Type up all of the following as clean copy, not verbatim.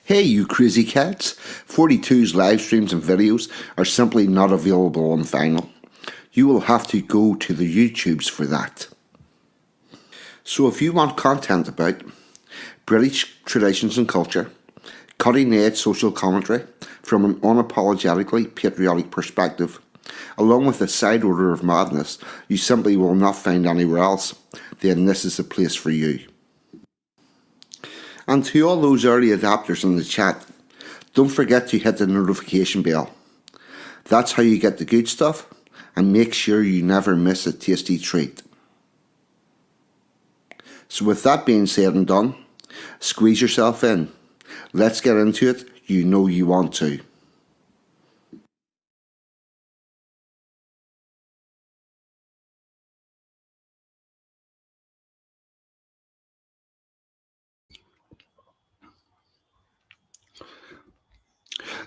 Hey, you crazy cats! 42's live streams and videos are simply not available on vinyl. You will have to go to the YouTubes for that. So if you want content about British traditions and culture, cutting edge social commentary from an unapologetically patriotic perspective, along with a side order of madness you simply will not find anywhere else, then this is the place for you. And to all those early adapters in the chat, don't forget to hit the notification bell. That's how you get the good stuff and make sure you never miss a tasty treat. So with that being said and done, squeeze yourself in. Let's get into it. You know you want to.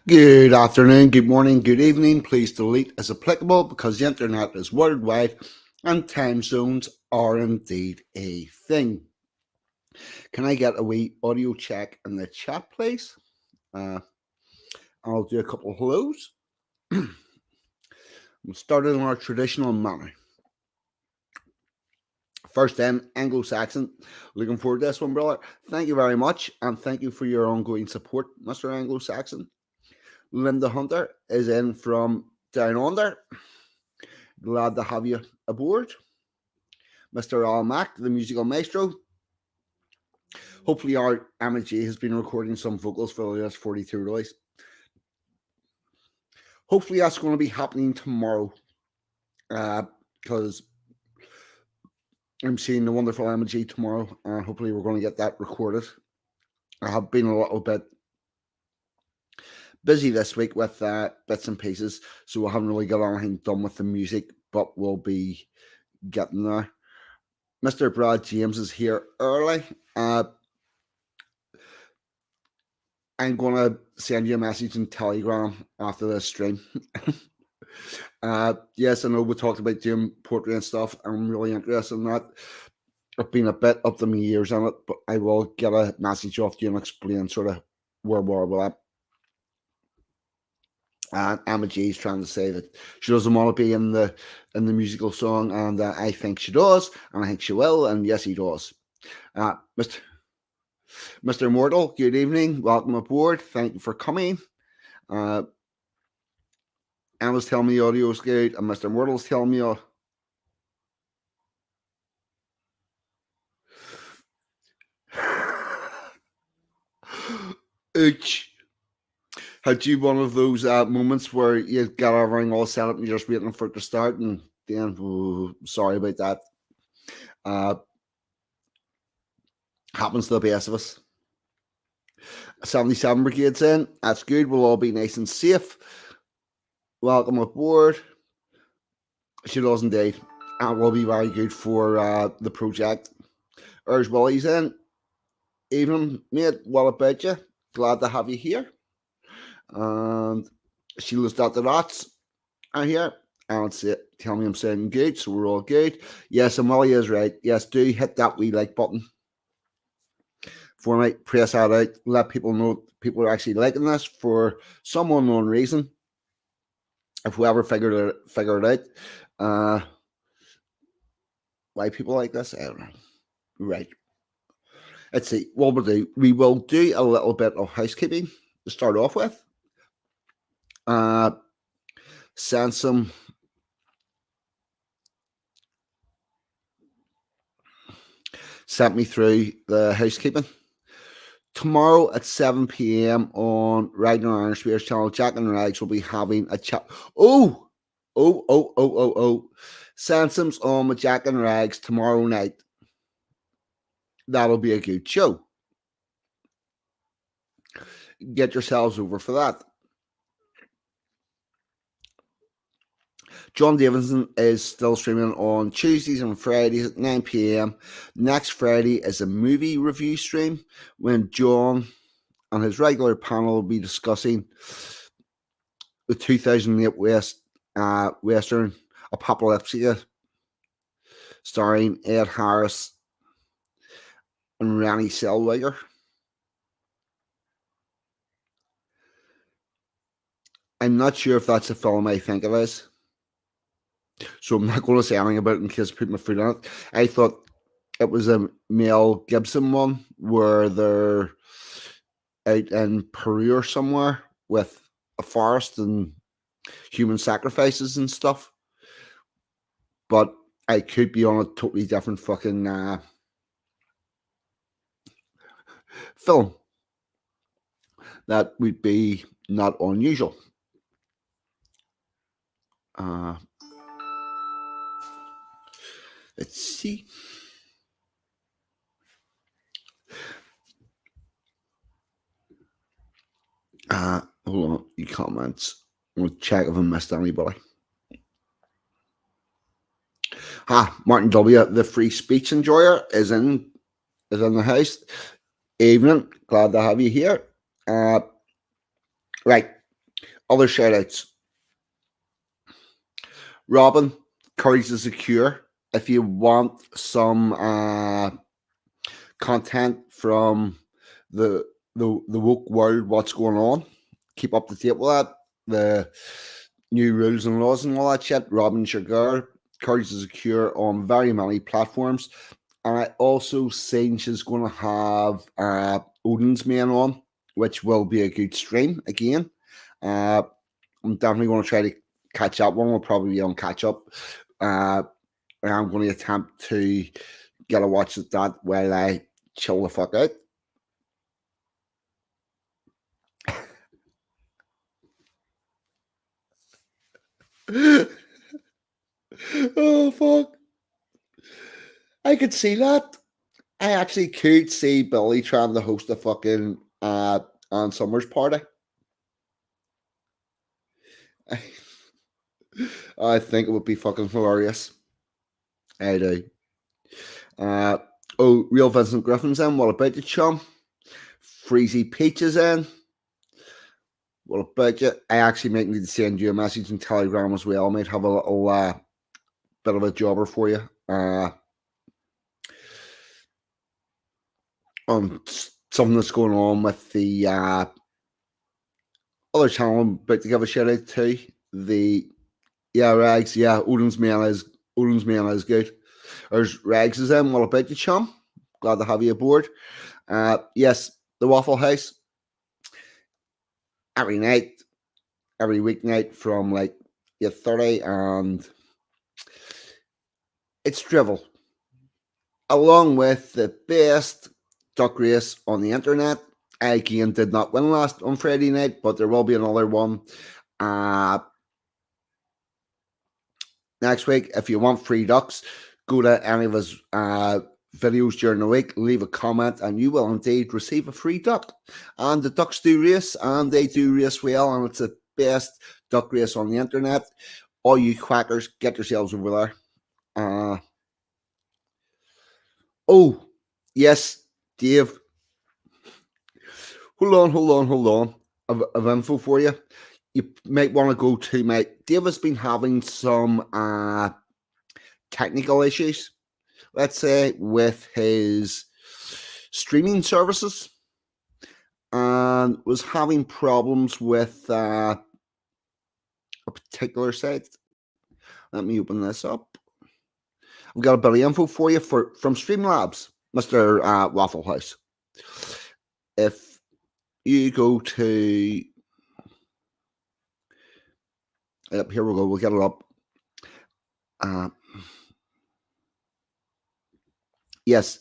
Good afternoon, good morning, good evening. Please delete as applicable because the internet is worldwide and time zones are indeed a thing. Can I get a wee audio check in the chat, please? I'll do a couple of hellos. We'll start in our traditional manner. First then, Anglo-Saxon. Looking forward to this one, brother. Thank you very much, and thank you for your ongoing support, Mr. Anglo-Saxon. Linda Hunter is in from down under. Glad to have you aboard. Mr. Al Mac, the musical maestro. Hopefully our Emma G has been recording some vocals for the last 42 days. Hopefully that's going to be happening tomorrow. Because I'm seeing the wonderful Emma G tomorrow, and hopefully we're going to get that recorded. I have been a little bit busy this week with bits and pieces, so I haven't really got anything done with the music, but we'll be getting there. Mr. Brad James is here early. I'm going to send you a message in Telegram after this stream. Yes, I know we talked about doing portrait and stuff. I'm really interested in that. I've been a bit up to my ears on it, but I will get a message off to you and explain sort of where we're at. And Emma G is trying to say that she doesn't want to be in the musical song, and I think she does, and I think she will, and yes, he does. Mr. Mortal, good evening, welcome aboard, thank you for coming. Emma's telling me the audio is good, and Mr. Mortal's telling me Ooch. Had you one of those moments where you got everything all set up and you're just waiting for it to start, and then sorry about that. Happens to the best of us. 77 Brigade's in. That's good. We'll all be nice and safe. Welcome aboard. She does indeed. And will be very good for the project. Urge Willie's in. Evening, mate. What about you? Glad to have you here. And Sheila's Dr. Dots are here. And tell me I'm saying good, so we're all good. Yes, Amelia is right. Yes, do hit that wee like button for me. Press that out. Let people know people are actually liking this for some unknown reason. If whoever figured it out, why people like this, I don't know. Right. Let's see. What we'll do, we will do a little bit of housekeeping to start off with. Sansom sent me through the housekeeping. Tomorrow at 7 p.m. on Ragnar Iron Spears channel, Jack and Rags will be having a chat. Oh. Sansom's on with Jack and Rags tomorrow night. That'll be a good show. Get yourselves over for that. John Davidson is still streaming on Tuesdays and Fridays at 9 p.m. Next Friday is a movie review stream when John and his regular panel will be discussing the 2008 Western Apocalypse, starring Ed Harris and Renée Zellweger. I'm not sure if that's a film I think it is, so I'm not going to say anything about it in case I put my foot on it. I thought it was a Mel Gibson one where they're out in Peru or somewhere with a forest and human sacrifices and stuff. But I could be on a totally different fucking film. That would be not unusual. Uh, let's see. Hold on, you comments. We'll check if I missed anybody. Martin W, the free speech enjoyer, is in the house. Evening, glad to have you here. Right, other shout outs. Robin, Courage is a Cure. If you want some content from the woke world, what's going on, keep up to date with that. The new rules and laws and all that shit. Robin's your girl. Courage is a Cure on very many platforms. And I also seen she's going to have Odin's Man on, which will be a good stream again. I'm definitely going to try to catch up. One will probably be on catch up. I'm going to attempt to get a watch at that while I chill the fuck out. Oh fuck! I could see that. I actually could see Billy trying to host a fucking Ann Summers party. I think it would be fucking hilarious. I do. Real Vincent Griffin's in. What about you, chum? Freezy Peach is in. What about you? I actually might need to send you a message in Telegram as well. I might have a little bit of a jobber for you. On something that's going on with the other channel I'm about to give a shout out to. Rags, Odin's Man is good. There's Rags is in. What about you, chum? Glad to have you aboard. Yes, the Waffle House. Every night, every weeknight from like 8:30, and it's drivel. Along with the best duck race on the internet. I again did not win last on Friday night, but there will be another one next week. If you want free ducks, go to any of his videos during the week, leave a comment, and you will indeed receive a free duck. And the ducks do race, and they do race well, and it's the best duck race on the internet. All you quackers, get yourselves over there. Oh, yes, Dave. Hold on. Of info for you. You might want to go to Dave has been having some technical issues, let's say, with his streaming services, and was having problems with a particular site. Let me open this up. I've got a bit of info for you from Streamlabs, Mr. Waffle House. If you go to here we go, we'll get it up. Yes.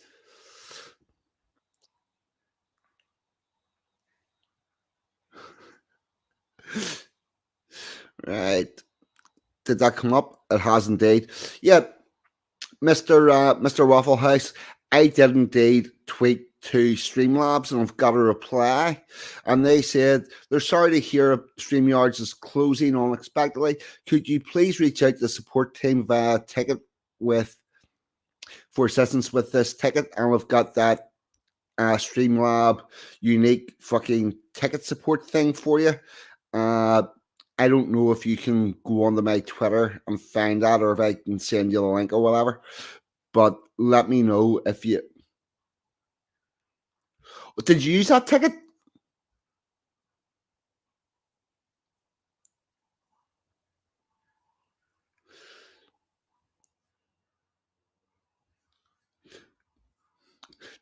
Right. Did that come up? It has indeed. Yeah, Mr. Waffle House, I did indeed tweet to Streamlabs and I've got a reply. And they said, they're sorry to hear StreamYards is closing unexpectedly. Could you please reach out to the support team via ticket for assistance with this ticket? And we've got that Streamlab unique fucking ticket support thing for you. I don't know if you can go onto my Twitter and find that, or if I can send you the link or whatever. But let me know if you... Did you use that ticket?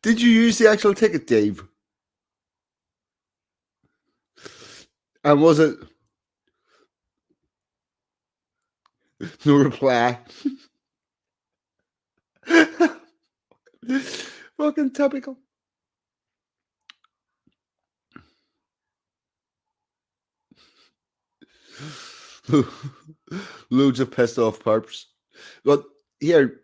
Did you use the actual ticket, Dave? And was it no reply? Fucking typical. Loads of pissed off perps. But here,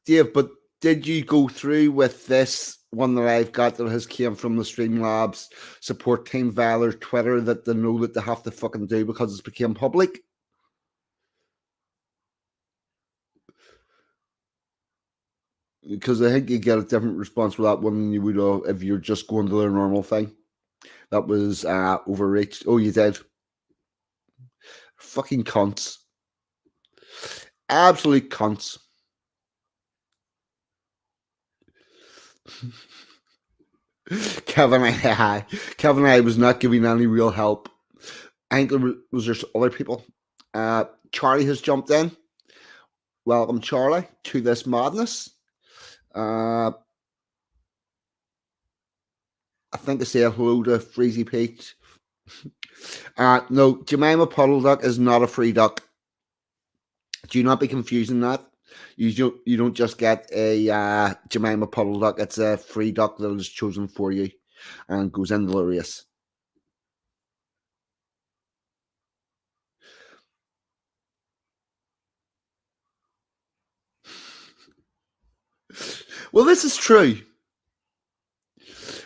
Dave, but did you go through with this one that I've got that has came from the Streamlabs support team via their Twitter that they know that they have to fucking do because it's become public? Because I think you get a different response with that one than you would if you're just going to their normal thing. That was overreached. Oh, you did. Fucking cunts. Absolute cunts. Kevin I was not giving any real help. I think there was just other people. Charlie has jumped in. Welcome, Charlie, to this madness. I think I say hello to Freezy Peach. No, Jemima Puddle Duck is not a free duck. Do not be confusing that. You don't just get a Jemima Puddle Duck. It's a free duck that is chosen for you and goes into the race. Well, this is true.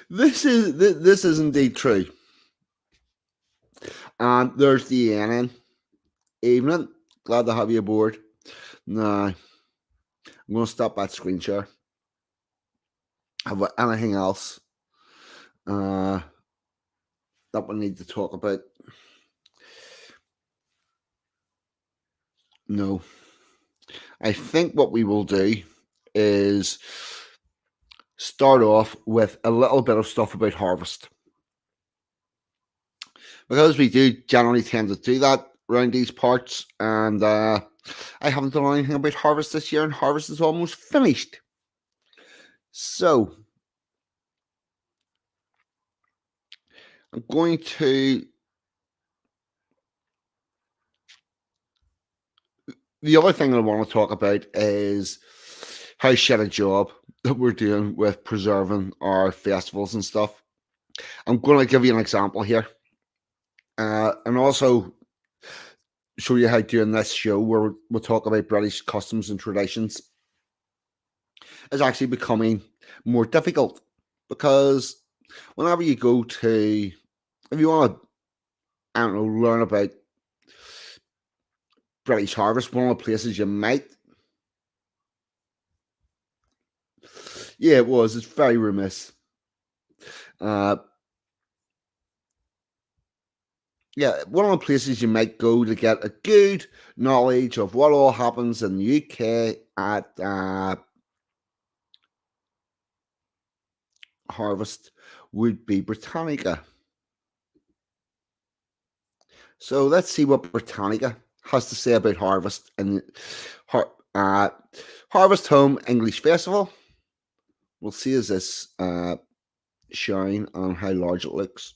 This is indeed true. And there's the NN. Evening. Glad to have you aboard. Now, I'm going to stop that screen share. Have anything else that we need to talk about? No. I think what we will do is start off with a little bit of stuff about harvest. Because we do generally tend to do that around these parts, and I haven't done anything about harvest this year, and harvest is almost finished. So I'm going to... The other thing I want to talk about is how shit a job that we're doing with preserving our festivals and stuff. I'm going to give you an example here. And also show you how doing this show where we'll talk about British customs and traditions is actually becoming more difficult, because whenever you go to, if you want to, I don't know, learn about British harvest, one of the places you might, yeah, it was, it's very remiss. Yeah, one of the places you might go to get a good knowledge of what all happens in the UK at harvest would be Britannica. So let's see what Britannica has to say about harvest and Harvest Home English Festival. We'll see as this showing on how large it looks.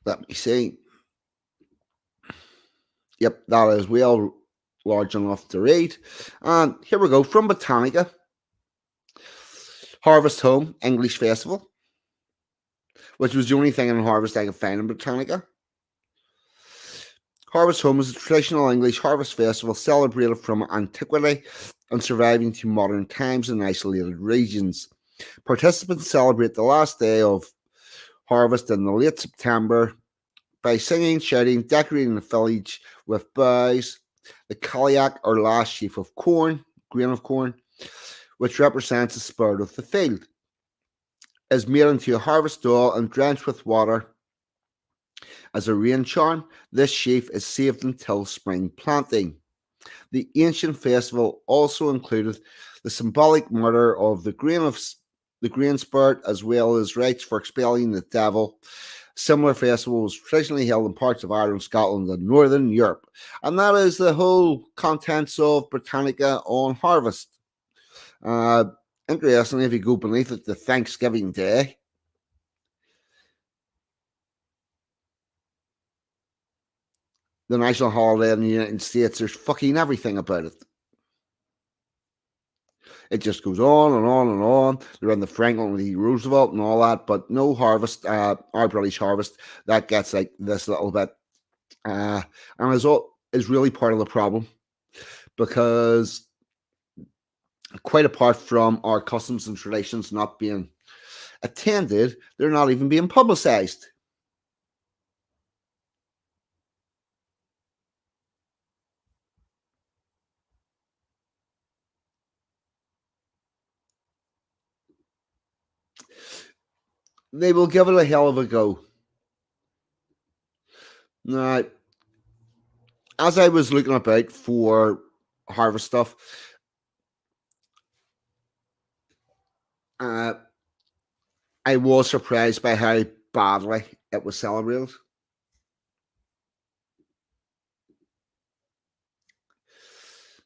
Let me see. Yep, that is well large enough to read. And here we go, from Britannica. Harvest Home English Festival, which was the only thing in harvest I could find in Britannica. Harvest Home is a traditional English harvest festival celebrated from antiquity and surviving to modern times in isolated regions. Participants celebrate the last day of harvest in the late September by singing, shouting, decorating the village with boughs, the caliac or last sheaf of corn, grain of corn, which represents the spirit of the field, is made into a harvest doll and drenched with water as a rain charm. This sheaf is saved until spring planting. The ancient festival also included the symbolic murder of the grain spirit, as well as rites for expelling the devil Similar festivals traditionally held in parts of Ireland, Scotland, and Northern Europe. And that is the whole contents of Britannica on Harvest. Uh, Interestingly, if you go beneath it, the Thanksgiving Day, the national holiday in the United States, there's fucking everything about it. It just goes on and on and on. They're in the Franklin D. Roosevelt and all that, but no harvest, our British harvest, that gets like this little bit. And is really part of the problem because quite apart from our customs and traditions not being attended, they're not even being publicized. They will give it a hell of a go. Now, as I was looking about for harvest stuff, I was surprised by how badly it was celebrated.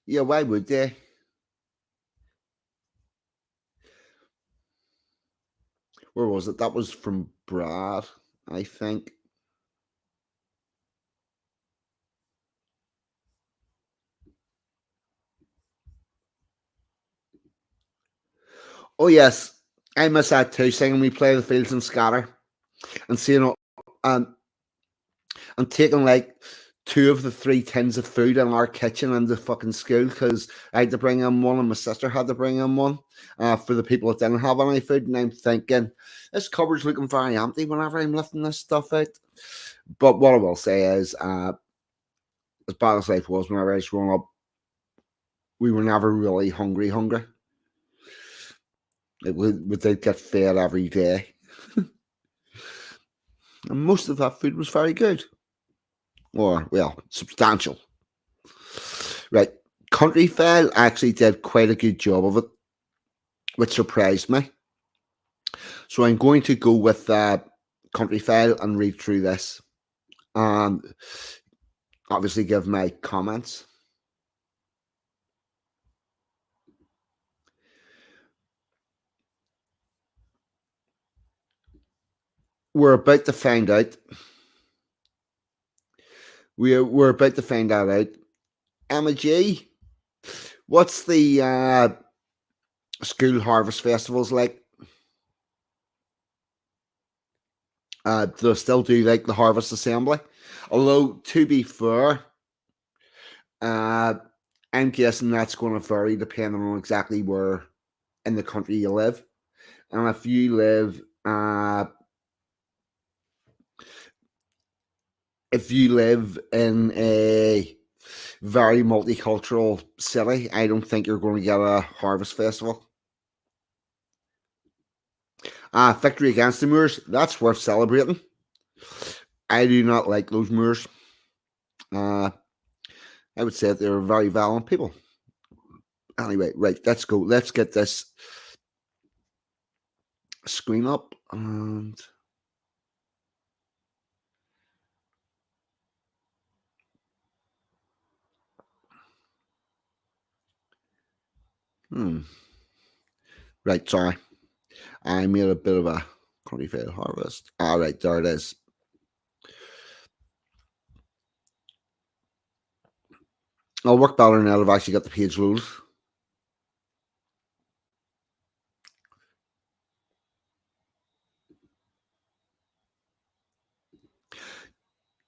Yeah, why would they? Where was it? That was from Brad, I think. Oh yes, I miss that too. Singing "We Play the Fields and Scatter" and seeing it, and and taking like two of the three tins of food in our kitchen into fucking school because I had to bring in one and my sister had to bring in one for the people that didn't have any food. And I'm thinking, this cupboard's looking very empty whenever I'm lifting this stuff out. But what I will say is, as bad as life was whenever I was growing up, we were never really hungry. We did get fed every day. And most of that food was very good. Or, well, substantial. Right. Countryfile actually did quite a good job of it, which surprised me. So I'm going to go with Countryfile and read through this and obviously give my comments. We're about to find out. We're about to find that out. Emma G, what's the school harvest festivals like? Do they still do like the harvest assembly? Although to be fair, I'm guessing that's going to vary depending on exactly where in the country you live. And if you live in a very multicultural city, I don't think you're going to get a harvest festival. Victory against the Moors, that's worth celebrating. I do not like those Moors. I would say that they're very valiant people. Anyway, right, let's go. Let's get this screen up and right, sorry. I made a bit of a Countryfile harvest. All right, there it is. I'll work better now. I've actually got the page loaded.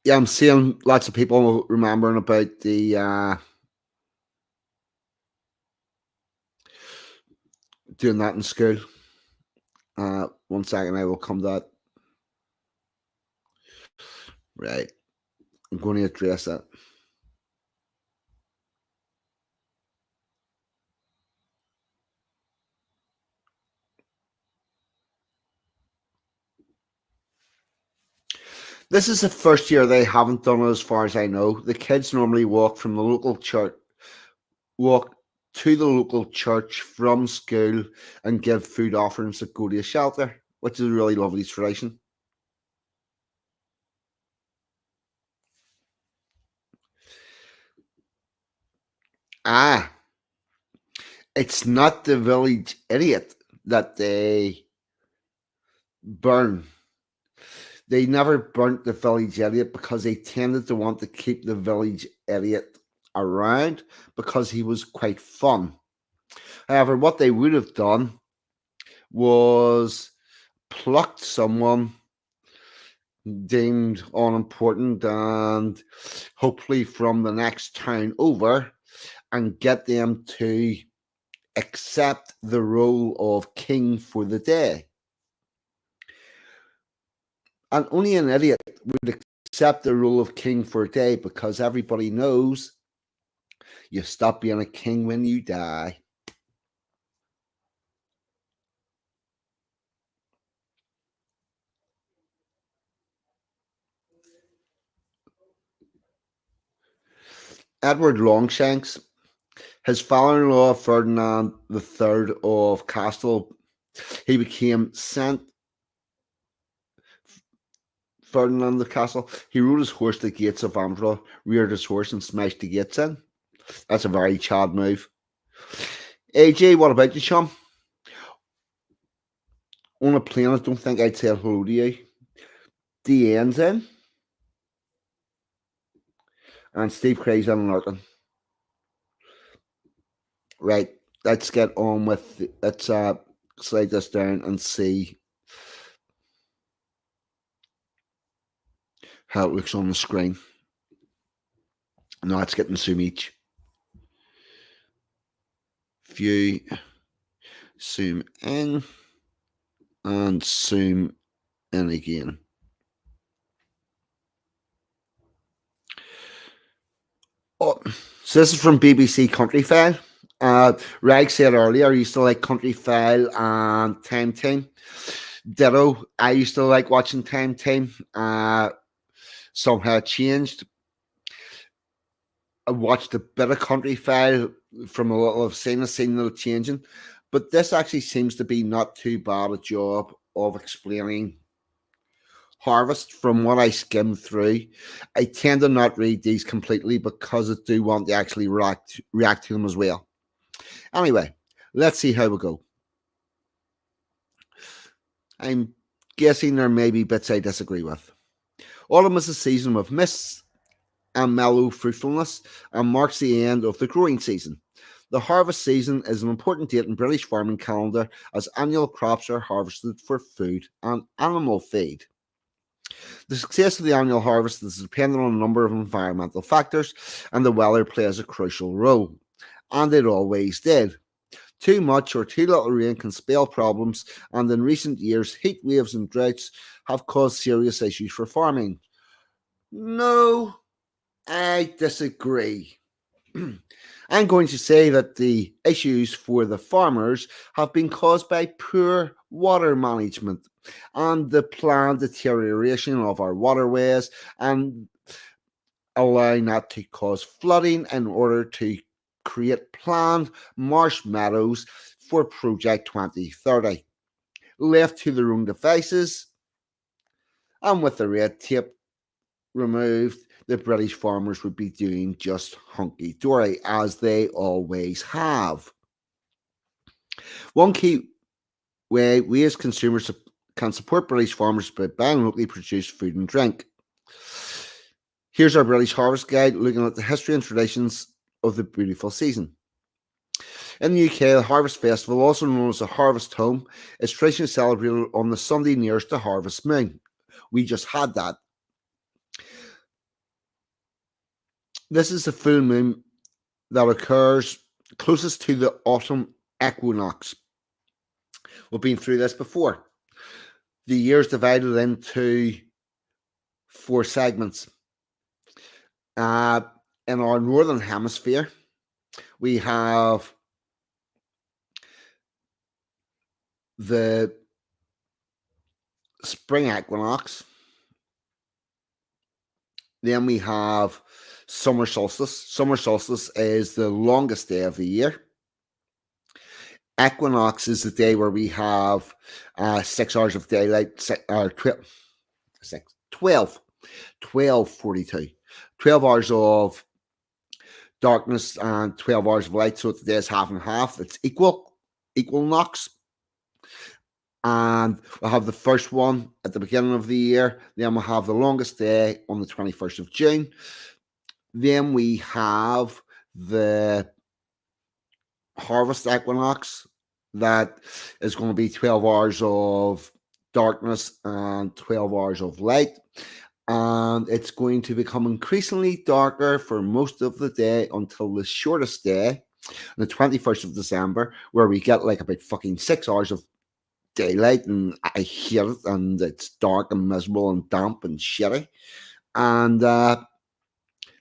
Yeah, I'm seeing lots of people remembering about the doing that in school. 1 second, I will come to that. Right, I'm going to address that. This is the first year they haven't done it, as far as I know. The kids normally walk from the local church, walk to the local church from school, and give food offerings that go to a shelter, which is a really lovely tradition. Ah, it's not the village idiot that they burn. They never burnt the village idiot because they tended to want to keep the village idiot around because he was quite fun. However, what they would have done was plucked someone deemed unimportant and hopefully from the next town over and get them to accept the role of king for the day. And only an idiot would accept the role of king for a day because everybody knows you stop being a king when you die. Edward Longshanks, his father-in-law Ferdinand III of Castile, he became Saint Ferdinand of Castle. He rode his horse to the gates of Antwerp, reared his horse and smashed the gates in. That's a very Chad move. AJ, what about you, chum? On a plane, I don't think I'd say hello to you. DN's in. And Steve Craig's in Larkin. Right, let's get on with let's slide this down and see how it looks on the screen. Now it's getting zoom each. View, zoom in, and zoom in again. Oh, so this is from BBC Countryfile. Rag said earlier he used to like Countryfile and Time Team. Ditto. I used to like watching Time Team. Somehow it changed. I watched a bit of Countryfile from a little I've seen a little changing, but this actually seems to be not too bad a job of explaining Harvest from what I skimmed through. I tend to not read these completely because I do want to actually react to them as well. Anyway, let's see how we go. I'm guessing there may be bits I disagree with. Autumn is a season of mists and mellow fruitfulness and marks the end of the growing season. The harvest season is an important date in British farming calendar as annual crops are harvested for food and animal feed. The success of the annual harvest is dependent on a number of environmental factors, and the weather plays a crucial role. And it always did. Too much or too little rain can spell problems, and in recent years, heat waves and droughts have caused serious issues for farming. No, I disagree. I'm going to say that the issues for the farmers have been caused by poor water management and the planned deterioration of our waterways and allowing that to cause flooding in order to create planned marsh meadows for Project 2030. Left to their own devices and with the red tape removed, the British farmers would be doing just hunky dory, as they always have. One key way we as consumers can support British farmers by buying locally produced food and drink. Here's our British Harvest Guide looking at the history and traditions of the beautiful season. In the UK, the Harvest Festival, also known as the Harvest Home, is traditionally celebrated on the Sunday nearest the harvest moon. We just had that. This is the full moon that occurs closest to the autumn equinox. We've been through this before. The year is divided into 4 segments. In our northern hemisphere, we have the spring equinox. Then we have summer solstice. Summer solstice is the longest day of the year. Equinox is the day where we have 6 hours of daylight, or 12, 12:42, 12 hours of darkness and 12 hours of light. So today is half and half. It's equinox. And we'll have the first one at the beginning of the year. Then we'll have the longest day on the 21st of June. Then we have the harvest equinox. That is going to be 12 hours of darkness and 12 hours of light. And it's going to become increasingly darker for most of the day until the shortest day, the 21st of December, where we get like about fucking 6 hours of daylight, and I hate it, and it's dark and miserable and damp and shitty. And then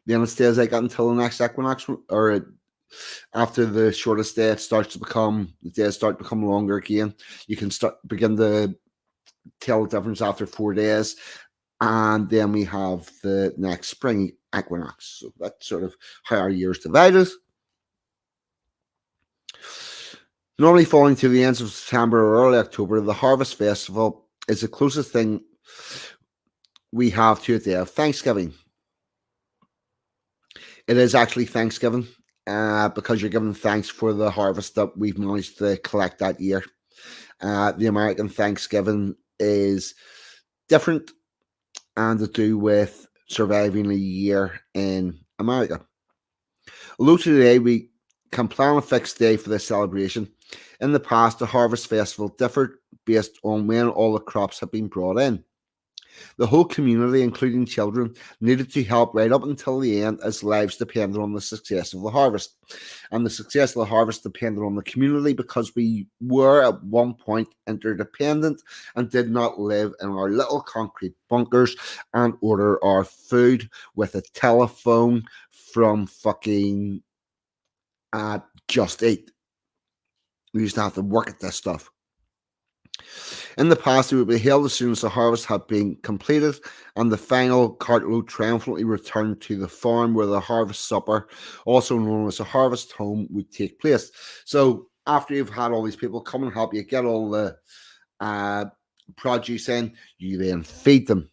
it stays like that until the next equinox, or after the shortest day, the days start to become longer again. You can begin to tell the difference after 4 days. And then we have the next spring equinox. So that's sort of how our year's divided. Normally falling to the ends of September or early October, the Harvest Festival is the closest thing we have to a day of Thanksgiving. It is actually Thanksgiving because you're giving thanks for the harvest that we've managed to collect that year. The American Thanksgiving is different and to do with surviving a year in America. Although today we can plan a fixed day for this celebration, in the past the Harvest Festival differed based on when all the crops have been brought in. The whole community, including children, needed to help right up until the end as lives depended on the success of the harvest. And the success of the harvest depended on the community because we were at one point interdependent and did not live in our little concrete bunkers and order our food with a telephone from fucking Just Eat. We used to have to work at this stuff. In the past, it would be held as soon as the harvest had been completed, and the final cartload triumphantly returned to the farm where the harvest supper, also known as a harvest home, would take place. So after you've had all these people come and help you get all the produce in, you then feed them.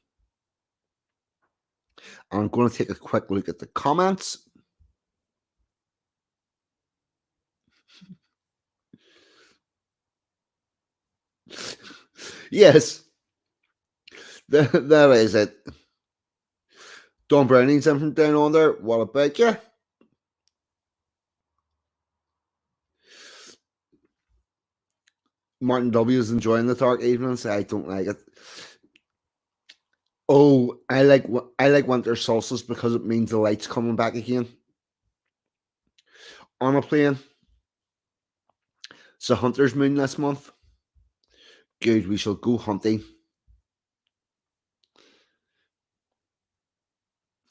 I'm going to take a quick look at the comments. Yes, that is it. Don Browning's in from down under. What about you? Martin W is enjoying the dark evenings. I don't like it. Oh, I like winter solstice because it means the light's coming back again. On a plane. It's a hunter's moon this month. Good, we shall go hunting.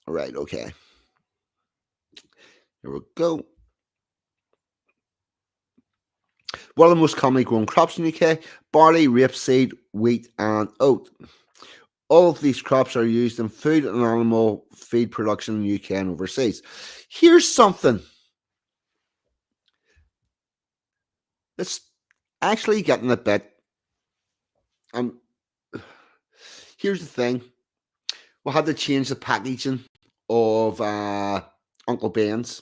All right, okay. Here we go. One of the most commonly grown crops in the UK: barley, rapeseed, wheat, and oat. All of these crops are used in food and animal feed production in the UK and overseas. Here's something that's actually getting a bit. Here's the thing: we had to change the packaging of Uncle Ben's.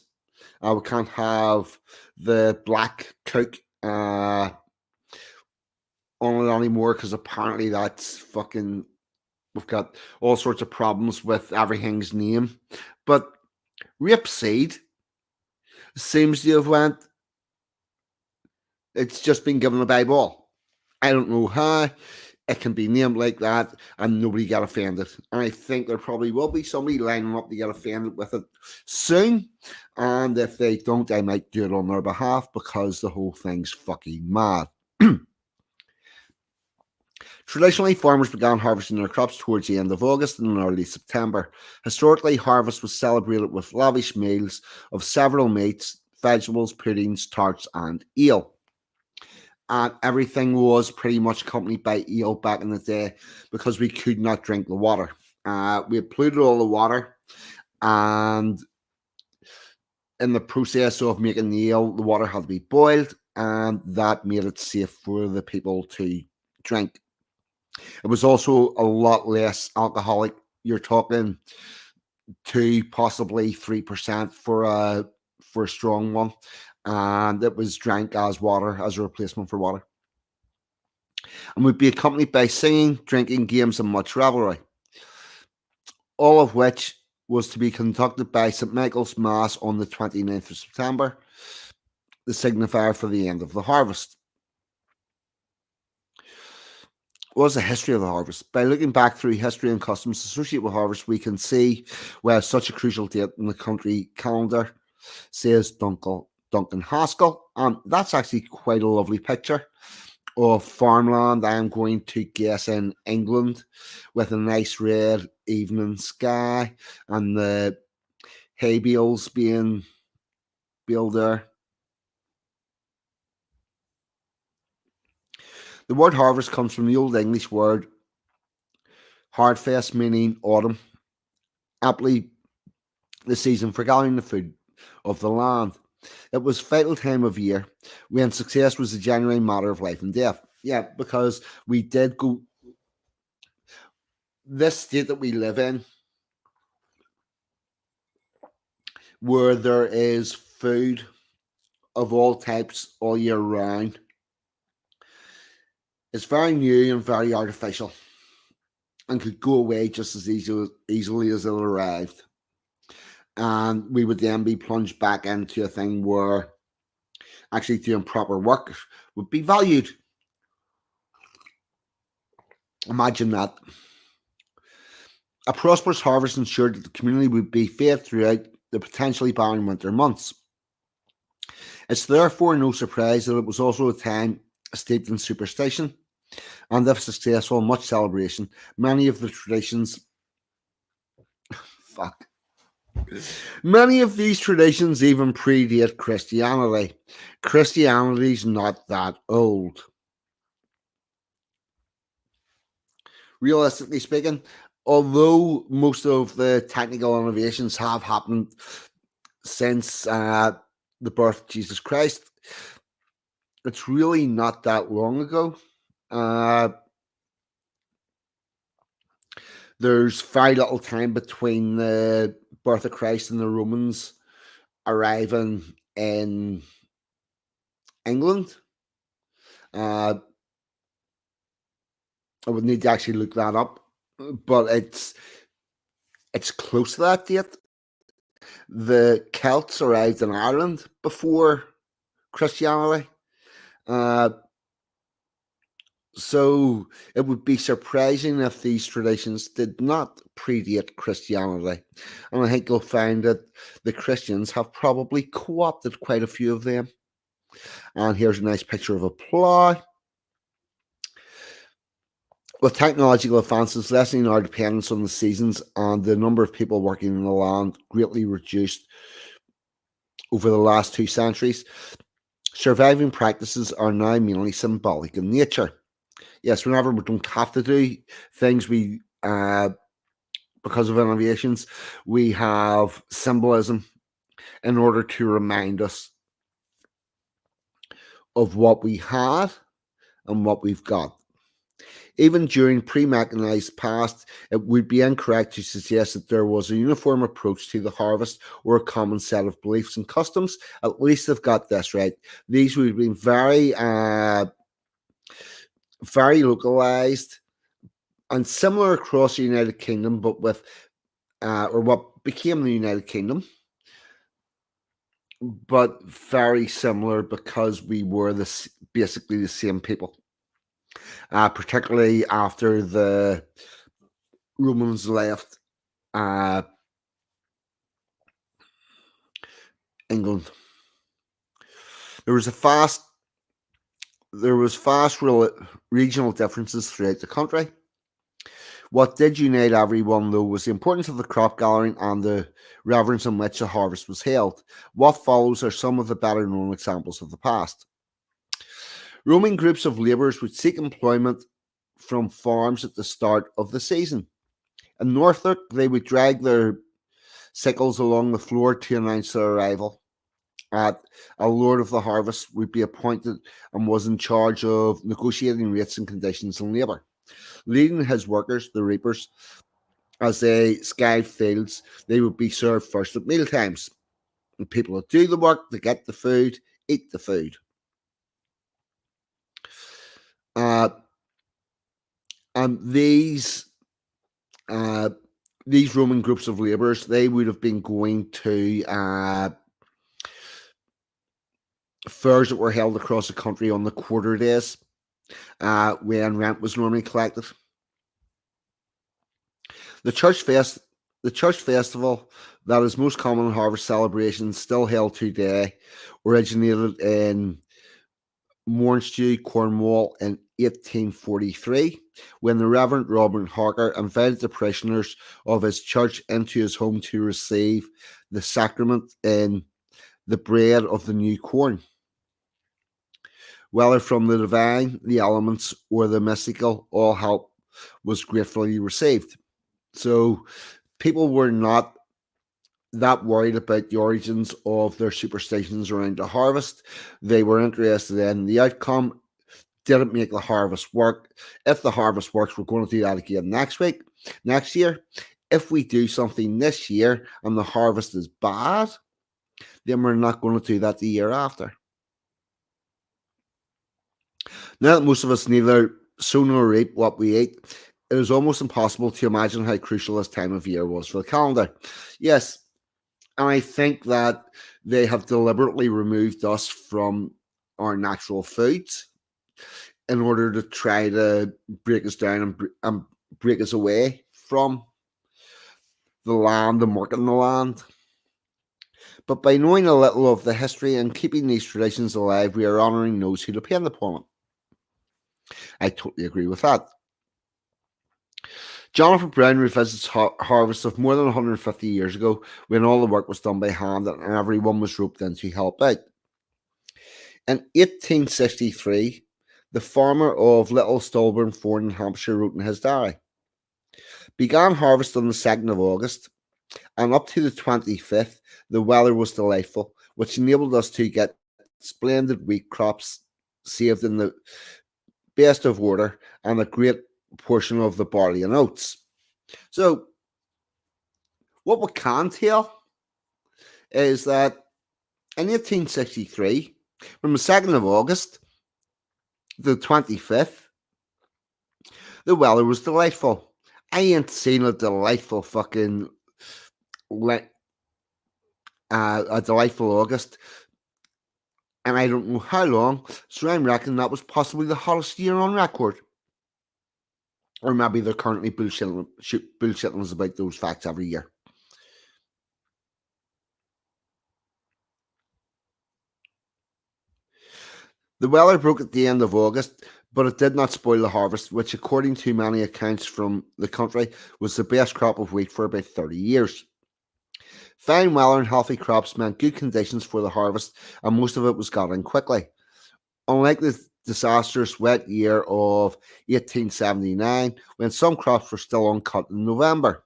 We can't have the black Coke on it anymore because apparently that's fucking. We've got all sorts of problems with everything's name, but rapeseed seems to have went. It's just been given a Bible. I don't know how it can be named like that and nobody got offended. And I think there probably will be somebody lining up to get offended with it soon. And if they don't, I might do it on their behalf because the whole thing's fucking mad. Traditionally, farmers began harvesting their crops towards the end of August and in early September. Historically, harvest was celebrated with lavish meals of several meats, vegetables, puddings, tarts, and ale. And everything was pretty much accompanied by ale back in the day because we could not drink the water. We had polluted all the water, and in the process of making the ale, the water had to be boiled, and that made it safe for the people to drink. It was also a lot less alcoholic. You're talking 2, possibly 3% for a for a strong one, and it was drank as water, as a replacement for water, and would be accompanied by singing, drinking, games, and much revelry, all of which was to be conducted by St. Michael's Mass on the 29th of September, the signifier for the end of the harvest. What is the history of the harvest? By looking back through history and customs associated with harvest, we can see why such a crucial date in the country calendar, says Duncan Haskell. That's actually quite a lovely picture of farmland. I'm going to guess in England, with a nice red evening sky and the hay bales being baled there. The word harvest comes from the Old English word hardfest, meaning autumn, aptly the season for gathering the food of the land. It was a vital time of year when success was a genuine matter of life and death. Yeah, because we did go, this state that we live in, where there is food of all types all year round, is very new and very artificial, and could go away just as easily as it arrived. And we would then be plunged back into a thing where actually doing proper work would be valued. Imagine that. A prosperous harvest ensured that the community would be fed throughout the potentially barren winter months. It's therefore no surprise that it was also a time steeped in superstition, and if successful, much celebration. Many of the traditions, many of these traditions even predate Christianity. Christianity's not that old. Realistically speaking, although most of the technical innovations have happened since the birth of Jesus Christ, it's really not that long ago. There's very little time between the birth of Christ and the Romans arriving in England. I would need to actually look that up, but it's close to that date. The Celts arrived in Ireland before Christianity. So it would be surprising if these traditions did not predate Christianity. And I think you'll find that the Christians have probably co-opted quite a few of them. And here's a nice picture of a plough. With technological advances lessening our dependence on the seasons and the number of people working in the land greatly reduced over the last 2 centuries, surviving practices are now mainly symbolic in nature. Yes, whenever we don't have to do things, we because of innovations, we have symbolism in order to remind us of what we had and what we've got. Even during pre-mechanized past, it would be incorrect to suggest that there was a uniform approach to the harvest or a common set of beliefs and customs. At least I've got this right. These would have been very localized and similar across the United Kingdom, but with or what became the United Kingdom, but very similar because we were basically the same people. Particularly after the Romans left England, there was vast regional differences throughout the country. What did unite everyone, though, was the importance of the crop gathering and the reverence in which the harvest was held. What follows are some of the better known examples of the past. Roaming groups of labourers would seek employment from farms at the start of the season. In Norfolk, they would drag their sickles along the floor to announce their arrival. A lord of the harvest would be appointed and was in charge of negotiating rates and conditions in labour, leading his workers, the reapers, as they scoured fields. They would be served first at meal times. and people that do the work, they get the food, eat the food. Uh, and uh, these Roman groups of labourers, they would have been going to fairs that were held across the country on the quarter days when rent was normally collected. The church fest, the church festival that is most common in harvest celebrations, still held today, originated in Mornstew, Cornwall in 1843, when the Reverend Robert Harker invited the parishioners of his church into his home to receive the sacrament in the bread of the new corn. Whether from the divine, the elements, or the mystical, all help was gratefully received. So people were not that worried about the origins of their superstitions around the harvest. They were interested in the outcome. Did it make the harvest work? If the harvest works, we're going to do that again next year. If we do something this year and the harvest is bad, then we're not going to do that the year after. Now that most of us neither sow nor reap what we eat, it is almost impossible to imagine how crucial this time of year was for the calendar. Yes, and I think that they have deliberately removed us from our natural foods in order to try to break us down and break us away from the land and working the land. But by knowing a little of the history and keeping these traditions alive, we are honouring those who depend upon it. I totally agree with that. Jonathan Brown revisits harvests of more than 150 years ago when all the work was done by hand and everyone was roped in to help out. In 1863, the farmer of Little Stolburn Ford in Hampshire wrote in his diary, began harvest on the 2nd of August, and up to the 25th, the weather was delightful, which enabled us to get splendid wheat crops saved in the best of order and a great portion of the barley and oats. So, what we can tell is that in 1863, from the 2nd of August to the 25th, the weather was delightful. I ain't seen a delightful fucking a delightful August, and I don't know how long. So I'm reckoning that was possibly the hottest year on record. Or maybe they're currently bullshitting us about those facts every year. The weather broke at the end of August, but it did not spoil the harvest, which, according to many accounts from the country, was the best crop of wheat for about 30 years. Fine weather and healthy crops meant good conditions for the harvest, and most of it was got in quickly. Unlike the disastrous wet year of 1879, when some crops were still uncut in November.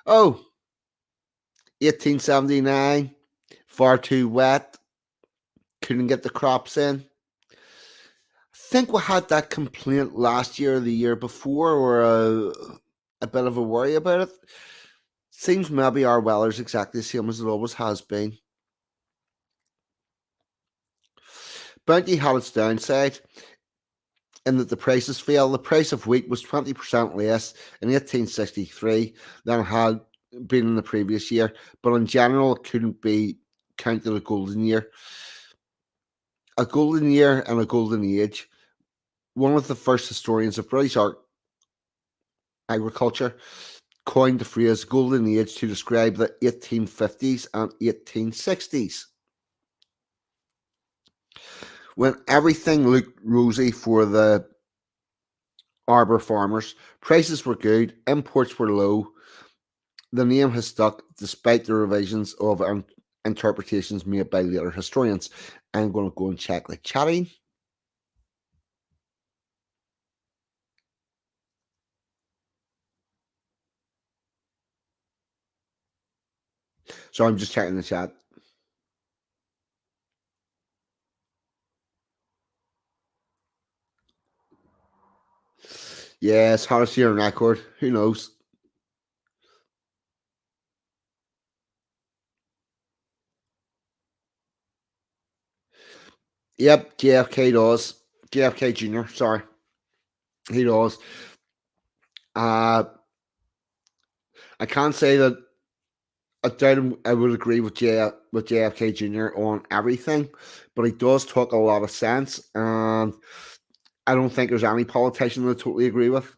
Oh, 1879, far too wet, couldn't get the crops in. I think we had that complaint last year or the year before, or a bit of a worry about it. Seems maybe our weather's exactly the same as it always has been. Bounty had its downside in that the prices fell. The price of wheat was 20% less in 1863 than it had been in the previous year, but in general, it couldn't be counted a golden year. A golden year and a golden age. One of the first historians of British agriculture coined the phrase golden age to describe the 1850s and 1860s, when everything looked rosy for the Arbor farmers. Prices were good, imports were low. The name has stuck despite the revisions of interpretations made by later historians. I'm going to go and check the chatting. So I'm just checking the chat. Yes, hottest year on record. Who knows? Yep, JFK does. JFK Jr., sorry. He does. Uh, I can't say that I doubt I would agree with JFK Jr. on everything, but he does talk a lot of sense, and I don't think there's any politician that I totally agree with.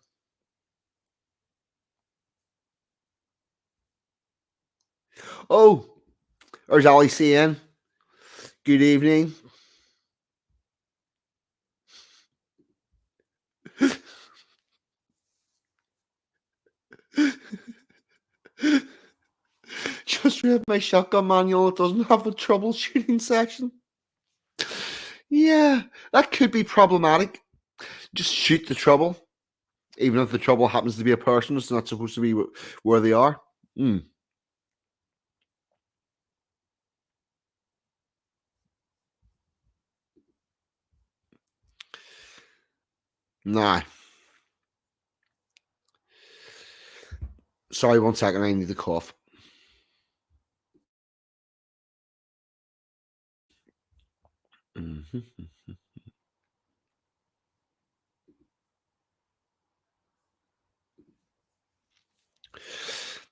Oh, there's Ali CN. Good evening. Just read my shotgun manual. It doesn't have a troubleshooting section. Yeah, that could be problematic. Just shoot the trouble, even if the trouble happens to be a person. It's not supposed to be where they are. Hmm. Nah. Sorry, 1 second. I need to cough. Mhm.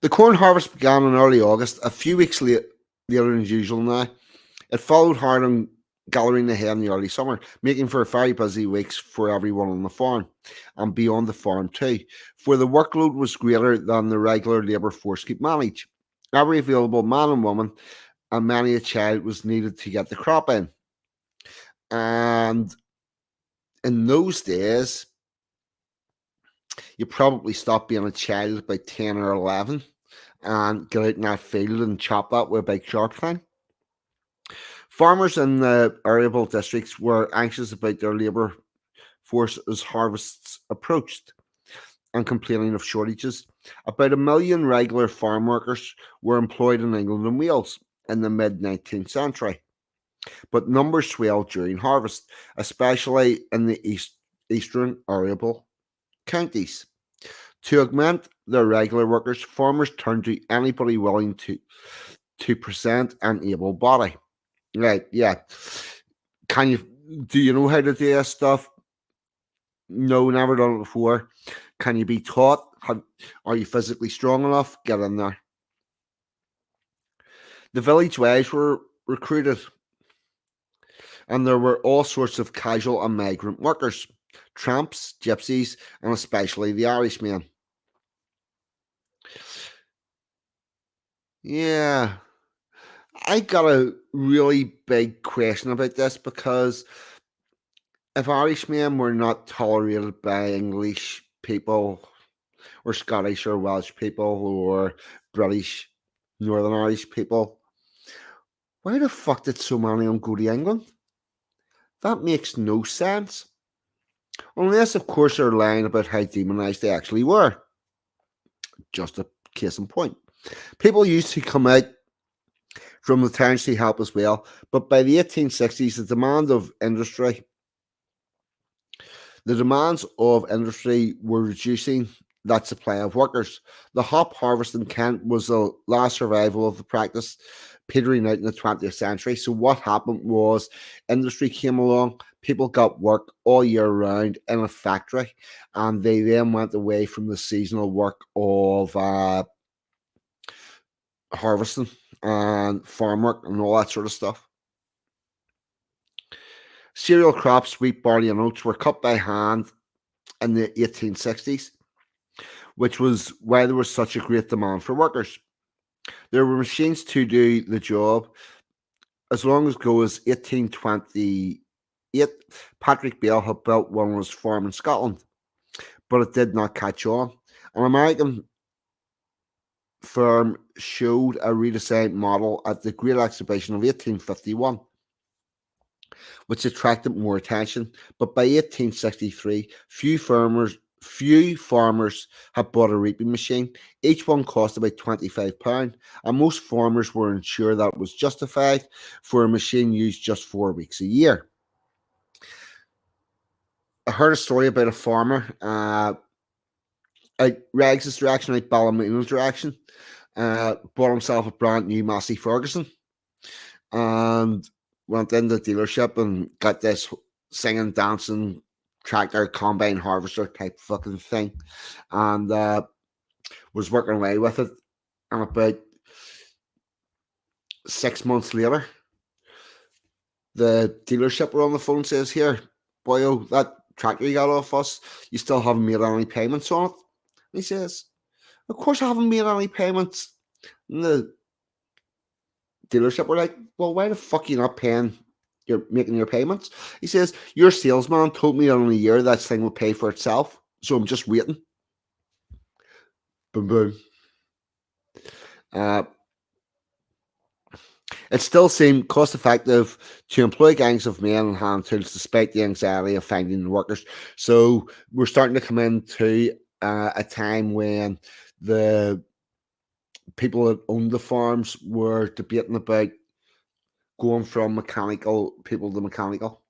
The corn harvest began in early August, a few weeks later than usual now. It followed hard on gathering ahead in the early summer, making for very busy weeks for everyone on the farm and beyond the farm too, for the workload was greater than the regular labour force could manage. Every available man and woman and many a child was needed to get the crop in. And in those days, you probably stopped being a child by 10 or 11 and get out in that field and chop that with a big sharp thing. Farmers in the arable districts were anxious about their labour force as harvests approached and complaining of shortages. About 1 million regular farm workers were employed in England and Wales in the mid 19th century, but numbers swelled during harvest, especially in the eastern arable counties. To augment their regular workers, farmers turned to anybody willing to present an able body. Right, yeah. Can you do you know how to do this stuff? No, never done it before. Can you be taught? Are you physically strong enough? Get in there. The village wives were recruited, and there were all sorts of casual and migrant workers, tramps, gypsies, and especially the Irishmen. Yeah, I got a really big question about this because if Irishmen were not tolerated by English people or Scottish or Welsh people or British Northern Irish people, why the fuck did so many of them go to England? That makes no sense. Unless, of course, they're lying about how demonised they actually were. Just a case in point. People used to come out from the towns to help as well, but by the 1860s, the demands of industry were reducing that supply of workers. The hop harvest in Kent was the last survival of the practice, petering out in the 20th century. So what happened was industry came along, people got work all year round in a factory, and they then went away from the seasonal work of harvesting and farm work and all that sort of stuff. Cereal crops, wheat, barley, and oats were cut by hand in the 1860s, which was why there was such a great demand for workers. There were machines to do the job as long ago as 1828. Patrick Bell had built one on his farm in Scotland, but it did not catch on. An American firm showed a redesigned model at the Great Exhibition of 1851, which attracted more attention. But by 1863, few farmers had bought a reaping machine. Each one cost about £25, and most farmers were unsure that it was justified for a machine used just 4 weeks a year. I heard a story about a farmer out Rags' direction, out Ballymena direction, bought himself a brand new Massey Ferguson, and went in the dealership and got this singing, dancing tractor, combine harvester type fucking thing, and was working away with it. And about 6 months later, the dealership were on the phone, says, "Here, boyo, that tractor you got off us, you still haven't made any payments on it." And he says, "Of course I haven't made any payments." And the dealership were like, "Well, why the fuck are you not paying? You're making your payments." He says, "Your salesman told me that in a year that thing will pay for itself, so I'm just waiting." Boom, boom. Uh, it still seemed cost effective to employ gangs of men and hand tools despite the anxiety of finding the workers. So we're starting to come into a time when the people that owned the farms were debating about going from mechanical people to mechanical.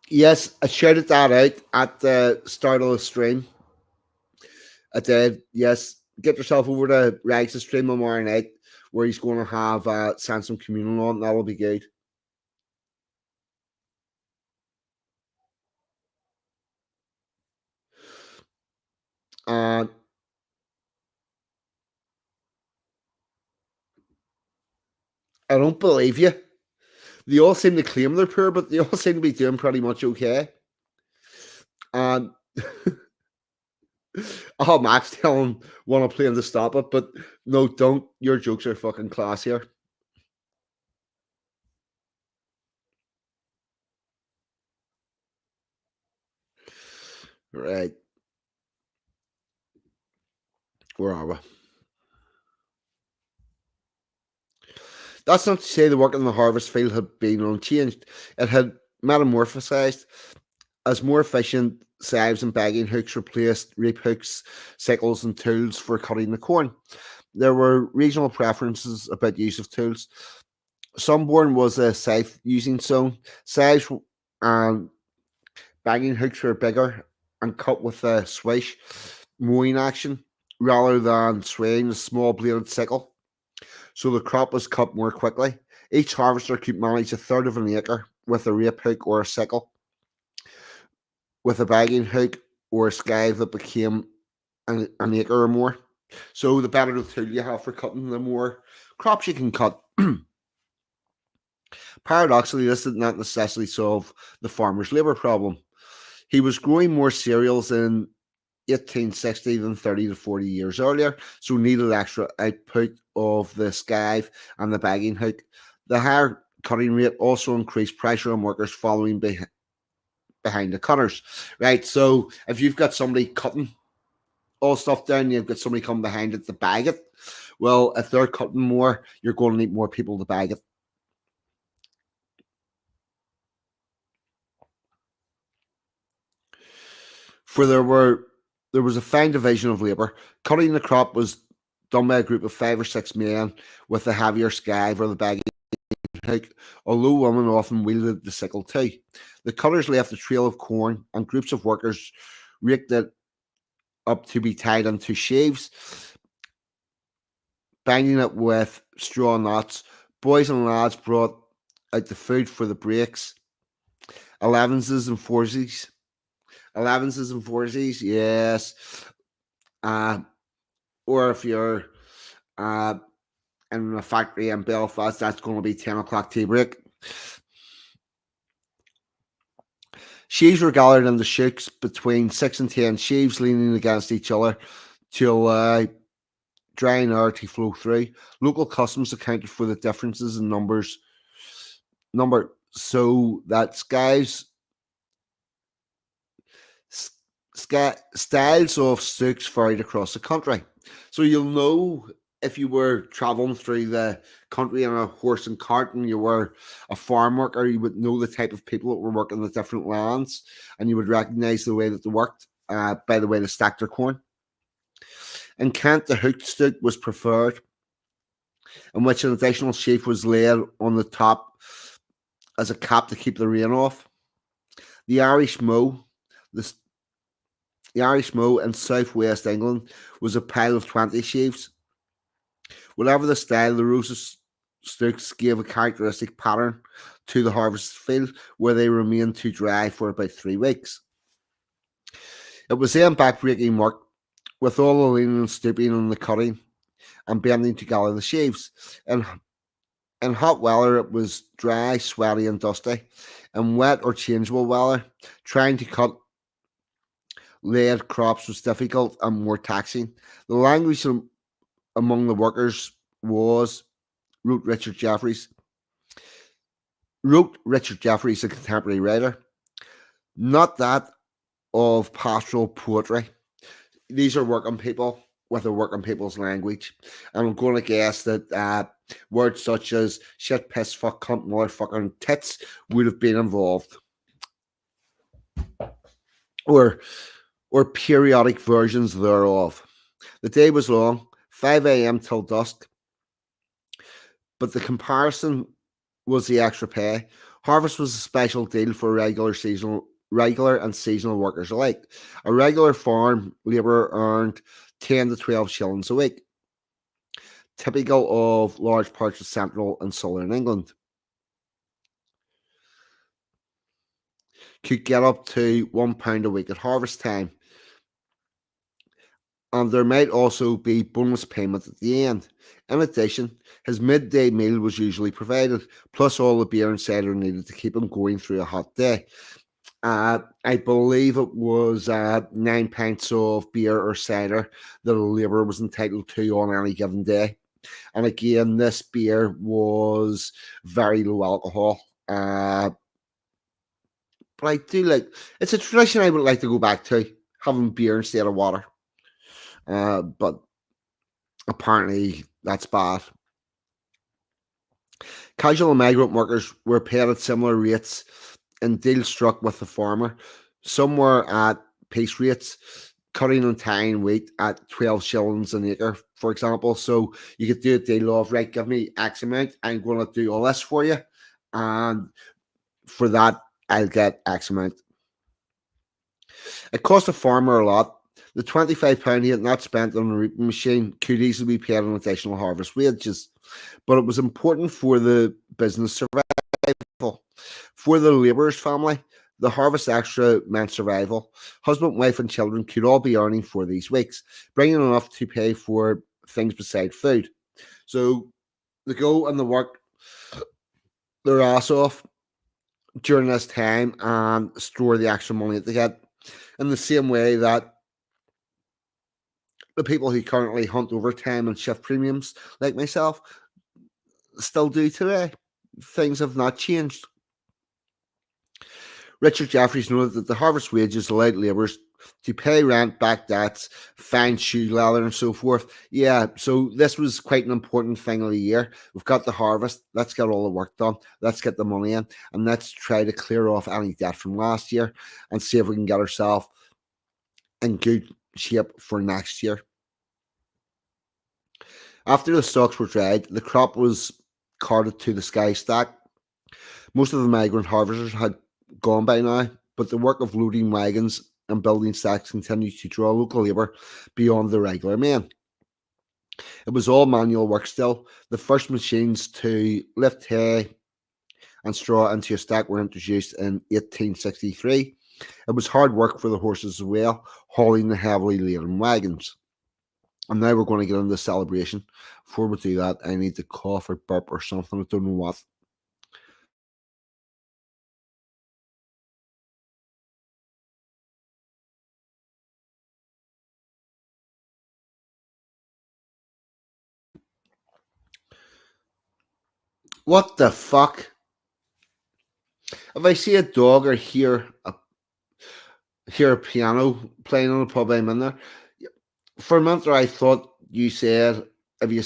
Yes, I shouted that out at the start of the stream. I did. Yes, get yourself over to Rags' stream tomorrow night where he's going to have Sansom Communal on. That'll be good. And I don't believe you. They all seem to claim they're poor, but they all seem to be doing pretty much okay. And oh, Max telling want to play him to stop it, but no, don't. Your jokes are fucking class here. Right, where are we? That's not to say the work in the harvest field had been unchanged. It had metamorphosized as more efficient sieves and bagging hooks replaced reap hooks, sickles, and tools for cutting the corn. There were regional preferences about the use of tools. Sunborn was a scythe using zone. Sieves and bagging hooks were bigger and cut with a swish mowing action rather than swaying a small bladed sickle. So the crop was cut more quickly. Each harvester could manage a third of an acre with a rape hook or a sickle. With a bagging hook or a scythe that became an acre or more. So the better the tool you have for cutting, the more crops you can cut. Paradoxically, this did not necessarily solve the farmer's labour problem. He was growing more cereals in 1860 than 30 to 40 years earlier, so needed extra output of the scythe and the bagging hook. The higher cutting rate also increased pressure on workers following behind the cutters. Right, so if you've got somebody cutting all stuff down, you've got somebody coming behind it to bag it. Well, if they're cutting more, you're going to need more people to bag it. For there was a fine division of labour. Cutting the crop was done by a group of 5 or 6 men with the heavier scythe or the bagging hook, although women often wielded the sickle too. The cutters left a trail of corn, and groups of workers raked it up to be tied into sheaves, banging it with straw knots. Boys and lads brought out the food for the breaks. Elevenses and foursies. Elevenses and foursies, yes. Uh, or if you're uh, in a factory in Belfast, that's going to be 10 o'clock tea break. Sheaves were gathered in the shooks between 6 and 10 sheaves leaning against each other to allow drying air to flow through. Local customs accounted for the differences in number so that styles of stooks varied across the country. So you'll know if you were traveling through the country on a horse and cart and you were a farm worker, you would know the type of people that were working the different lands and you would recognize the way that they worked by the way they stacked their corn. In Kent, the hooked stook was preferred, in which an additional sheaf was laid on the top as a cap to keep the rain off. The Irish Mow, the, the Irish Mow in southwest England was a pile of 20 sheaves. Whatever the style, the Rosa Stooks gave a characteristic pattern to the harvest field where they remained to dry for about 3 weeks. It was then backbreaking work with all the leaning and stooping and the cutting and bending to gather the sheaves. And in hot weather, it was dry, sweaty, and dusty. In wet or changeable weather, trying to cut laid crops was difficult and more taxing. The language among the workers was, wrote Richard Jefferies, a contemporary writer, not that of pastoral poetry. These are working people with a working people's language. And I'm going to guess that words such as shit, piss, fuck, cunt, motherfucking tits would have been involved. Or periodic versions thereof. The day was long, 5 a.m. till dusk, but the comparison was the extra pay. Harvest was a special deal for regular and seasonal workers alike. A regular farm labourer earned 10 to 12 shillings a week, typical of large parts of central and southern England. Could get up to £1 a week at harvest time. And there might also be bonus payment at the end. In addition, his midday meal was usually provided, plus all the beer and cider needed to keep him going through a hot day. I believe it was 9 pints of beer or cider that a labourer was entitled to on any given day. And again, this beer was very low alcohol. But I do like, it's a tradition I would like to go back to, having beer instead of water. But apparently that's bad. Casual and migrant workers were paid at similar rates in deals struck with the farmer. Some were at piece rates, cutting and tying wheat at 12 shillings an acre, for example. So you could do a deal of, right, give me X amount, I'm going to do all this for you. And for that, I'll get X amount. It cost the farmer a lot. The £25 he had not spent on a reaping machine could easily be paid on additional harvest wages, but it was important for the business survival. For the labourer's family, the harvest extra meant survival. Husband, wife, and children could all be earning for these weeks, bringing enough to pay for things beside food. So they go and they work their ass off during this time and store the extra money that they get, in the same way that the people who currently hunt overtime and shift premiums, like myself, still do today. Things have not changed. Richard Jefferies noted that the harvest wages allowed labourers to pay rent, back debts, find shoe leather, and so forth. Yeah, so this was quite an important thing of the year. We've got the harvest. Let's get all the work done. Let's get the money in, and let's try to clear off any debt from last year and see if we can get ourselves in good shape for next year. After the stalks were dried, the crop was carted to the sky stack. Most of the migrant harvesters had gone by now, but the work of loading wagons and building stacks continued to draw local labour beyond the regular men. It was all manual work still. The first machines to lift hay and straw into a stack were introduced in 1863. It was hard work for the horses as well, hauling the heavily laden wagons. And now we're going to get into the celebration. Before we do that, I need to cough or burp or something. I don't know what. What the fuck? If I see a dog or hear a piano playing on the pub I'm in there, for a minute there I thought you said if you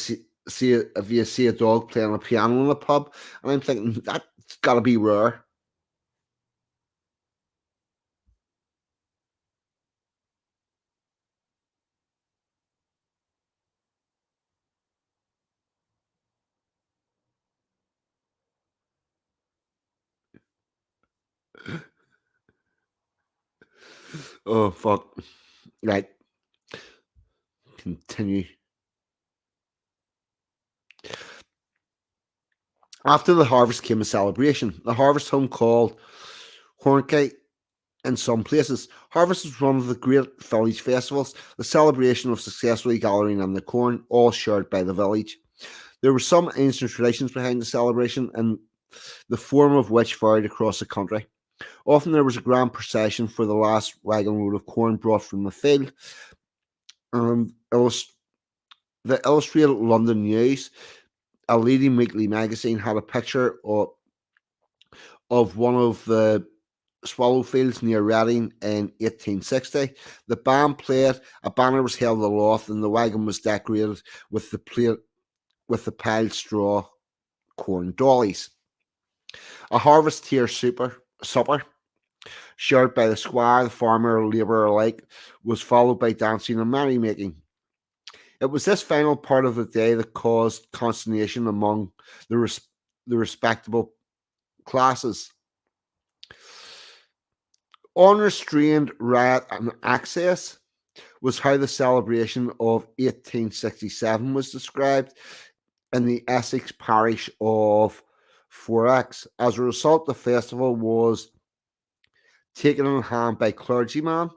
if you see a dog playing a piano in a pub, and I'm thinking that's got to be rare. Oh, fuck. Right, continue. After the harvest came a celebration. The harvest home called Hornkite in some places. Harvest was one of the great village festivals, the celebration of successfully gathering in the corn, all shared by the village. There were some ancient traditions behind the celebration, and the form of which varied across the country. Often there was a grand procession for the last wagon load of corn brought from the field, and the Illustrated London News, a leading weekly magazine, had a picture of one of the swallow fields near Reading in 1860. The band played, a banner was held aloft, and the wagon was decorated with the piled straw corn dollies. A harvest tier supper, shared by the squire, the farmer, or labourer alike, was followed by dancing and merrymaking. It was this final part of the day that caused consternation among the respectable classes. Unrestrained riot and access was how the celebration of 1867 was described in the Essex parish of Forex. As a result, the festival was taken in hand by clergymen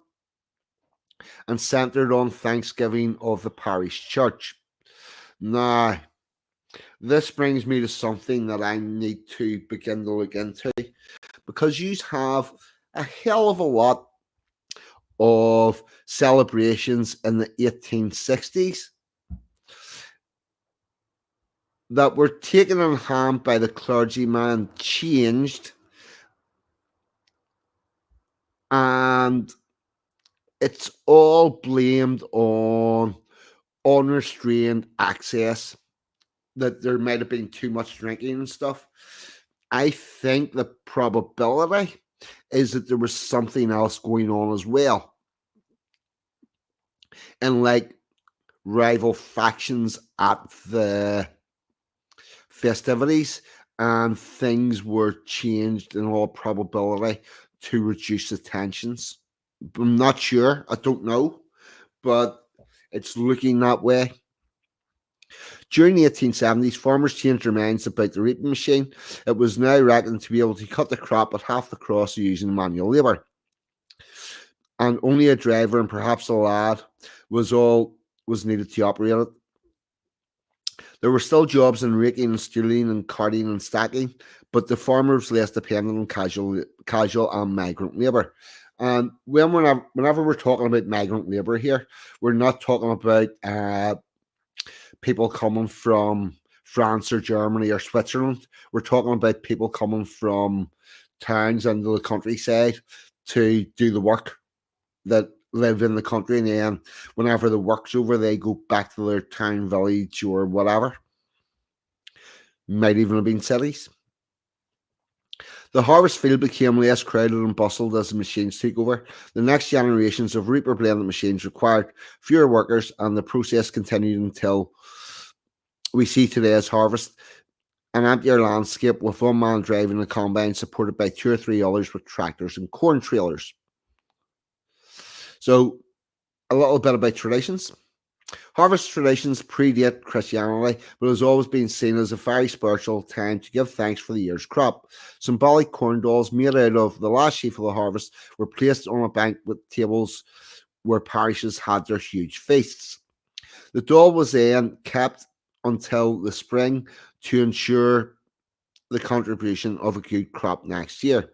and centred on thanksgiving of the parish church. Now, this brings me to something that I need to begin to look into, because you have a hell of a lot of celebrations in the 1860s that were taken in hand by the clergyman, changed, and it's all blamed on unrestrained access, that there might have been too much drinking and stuff. I think the probability is that there was something else going on as well. And like rival factions at the festivities, and things were changed in all probability to reduce the tensions. I'm not sure, I don't know, but it's looking that way. During the 1870s, farmers changed their minds about the reaping machine. It was now reckoned to be able to cut the crop at half the cost using manual labour. And only a driver and perhaps a lad was needed to operate it. There were still jobs in raking and stealing and carting and stacking, but the farmer was less dependent on casual and migrant labour. And whenever we're talking about migrant labour here, we're not talking about people coming from France or Germany or Switzerland. We're talking about people coming from towns and the countryside to do the work, that live in the country, and then whenever the work's over, they go back to their town, village, or whatever. Might even have been cities. The harvest field became less crowded and bustled as the machines took over. The next generations of reaper blending machines required fewer workers, and the process continued until we see today's harvest, an emptier landscape with one man driving the combine, supported by two or three others with tractors and corn trailers. So, a little bit about traditions. Harvest traditions predate Christianity, but has always been seen as a very spiritual time to give thanks for the year's crop. Symbolic corn dolls made out of the last sheaf of the harvest were placed on a bank with tables where parishes had their huge feasts. The doll was then kept until the spring to ensure the contribution of a good crop next year.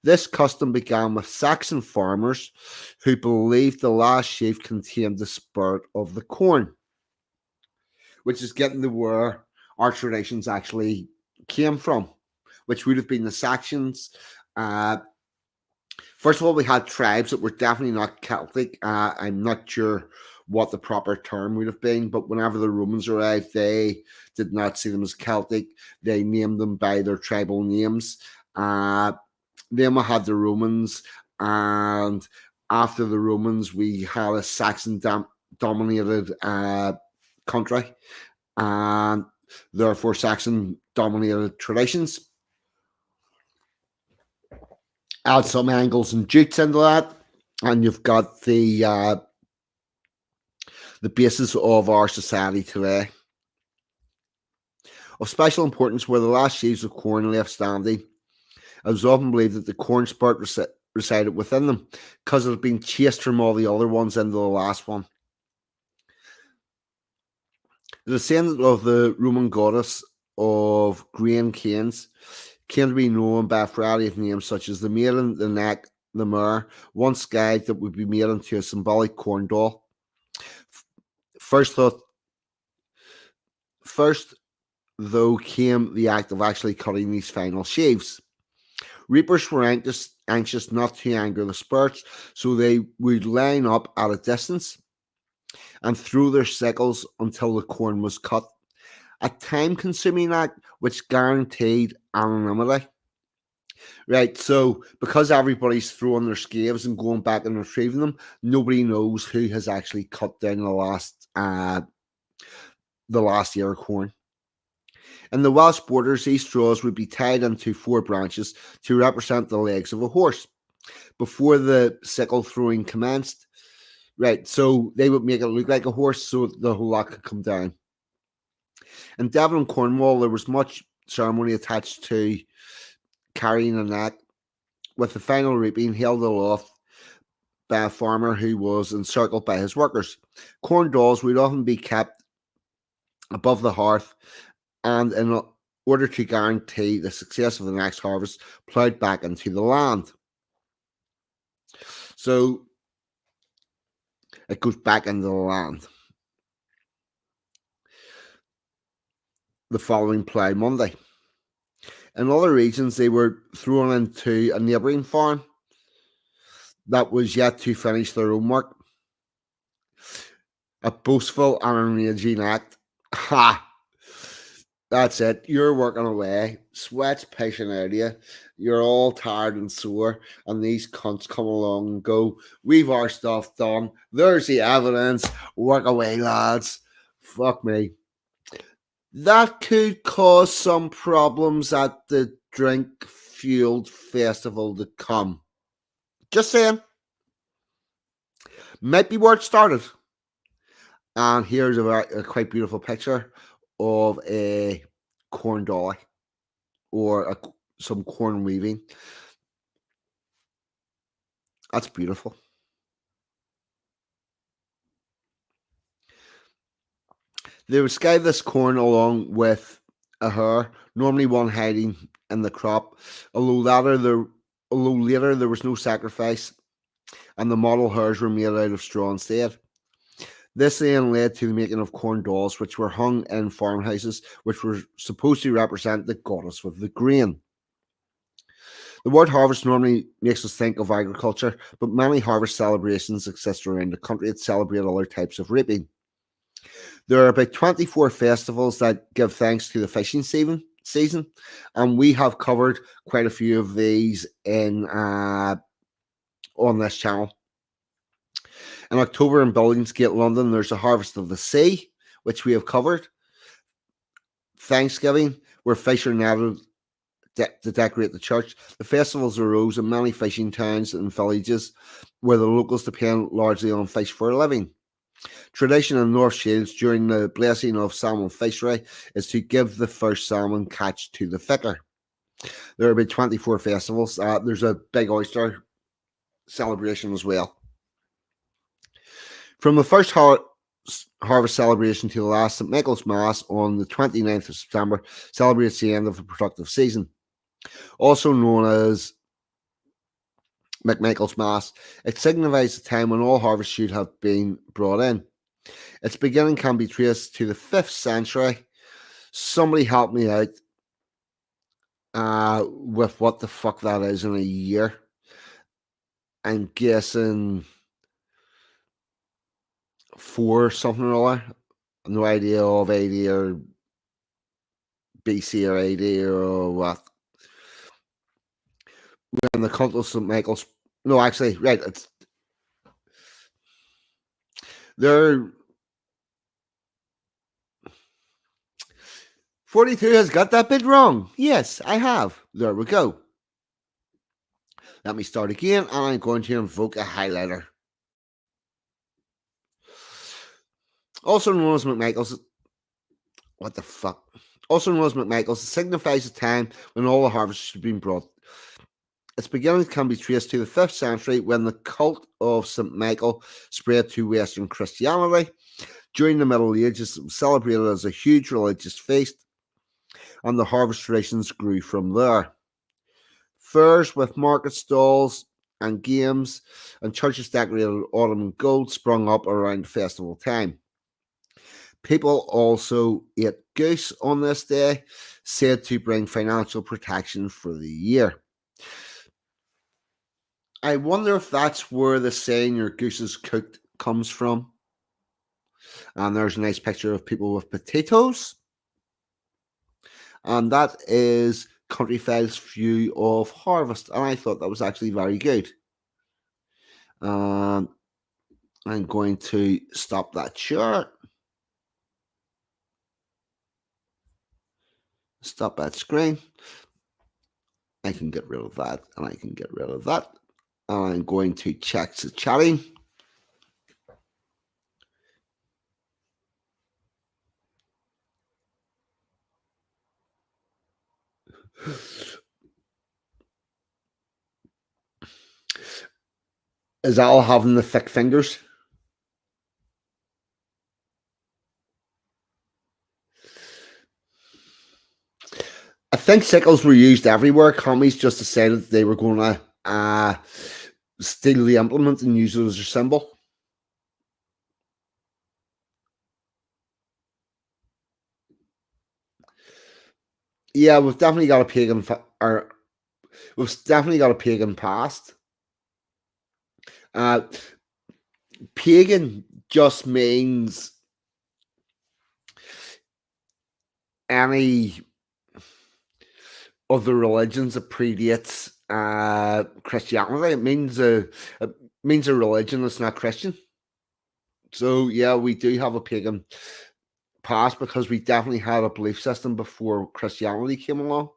This custom began with Saxon farmers who believed the last sheaf contained the spirit of the corn, which is getting to where our traditions actually came from, which would have been the Saxons. Uh, First of all, we had tribes that were definitely not Celtic. I'm not sure what the proper term would have been, but whenever the Romans arrived, they did not see them as Celtic. They named them by their tribal names. Then we had the Romans, and after the Romans, we had a Saxon dominated country, and therefore Saxon dominated traditions. Add some angles and jutes into that, and you've got the basis of our society today. Of special importance were the last sheaves of corn left standing. It was often believed that the corn spirit resided within them because it had been chased from all the other ones into the last one. The descendant of the Roman goddess of grain canes came to be known by a variety of names such as the maiden, the neck, the mare, one skag that would be made into a symbolic corn doll. First, though, came the act of actually cutting these final sheaves. Reapers were anxious not to anger the spirits, so they would line up at a distance and throw their sickles until the corn was cut. A time-consuming act which guaranteed anonymity. Right, so because everybody's throwing their scaves and going back and retrieving them, nobody knows who has actually cut down the last ear of corn. In the Welsh borders, these straws would be tied into 4 branches to represent the legs of a horse before the sickle throwing commenced. Right, so they would make it look like a horse so the whole lot could come down. In Devon and Cornwall, there was much ceremony attached to carrying a neck, with the final reaping held aloft by a farmer who was encircled by his workers. Corn dolls would often be kept above the hearth, and in order to guarantee the success of the next harvest, ploughed back into the land. So it goes back into the land the following plough Monday. In other regions, they were thrown into a neighbouring farm that was yet to finish their own work. A boastful and enraging act. Ha! That's it. You're working away. Sweat's pissing out of you. You're all tired and sore. And these cunts come along and go, we've our stuff done. There's the evidence. Work away, lads. Fuck me. That could cause some problems at the drink-fueled festival to come. Just saying. Might be where it started. And here's a quite beautiful picture of a corn dolly or some corn weaving. That's beautiful. They would scatter this corn along with a hare, normally one hiding in the crop. Although later there was no sacrifice, and the model hares were made out of straw instead. This then led to the making of corn dolls, which were hung in farmhouses, which were supposed to represent the goddess of the grain. The word harvest normally makes us think of agriculture, but many harvest celebrations exist around the country that celebrate other types of reaping. There are about 24 festivals that give thanks to the fishing season, and we have covered quite a few of these on this channel. In October in Billingsgate, London, there's a Harvest of the Sea, which we have covered. Thanksgiving, where fish are netted to decorate the church. The festivals arose in many fishing towns and villages where the locals depend largely on fish for a living. Tradition in North Shields during the blessing of salmon fishery is to give the first salmon catch to the vicar. There are about 24 festivals. There's a big oyster celebration as well. From the first harvest celebration to the last, St. Michael's Mass on the 29th of September celebrates the end of a productive season. Also known as McMichael's Mass, it signifies the time when all harvest should have been brought in. Its beginning can be traced to the 5th century. Somebody help me out with what the fuck that is in a year. I'm guessing 4 something or other. No idea of 80 or BC or 80 or what. When the cult of St. Michael's, no, actually, right, it's there. 42 has got that bit wrong. Yes, I have. There we go. Let me start again, and I'm going to invoke a highlighter. Also known as McMichael's. What the fuck? Also known as McMichael's, it signifies the time when all the harvests should be brought. Its beginnings can be traced to the 5th century when the cult of St. Michael spread to Western Christianity. During the Middle Ages, it was celebrated as a huge religious feast, and the harvest traditions grew from there. Fairs with market stalls and games and churches decorated autumn and gold sprung up around festival time. People also ate goose on this day, said to bring financial protection for the year. I wonder if that's where the saying "your goose is cooked" comes from. And there's a nice picture of people with potatoes. And that is Countryfile's view of harvest. And I thought that was actually very good. I'm going to stop that share. Stop that screen. I can get rid of that, and I can get rid of that. And I'm going to check the chatting. Is that all having the thick fingers? I think sickles were used everywhere. Commies just decided they were going to steal the implement and use it as a symbol. Yeah, we've definitely got a pagan, or we've definitely got a pagan past. Pagan just means any of the religions that predates Christianity. It means a religion that's not Christian. So yeah, we do have a pagan past because we definitely had a belief system before Christianity came along.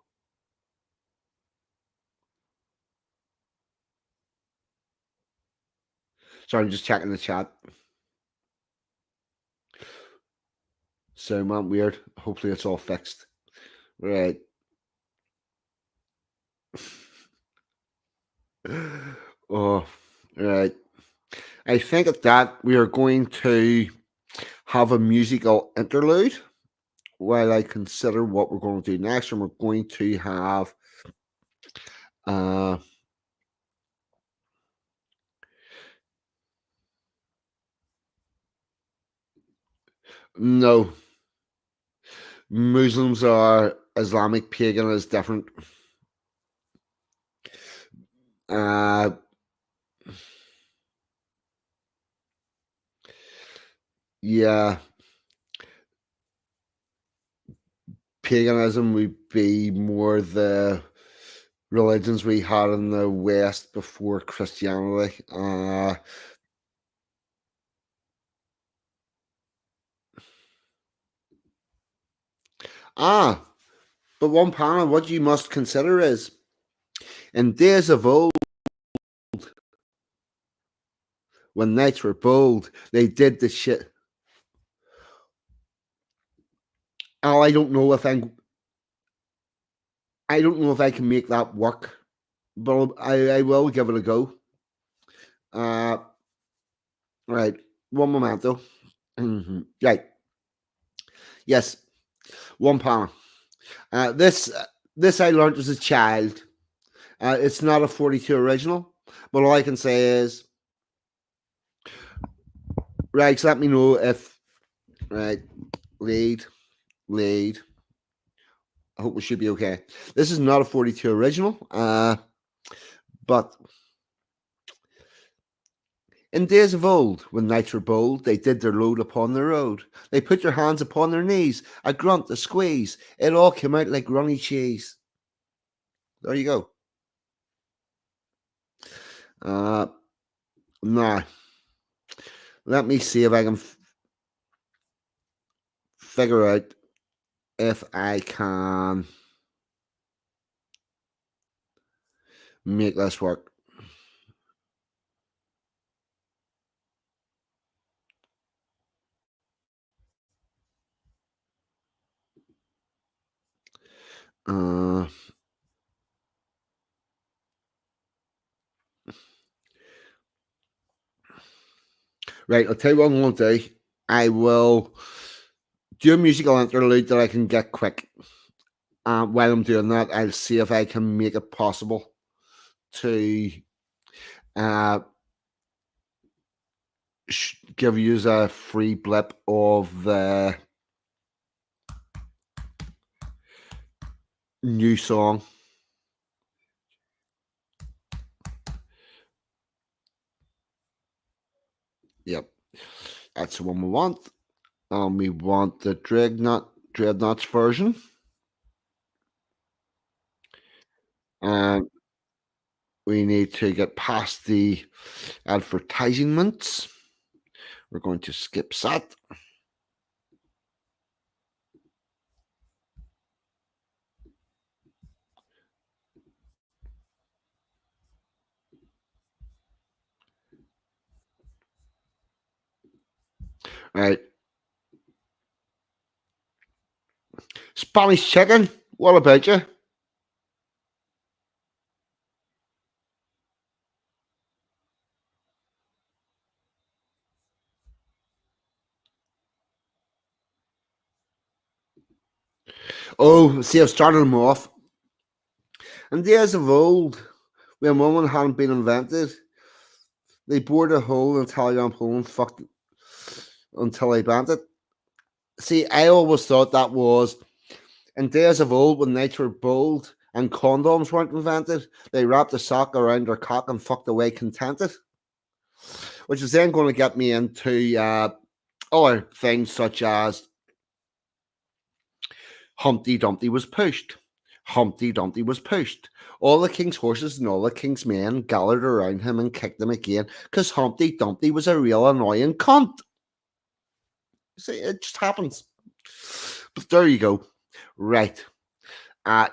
Sorry, I'm just checking the chat. So man, weird. Hopefully it's all fixed. Right. Oh, right. I think at that we are going to have a musical interlude while I consider what we're going to do next, and we're going to have uh no, Muslims are Islamic, pagan is different. Uh yeah, paganism would be more the religions we had in the West before Christianity. But one panel, what you must consider is in days of old, when knights were bold, they did the shit. Oh, I don't know if I can make that work, but I will give it a go. Uh, right, one momento. Right, yes, one panel. This I learned as a child. It's not a 42 original, but all I can say is, right. So let me know if right lead. I hope we should be okay. This is not a 42 original, but in days of old, when knights were bold, they did their load upon the road. They put their hands upon their knees, a grunt, a squeeze. It all came out like runny cheese. There you go. Now, let me see if I can figure out if I can make this work. Uh, right, I'll tell you what I'm going to do. I will do a musical interlude that I can get quick. While I'm doing that, I'll see if I can make it possible to uh, give you a free blip of the new song. Yep, that's the one we want. We want the Dreadnoughts version. And we need to get past the advertisements. We're going to skip that. Right. Spanish chicken, what about you? Oh, see, I've started them off. In days of old, when women hadn't been invented, they bored a hole in Italian pole and fucked it until they bent it. See, I always thought that was in days of old when nature were bold and condoms weren't invented, they wrapped a sock around their cock and fucked away contented. Which is then going to get me into other things such as Humpty Dumpty was pushed. Humpty Dumpty was pushed. All the king's horses and all the king's men gathered around him and kicked him again because Humpty Dumpty was a real annoying cunt. See, it just happens. But there you go. Right.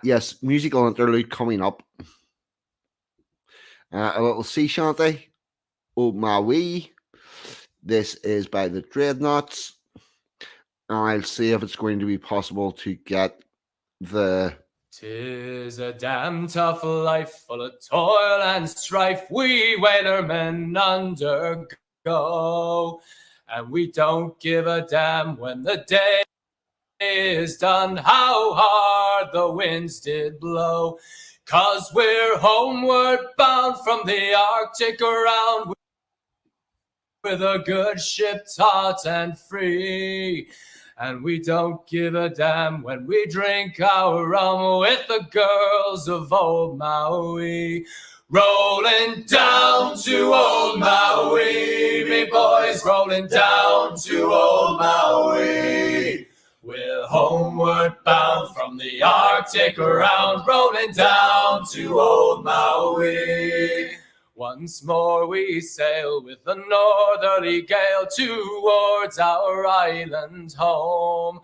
Yes, musical interlude coming up. A little sea shanty. Oh my wee. This is by the Dreadnoughts. And I'll see if it's going to be possible to get the... 'Tis a damn tough life, full of toil and strife, we whalermen undergo, and we don't give a damn when the day is done, how hard the winds did blow, 'cause we're homeward bound from the Arctic around, with a good ship taut and free. And we don't give a damn when we drink our rum with the girls of old Maui. Rolling down to old Maui, me boys, rolling down to old Maui. We're homeward bound from the Arctic around, rolling down to old Maui. Once more we sail with a northerly gale towards our island home.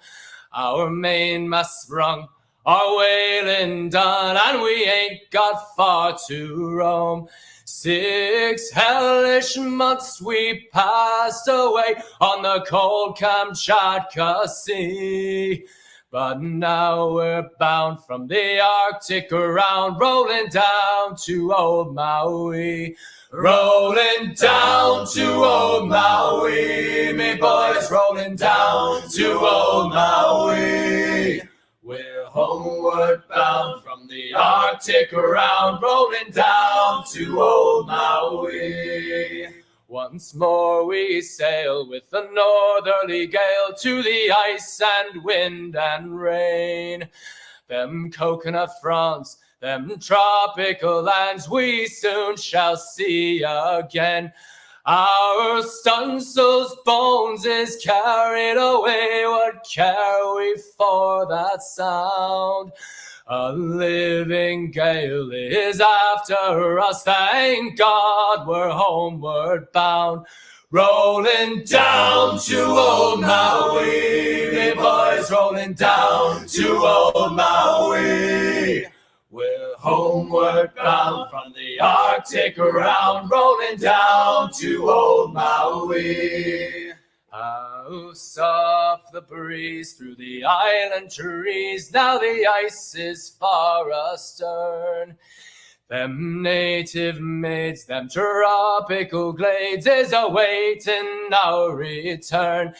Our mainmast sprung, our whaling done, and we ain't got far to roam. 6 hellish months we passed away on the cold Kamchatka Sea. But now we're bound from the Arctic around, rolling down to old Maui. Rolling down to old Maui, me boys, rolling down to old Maui. We're homeward bound from the Arctic around, rolling down to old Maui. Once more we sail with a northerly gale to the ice and wind and rain. Them coconut fronts, them tropical lands we soon shall see again. Our stunsail's bones is carried away, what care we for that sound? A living gale is after us, thank God we're homeward bound. Rolling down to old Maui, me boys, rolling down to old Maui. We're homeward bound from the Arctic around, rolling down to old Maui. How soft the breeze through the island trees, now the ice is far astern. Them native maids, them tropical glades is awaiting our return.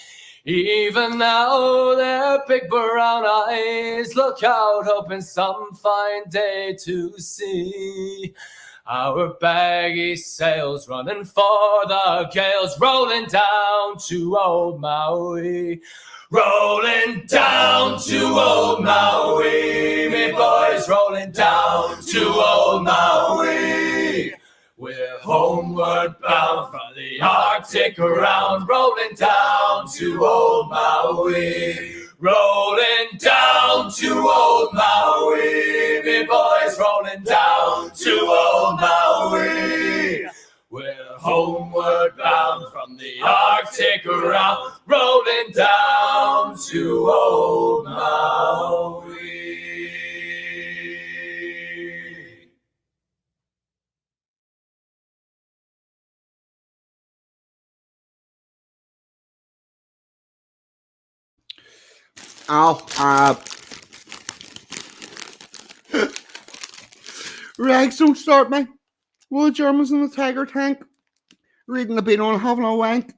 Even now their big brown eyes look out, hoping some fine day to see our baggy sails running for the gales, rolling down to old Maui. Rolling down to old Maui, me boys, rolling down to old Maui. We're homeward bound from the Arctic around, rolling down to old Maui. Rolling down to old Maui, me boys, rolling down to old Maui. We're homeward bound from the Arctic around, rolling down to old Maui. Rags, don't start me. Well, the Germans in the Tiger tank, reading the beat on having a wank.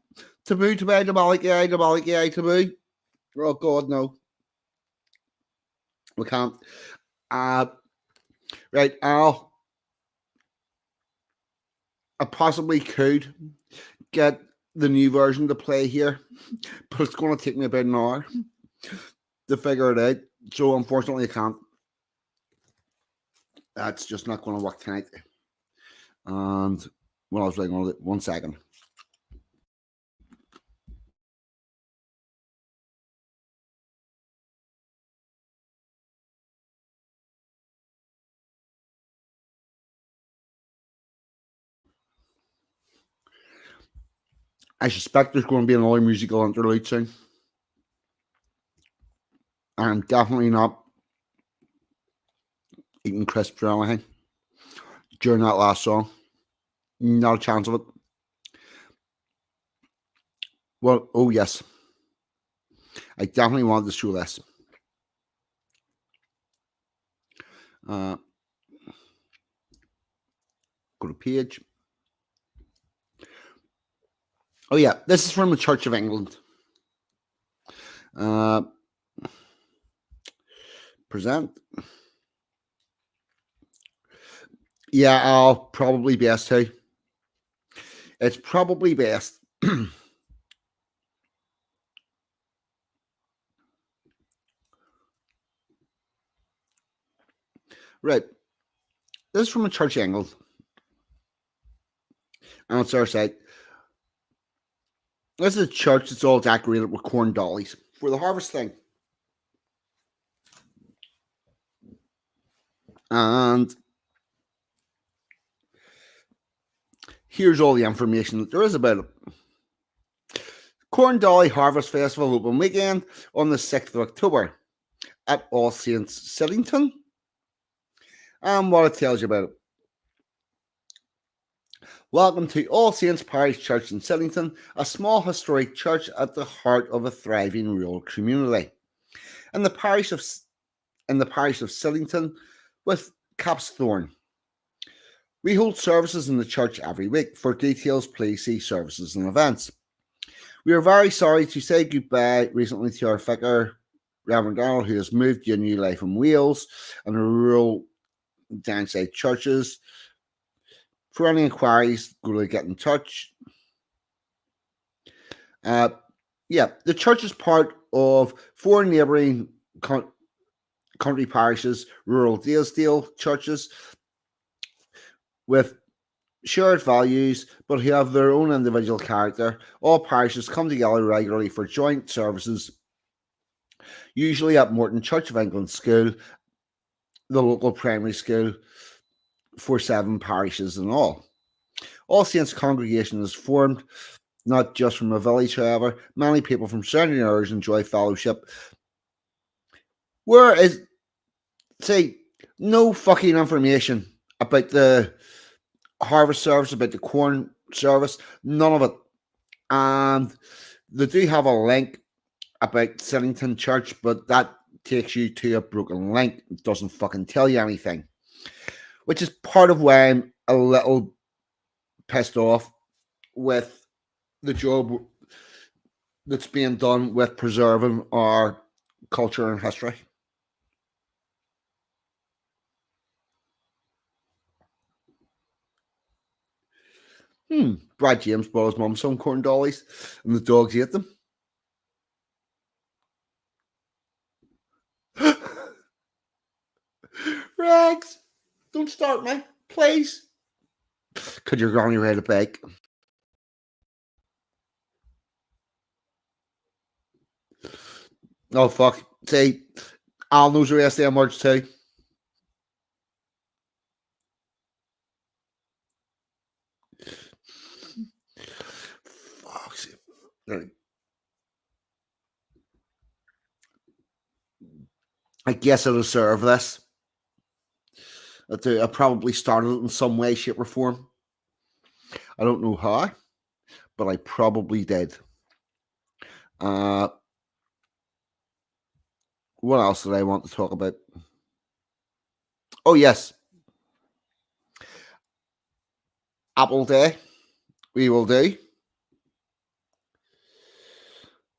Taboo, taboo, taboo. Oh, God, no. We can't. Right, I possibly could get the new version to play here, but it's going to take me about an hour to figure it out. So, unfortunately, I can't. That's just not going to work tonight. And what else was I going to do? 1 second. I suspect there's going to be another musical interlude soon. I'm definitely not eating crisps or anything during that last song. Not a chance of it. Well, oh yes. I definitely wanted to show this. Go to page. Oh yeah, this is from the Church of England. Present. Yeah, I'll probably best to. It's probably best. Right. This is from the Church of England. And it's our site. This is a church that's all decorated with corn dollies for the harvest thing. And here's all the information that there is about it. Corn Dolly Harvest Festival open weekend on the 6th of October at All Saints Sillington. And what it tells you about it. Welcome to All Saints Parish Church in Sillington, a small historic church at the heart of a thriving rural community. In the parish of Sillington with Capsthorne. We hold services in the church every week. For details, please see services and events. We are very sorry to say goodbye recently to our vicar, Reverend Donald, who has moved to a new life in Wales and the rural downside churches. For any inquiries, go to get in touch. The church is part of 4 neighbouring country parishes, rural Dalesdale churches, with shared values, but who have their own individual character. All parishes come together regularly for joint services, usually at Morton Church of England School, the local primary school, for 7 parishes in all. All Saints congregation is formed not just from a village, however. Many people from surrounding areas enjoy fellowship. No fucking information about the harvest service, about the corn service, none of it. And They do have a link about Sillington Church, but that takes you to a broken link. It doesn't fucking tell you anything. Which is part of why I'm a little pissed off with the job that's being done with preserving our culture and history. Brad James brought his mum some corn dollies, and the dogs ate them. Rags, don't start me, please. Could your granny ride a bike? Oh, fuck. See, Al knows the rest of them words too. Fuck. I guess I deserve this. I probably started it in some way, shape, or form. I don't know how, but I probably did. What else did I want to talk about? Oh, yes. Apple Day. We will do.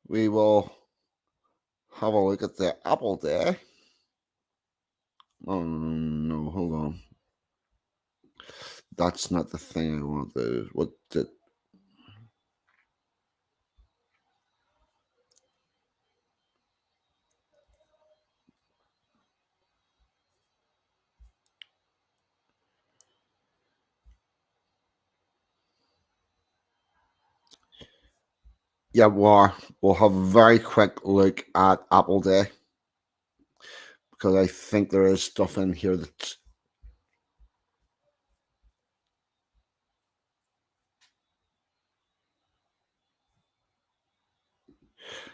We will have a look at the Apple Day. Oh, no, hold on. That's not the thing I want to do. What did... Yeah, we'll have a very quick look at Apple Day, because I think there is stuff in here that's...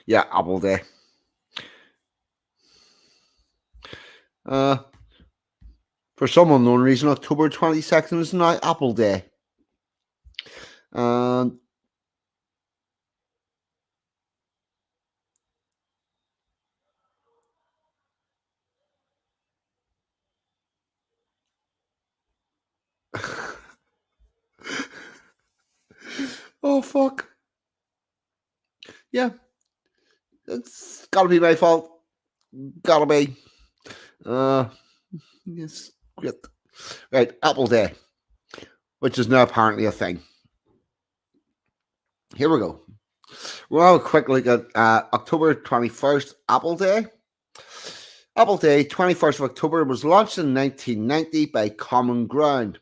Yeah, Apple Day. For some unknown reason, October 22nd is now Apple Day. And oh, fuck. Yeah. It's gotta be my fault. Gotta be. Yes, great. Right, Apple Day, which is now apparently a thing. Here we go. We'll have a quick look at October 21st, Apple Day. Apple Day, 21st of October, was launched in 1990 by Common Ground.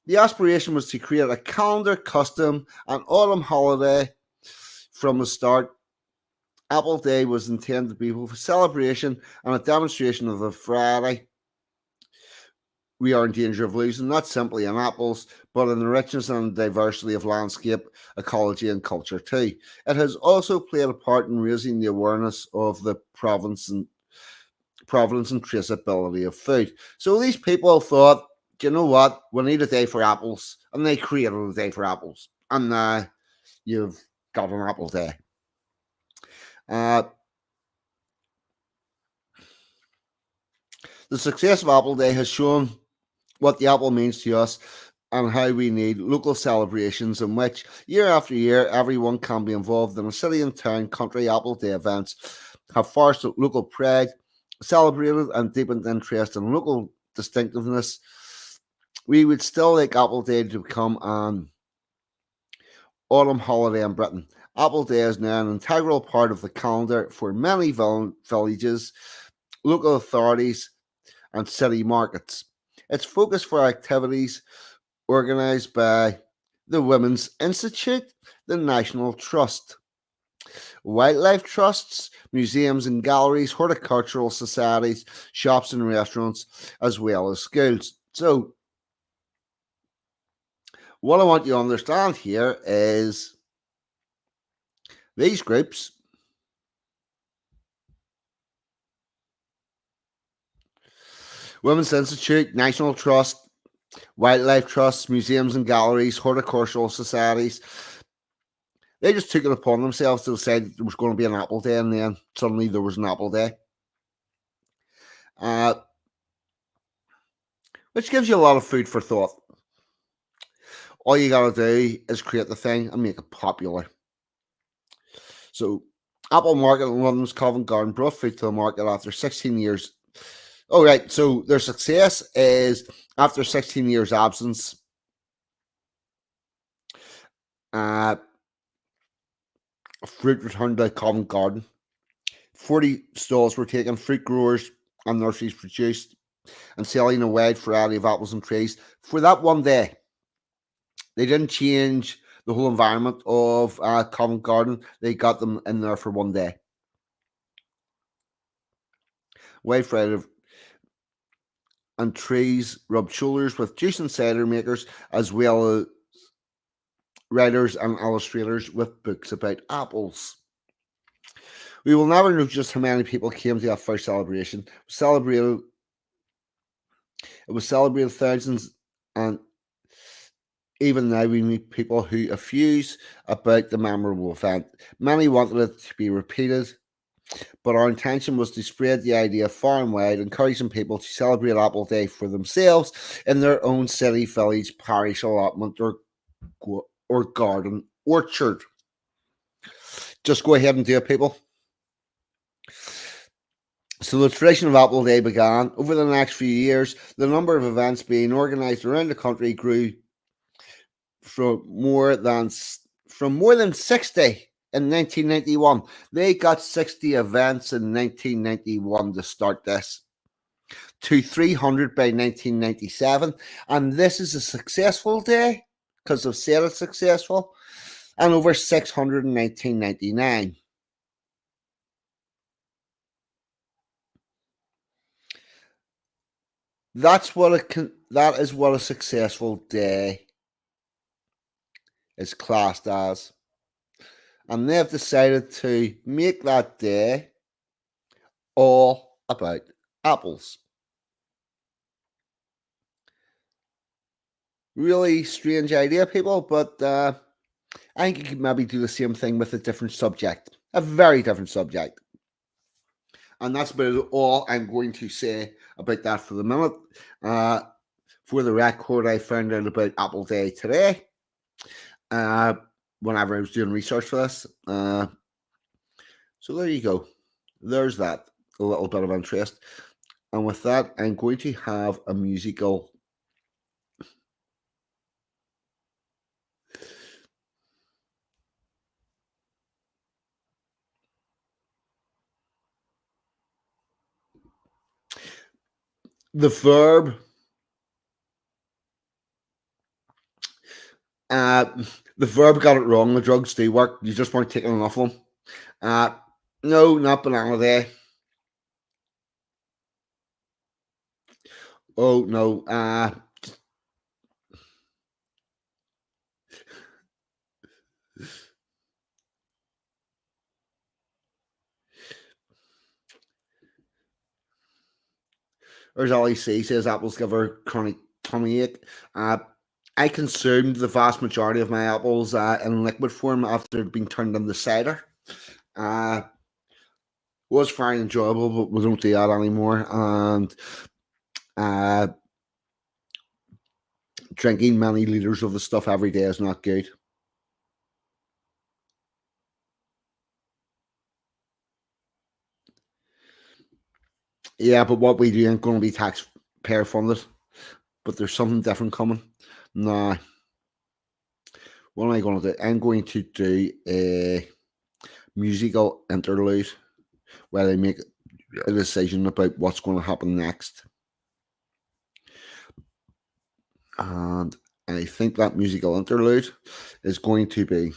The aspiration was to create a calendar, custom, and autumn holiday from the start. Apple Day was intended to be both a celebration and a demonstration of the variety we are in danger of losing, not simply in apples, but in the richness and diversity of landscape, ecology, and culture too. It has also played a part in raising the awareness of the provenance and traceability of food. So these people thought, do you know what? We need a day for apples, and they created a day for apples, and now you've got an Apple Day. The success of Apple Day has shown what the apple means to us and how we need local celebrations in which, year after year, everyone can be involved in a city and town country Apple Day events, have fostered local pride, celebrated and deepened interest in local distinctiveness. We would still like Apple Day to become an autumn holiday in Britain. Apple Day is now an integral part of the calendar for many villages, local authorities, and city markets. It's focus for activities organised by the Women's Institute, the National Trust, wildlife trusts, museums and galleries, horticultural societies, shops and restaurants, as well as schools. So, what I want you to understand here is these groups Women's Institute, National Trust, wildlife trusts, museums and galleries, horticultural societies, They just took it upon themselves to decide there was going to be an Apple Day, and then suddenly there was an Apple Day. Which gives you a lot of food for thought. All you gotta do is create the thing and make it popular. So, Apple Market in London's Covent Garden brought food to the market after 16 years. Oh, right. So, their success is after 16 years' absence. Fruit returned to Covent Garden. 40 stalls were taken, fruit growers and nurseries produced and selling a wide variety of apples and trees for that one day. They didn't change the whole environment of Covent Garden. They got them in there for one day. Wide variety of and trees rubbed shoulders with juice and cider makers, as well as writers and illustrators with books about apples. We will never know just how many people came to that first celebration. It was celebrated thousands, and even now we meet people who effuse about the memorable event. Many wanted it to be repeated, but our intention was to spread the idea far and wide, encouraging people to celebrate Apple Day for themselves in their own city, village, parish, allotment, or garden orchard. Just go ahead and do it, people. So the tradition of Apple Day began. Over the next few years, the number of events being organised around the country grew from more than 60 in 1991. They got 60 events in 1991 to start this, to 300 by 1997. And this is a successful day because I've said it's successful, and over 600 in 1999. That is what a successful day is classed as. And they've decided to make that day all about apples. Really strange idea, people, but I think you could maybe do the same thing with a different subject, a very different subject. And that's about all I'm going to say about that for the minute. For the record, I found out about Apple Day today, whenever I was doing research for this. So there you go. There's that, a little bit of interest. And with that, I'm going to have a musical. The verb. The verb got it wrong. The drugs do work. You just weren't taking enough of them. No, not banana day. Oh no. Or as Ollie C says, apples give her chronic tummy ache. I consumed the vast majority of my apples in liquid form after being turned into cider. Was very enjoyable, but we don't do that anymore. And drinking many liters of the stuff every day is not good. Yeah, but what we do ain't going to be taxpayer funded. But there's something different coming. Nah. What am I going to do? I'm going to do a musical interlude where they make a decision about what's going to happen next. And I think that musical interlude is going to be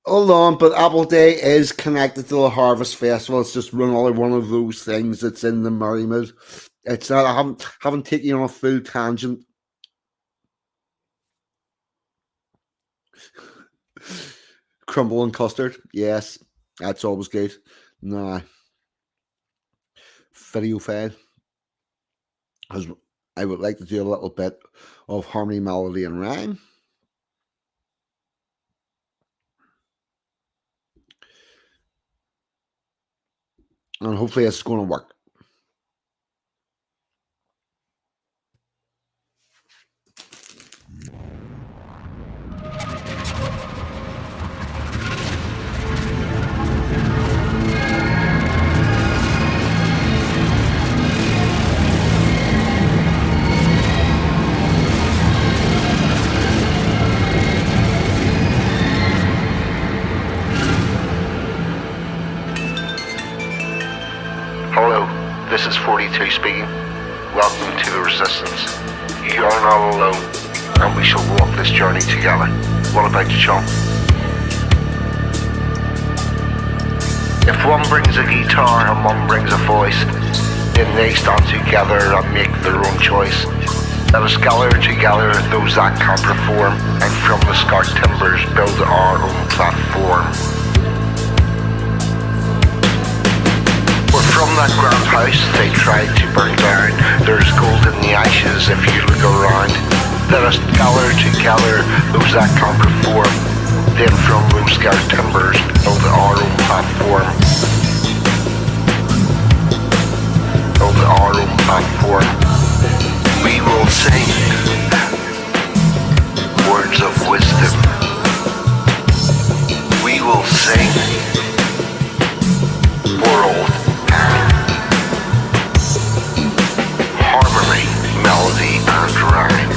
hold on, but Apple Day is connected to the Harvest Festival. It's just another one of those things that's in the merry mood. It's not. I haven't taken you on a full tangent. Crumble and custard, yes, that's always good. Nah, video file, as I would like to do a little bit of harmony, melody, and rhyme. And hopefully it's going to work. Hello, this is 42 speaking. Welcome to the Resistance. You are not alone, and we shall walk this journey together. What about you, chum? If one brings a guitar and one brings a voice, then they stand together and make their own choice. Let us gather together those that can perform, and from the scarred timbers build our own platform. From that grand house they tried to burn down, there's gold in the ashes if you look around. Let us gather together those that can perform, then from those scarred timbers build our own platform. Build our own platform. We will sing words of wisdom. We will sing for all harmony, melody, and rhyme.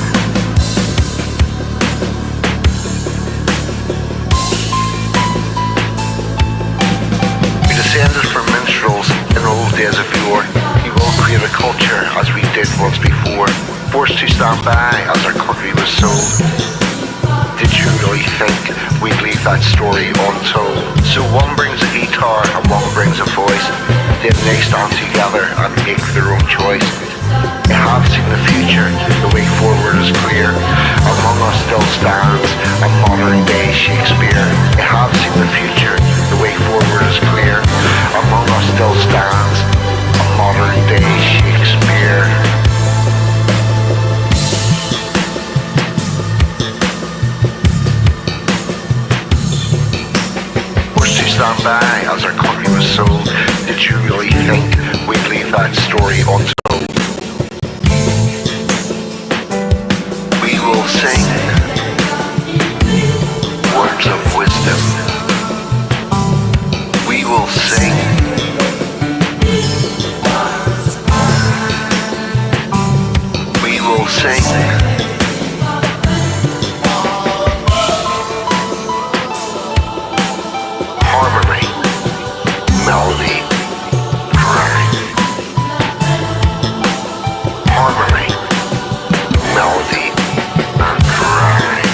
We descended from minstrels in old days of yore. We will create a culture as we did once before, forced to stand by as our country was sold. Did you really think we'd leave that story untold? So one brings a guitar and one brings a voice, then they stand together and make their own choice. They have seen the future, the way forward is clear. Among us still stands a modern day Shakespeare. They have seen the future, the way forward is clear. Among us still stands a modern day Shakespeare. Stand by as our country was sold. Did you really think we'd leave that story untold? We will sing words of wisdom. We will sing we will sing harmony, melody, rhyme. Harmony, melody, and rhyme.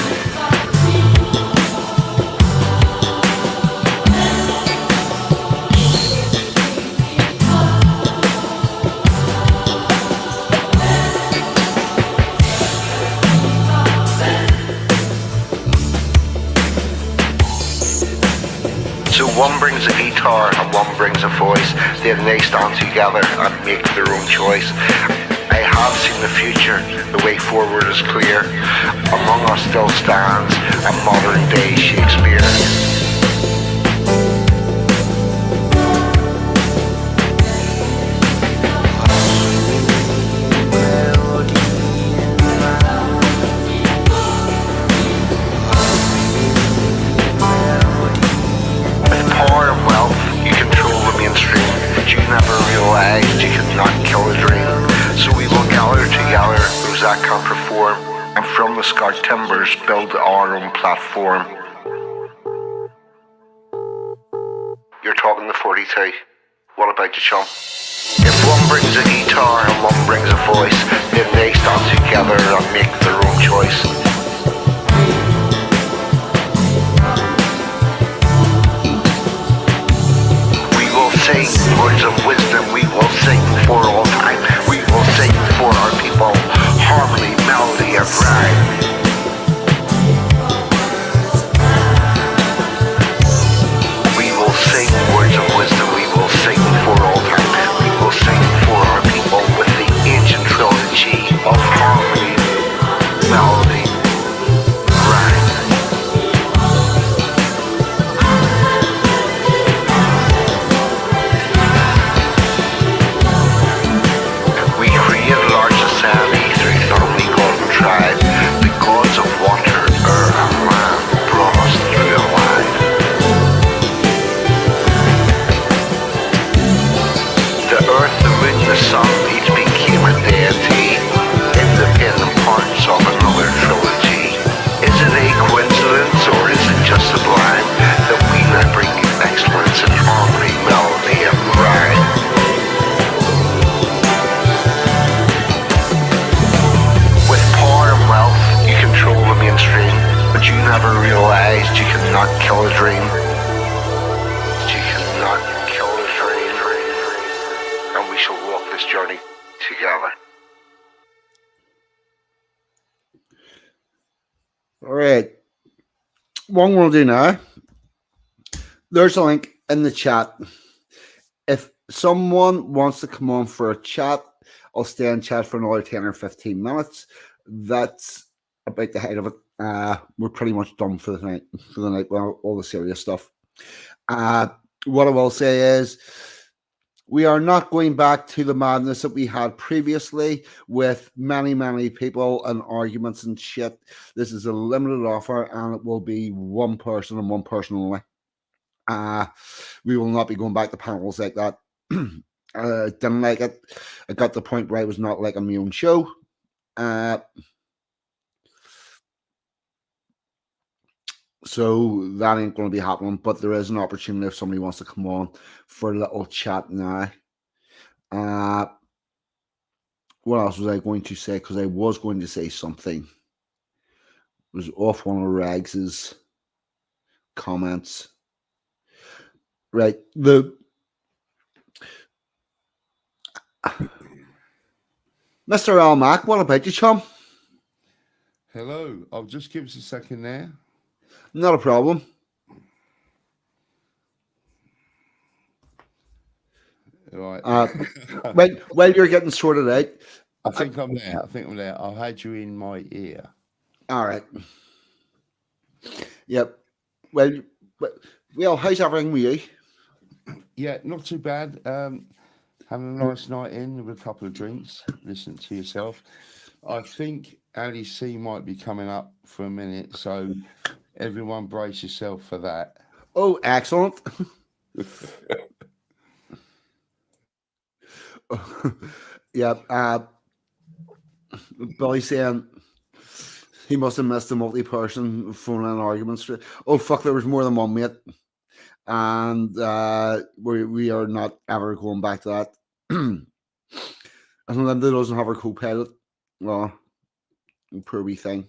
So one brings a guitar and one brings a voice, then they stand together and make their own choice. I have seen the future, the way forward is clear. Among us still stands a modern day Shakespeare. You cannot kill a dream. So we will gather together those that can perform, and from the scarred timbers build our own platform. You're talking to 42. What about you, chum? If one brings a guitar and one brings a voice, then they stand together and make their own choice. Sing words of wisdom, we will sing for all time. We will sing for our people, harmony, melody, and rhyme. We will sing words of wisdom, we will sing for all time. We will sing for our people with the ancient trilogy All right. What I'm going to do now, there's a link in the chat. If someone wants to come on for a chat, I'll stay in chat for another 10 or 15 minutes. That's about the height of it. We're pretty much done for the night. Well, all the serious stuff. What I will say is, we are not going back to the madness that we had previously with many people and arguments and shit. This is a limited offer, and it will be one person and one person only. We will not be going back to panels like that. I didn't like it. I got to the point where I was not liking my own show. So that ain't going to be happening, but there is an opportunity if somebody wants to come on for a little chat now. What else was I going to say? Because I was going to say something. It was off one of Rags's comments. Right. Mr. Al Mac, what about you, chum? Hello. I'll just give us a second there. Not a problem. Right. While you're getting sorted out. I think I'm there. I'll had you in my ear. All right. Yep. Well, how's everything with you? Yeah, not too bad. Having a nice night in with a couple of drinks. Listen to yourself. I think Ali C might be coming up for a minute, so everyone brace yourself for that. Oh, excellent. Yeah. Billy saying he must have missed a multi-person phone and arguments. Oh fuck, there was more than one mate, and we are not ever going back to that. And Linda doesn't have her co-pilot. Well, poor wee thing.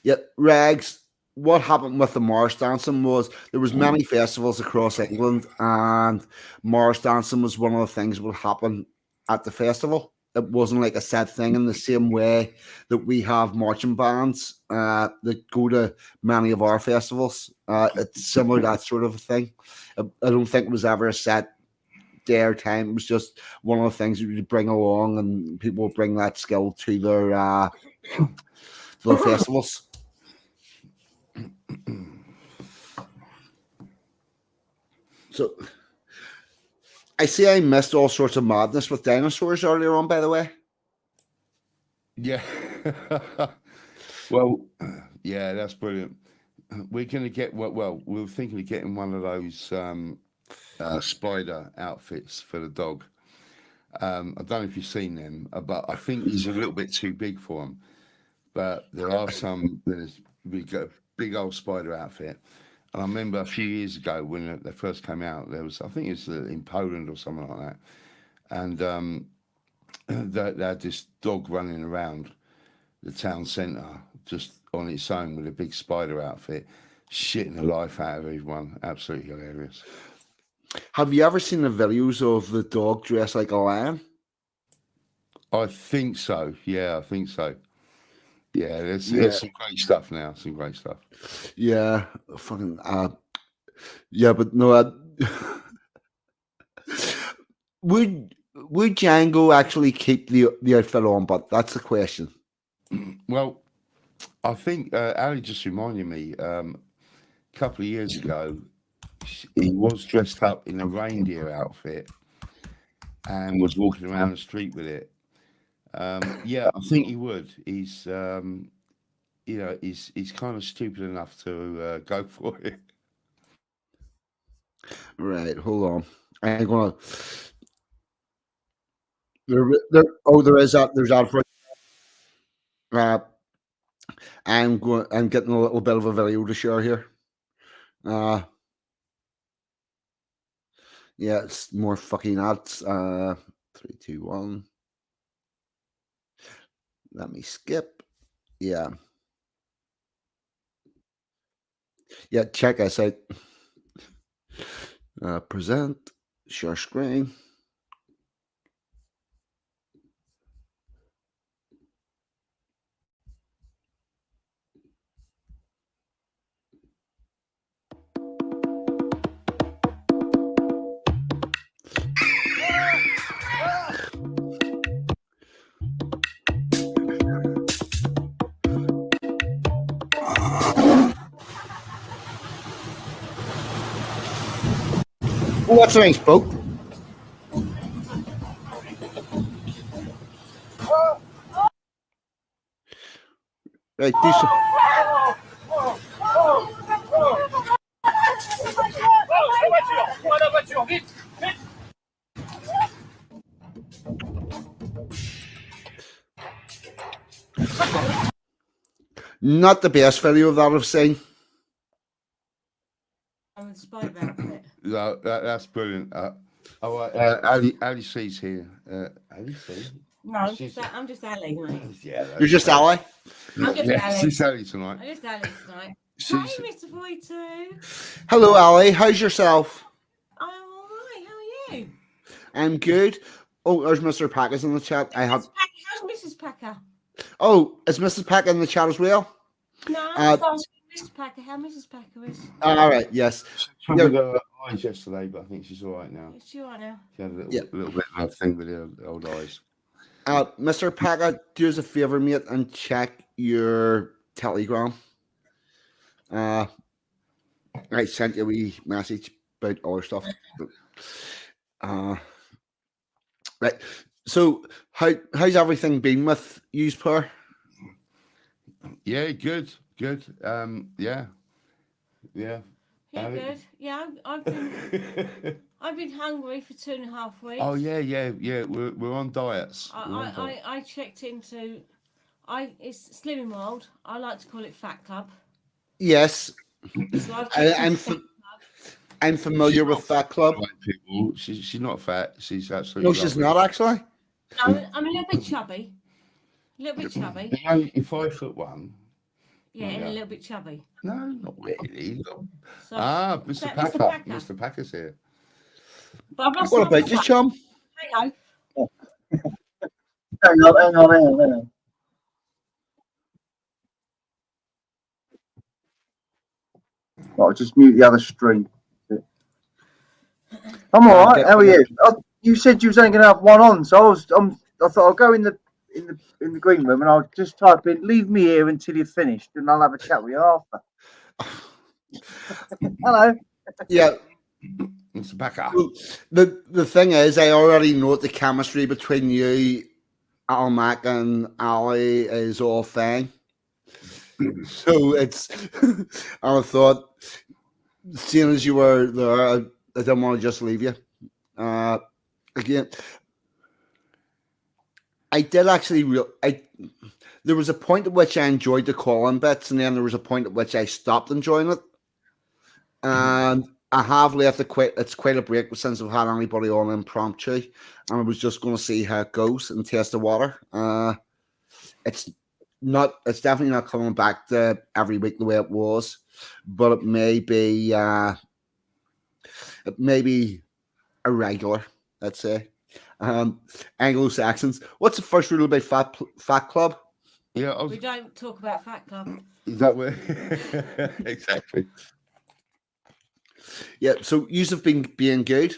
Yeah, Rags. What happened with the Marsh dancing was there was many festivals across England, and Marsh dancing was one of the things that would happen at the festival. It wasn't like a set thing in the same way that we have marching bands that go to many of our festivals. It's similar to that sort of a thing. I don't think it was ever a set day or time. It was just one of the things that you bring along, and people will bring that skill to their festivals. So I see I missed all sorts of madness with dinosaurs earlier on, by the way. Yeah. Well, yeah, that's brilliant. We're going to get, we were thinking of getting one of those spider outfits for the dog. I don't know if you've seen them, but I think he's a little bit too big for them. But there are some, we got a big old spider outfit. And I remember a few years ago when they first came out, there was, I think it's in Poland or something like that. And they had this dog running around the town centre just on its own with a big spider outfit, shitting the life out of everyone. Absolutely hilarious. Have you ever seen the videos of the dog dressed like a lion? I think so. Yeah, I think so. Yeah, there's some great stuff now. Some great stuff. Yeah, fucking. Yeah, but no. Would Django actually keep the outfit on? But that's the question. Well, I think Ali just reminded me. A couple of years ago, he was dressed up in a reindeer outfit and was walking around the street with it. Yeah, I think he would. He's, he's kind of stupid enough to go for it. Right, hold on. I'm gonna. There is that. There's that for. I'm getting a little bit of a video to share here. Yeah, it's more fucking ads. 3, 2, 1. Let me skip. Yeah. Yeah, check us out. Present, share screen. Oh, that's a nice boat. Right, do some. Not the best video of that I've seen. I'm in spider outfit. No, that's brilliant. Ali C's here. Ali C? No, I'm She's- just Ali, mate. Yeah, You're just ally. I'm just yeah, Ali. she's Ali tonight. I'm just Ali tonight. She's, Hey, Mr. 42. Hello, Ali. How's yourself? I'm all right. How are you? I'm good. Oh, there's Mr. Packers in the chat. I have. Mrs. Packer, how's Mrs. Packer? Oh, is Mrs. Packer in the chat as well? No, Uh, I'm just asking Mr. Packer how Mrs. Packer is. All right. Yes. trouble with her eyes yesterday, but I think she's all right now. Is she all right now? She had a little, Yeah. little bit of a thing with her old eyes. Mr. Packer, do us a favor, mate, and check your Telegram. I sent you a wee message about other stuff. Right. So, how's everything been with you, Per? Yeah, good. Yeah. Yeah, Ali? good. Yeah, I've been hungry for 2.5 weeks. Oh yeah. We're on diets. We're on diet. I checked into. It's Slimming World. I like to call it Fat Club. Yes, So I've I, checked I'm. into Fa- Fat I'm familiar with that club. Like people, she's not fat. She's absolutely. No, she's lovely. not actually. Club. I'm a little bit chubby. A little bit chubby. You know, you're 5'1". Yeah, and Yeah. a little bit chubby. No, not really. So, Mr. Mr. Packer. Packer. Mr. Packer's here. but I've lost What a lot about of you, fat. chum? Hang on. Hang on. Right, I'll just mute the other stream. I'm all right. How are you? You said you was only going to have one on, so I thought I'll go in the green room and I'll just type in "leave me here until you're finished," and I'll have a chat with you after. Hello. Yeah. Mr. Packer. The thing is, I already know the chemistry between you, Al Mac, and Ali is all fine. So it's. I thought, seeing as you were there, I didn't want to just leave you. Again, I did actually. There was a point at which I enjoyed the call-in bits, and then there was a point at which I stopped enjoying it. And I have left it's quite a break since I've had anybody on impromptu, and I was just going to see how it goes and test the water. It's definitely not coming back to every week the way it was, but it may be a regular, let's say. Anglo-Saxons. What's the first rule about Fat Club? Yeah, We don't talk about Fat Club. is that where? Exactly. Yeah, so you've been being good.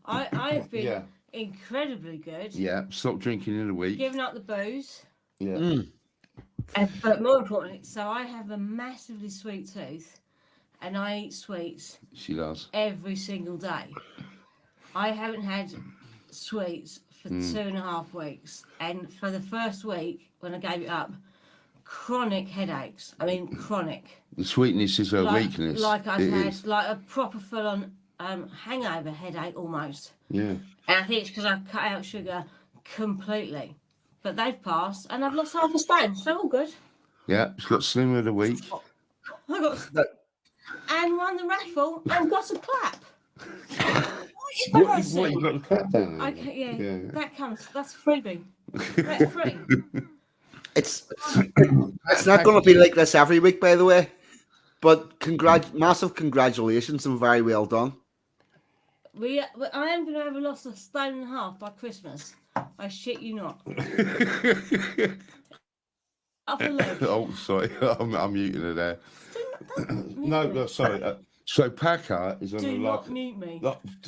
I've been Yeah. incredibly good. Yeah. Stop drinking in a week. Giving up the booze. Yeah. But more importantly, so I have a massively sweet tooth and I eat sweets She does. every single day. I haven't had sweets for 2.5 weeks. And for the first week, when I gave it up, chronic headaches. I mean, chronic. The sweetness is her weakness. Like I've It had is. like a proper full-on hangover headache almost. Yeah. And I think it's because I've cut out sugar completely. But they've passed and I've lost half a stone. So all good. Yeah. She's got slimmer of the week. I got and won the raffle and got a clap. What you got the clap down there? Okay, yeah, Yeah. that's freebie. That's free. It's not going to be like this every week, by the way. But massive congratulations and very well done. I am going to have lost 1.5 stone by Christmas. I shit you not. Up a leg. Oh, sorry. I'm muting her there. Don't mute No, me. no, sorry. So Packer is on Do the not mute me.